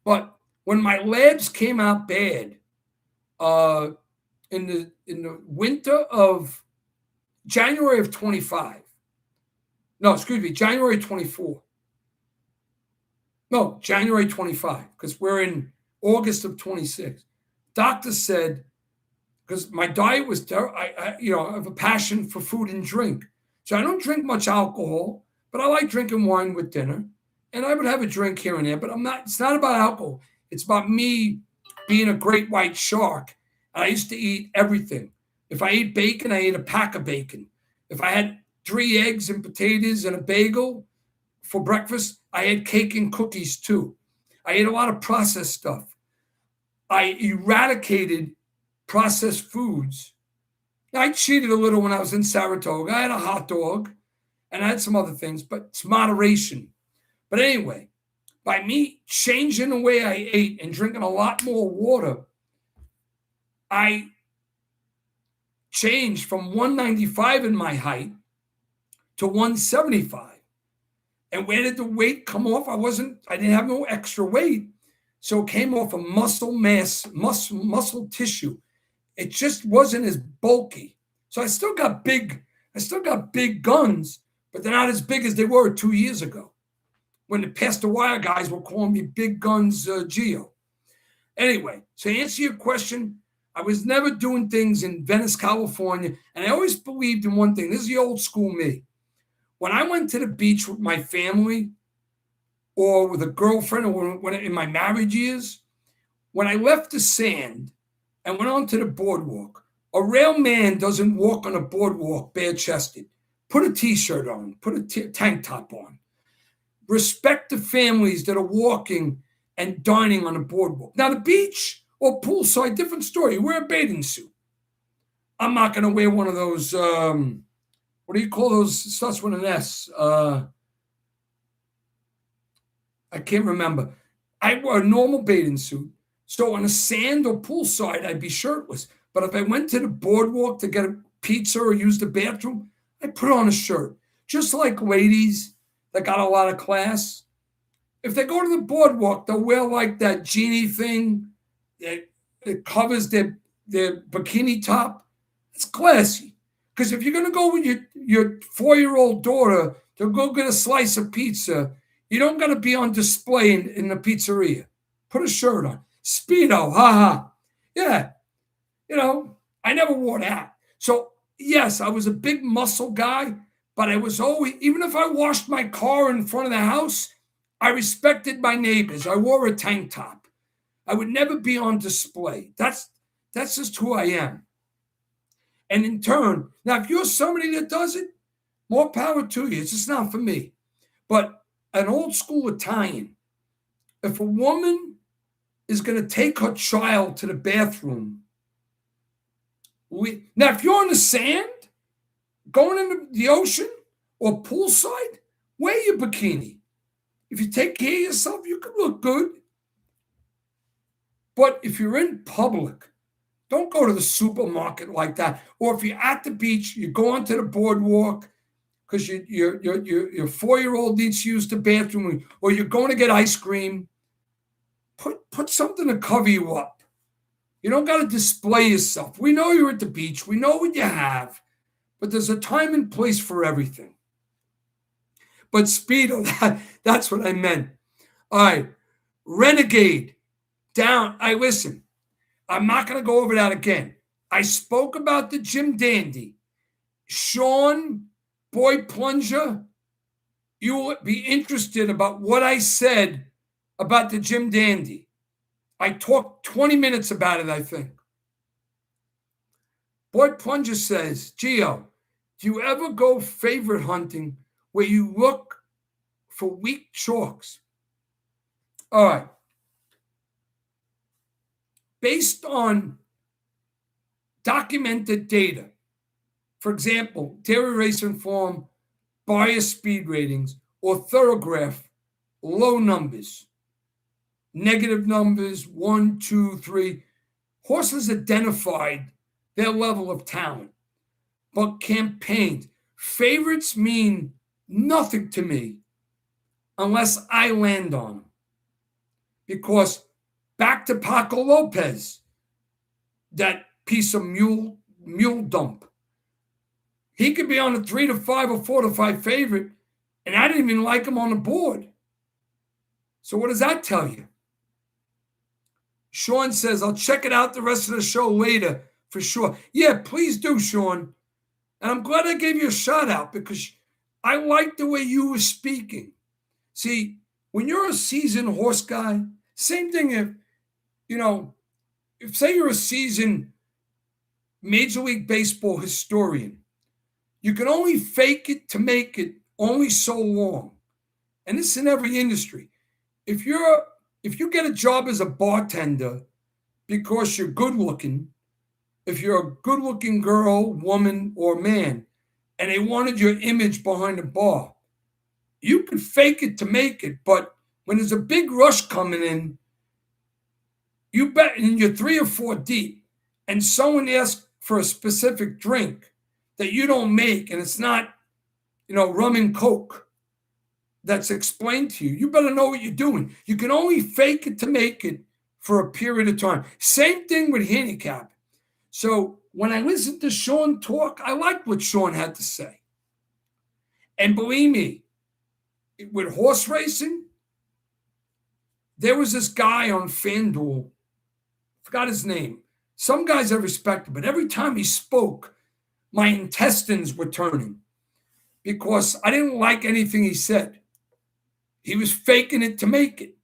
But when my labs came out bad, in the winter of January of 25, January 24. No, January 25, because we're in August of 26. Doctor said, because my diet was, I have a passion for food and drink. So I don't drink much alcohol, but I like drinking wine with dinner. And I would have a drink here and there, but it's not about alcohol. It's about me being a great white shark. And I used to eat everything. If I ate bacon, I ate a pack of bacon. If I had 3 eggs and potatoes and a bagel for breakfast, I had cake and cookies too. I ate a lot of processed stuff. I eradicated processed foods. I cheated a little when I was in Saratoga. I had a hot dog and I had some other things, but it's moderation. But anyway, by me changing the way I ate and drinking a lot more water, I changed from 195 in my height to 175. And where did the weight come off? I didn't have no extra weight. So it came off of muscle mass, muscle tissue. It just wasn't as bulky. So I still got big guns, but they're not as big as they were 2 years ago, when the Past the Wire guys were calling me Big Guns Gio. Anyway, to answer your question, I was never doing things in Venice, California, and I always believed in one thing. This is the old school me. When I went to the beach with my family or with a girlfriend or when in my marriage years, when I left the sand and went onto the boardwalk, a real man doesn't walk on a boardwalk bare-chested. Put a T-shirt on, put a tank top on. Respect the families that are walking and dining on a boardwalk. Now, the beach or poolside, different story. Wear a bathing suit. I'm not going to wear one of those. What do you call those? Starts with an S. I can't remember. I wore a normal bathing suit. So on a sand or poolside, I'd be shirtless. But if I went to the boardwalk to get a pizza or use the bathroom, I put on a shirt. Just like ladies that got a lot of class. If they go to the boardwalk, they'll wear like that genie thing that it covers their bikini top. It's classy. Because if you're going to go with your 4-year-old daughter to go get a slice of pizza, you don't got to be on display in the pizzeria. Put a shirt on. Speedo, haha. Yeah, I never wore that. So, yes, I was a big muscle guy, but I was always, even if I washed my car in front of the house, I respected my neighbors. I wore a tank top. I would never be on display. That's just who I am. And in turn, now if you're somebody that does it, more power to you. It's just not for me. But an old school Italian, if a woman is going to take her child to the bathroom, now if you're on the sand, going into the ocean or poolside, wear your bikini. If you take care of yourself, you can look good. But if you're in public, don't go to the supermarket like that. Or if you're at the beach, you go onto the boardwalk because your 4-year-old needs to use the bathroom, or you're going to get ice cream. Put something to cover you up. You don't got to display yourself. We know you're at the beach. We know what you have. But there's a time and place for everything. But Speedo, that's what I meant. All right. Renegade. Down. Listen. I'm not going to go over that again. I spoke about the Jim Dandy. Sean, Boy Plunger, you will be interested about what I said about the Jim Dandy. I talked 20 minutes about it, I think. Boy Plunger says, Gio, do you ever go favorite hunting where you look for weak chalks? All right. Based on documented data, for example, dairy racing form, bias speed ratings, or thoroughgraph, low numbers, negative numbers, 1, 2, 3. Horses identified their level of talent, but campaigns. Favorites mean nothing to me unless I land on them. Because back to Paco Lopez, that piece of mule dump. He could be on a 3-5 or 4-5 favorite, and I didn't even like him on the board. So what does that tell you? Sean says, I'll check it out the rest of the show later for sure. Yeah, please do, Sean. And I'm glad I gave you a shout out because I like the way you were speaking. See, when you're a seasoned horse guy, same thing if say you're a seasoned Major League Baseball historian, you can only fake it to make it only so long. And it's in every industry. If you get a job as a bartender because you're good looking, if you're a good looking girl, woman, or man, and they wanted your image behind the bar, you could fake it to make it. But when there's a big rush coming in, you bet, and you're 3 or 4 deep, and someone asks for a specific drink that you don't make, and it's not, rum and coke that's explained to you, you better know what you're doing. You can only fake it to make it for a period of time. Same thing with handicap. So when I listened to Sean talk, I liked what Sean had to say. And believe me, with horse racing, there was this guy on FanDuel, forgot his name. Some guys I respected, but every time he spoke, my intestines were turning because I didn't like anything he said. He was faking it to make it.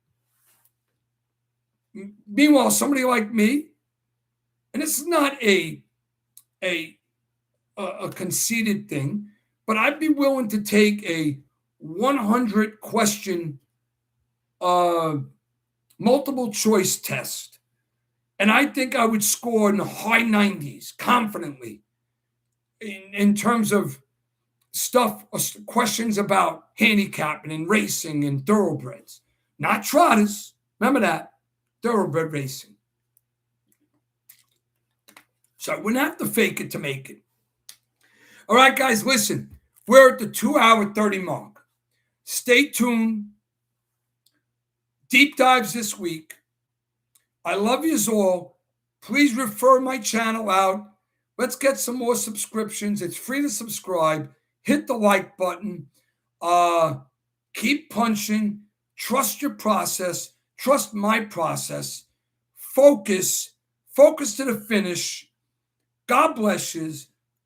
Meanwhile, somebody like me, and this is not a conceited thing, but I'd be willing to take a 100 question multiple choice test. And I think I would score in the high 90s confidently. in terms of stuff, questions about handicapping and racing and thoroughbreds, not trotters. Remember that, thoroughbred racing. So I wouldn't have to fake it to make it. All right, guys, listen, we're at the 2-hour 30 mark. Stay tuned. Deep dives this week. I love yous all. Please refer my channel out. Let's get some more subscriptions. It's free to subscribe. Hit the like button. Keep punching. Trust your process. Trust my process. Focus. Focus to the finish. God bless you.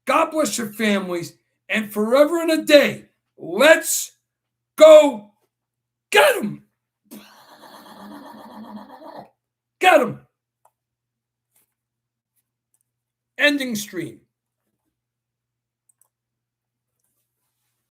God bless your families. And forever and a day, let's go get them. Get them. Ending stream.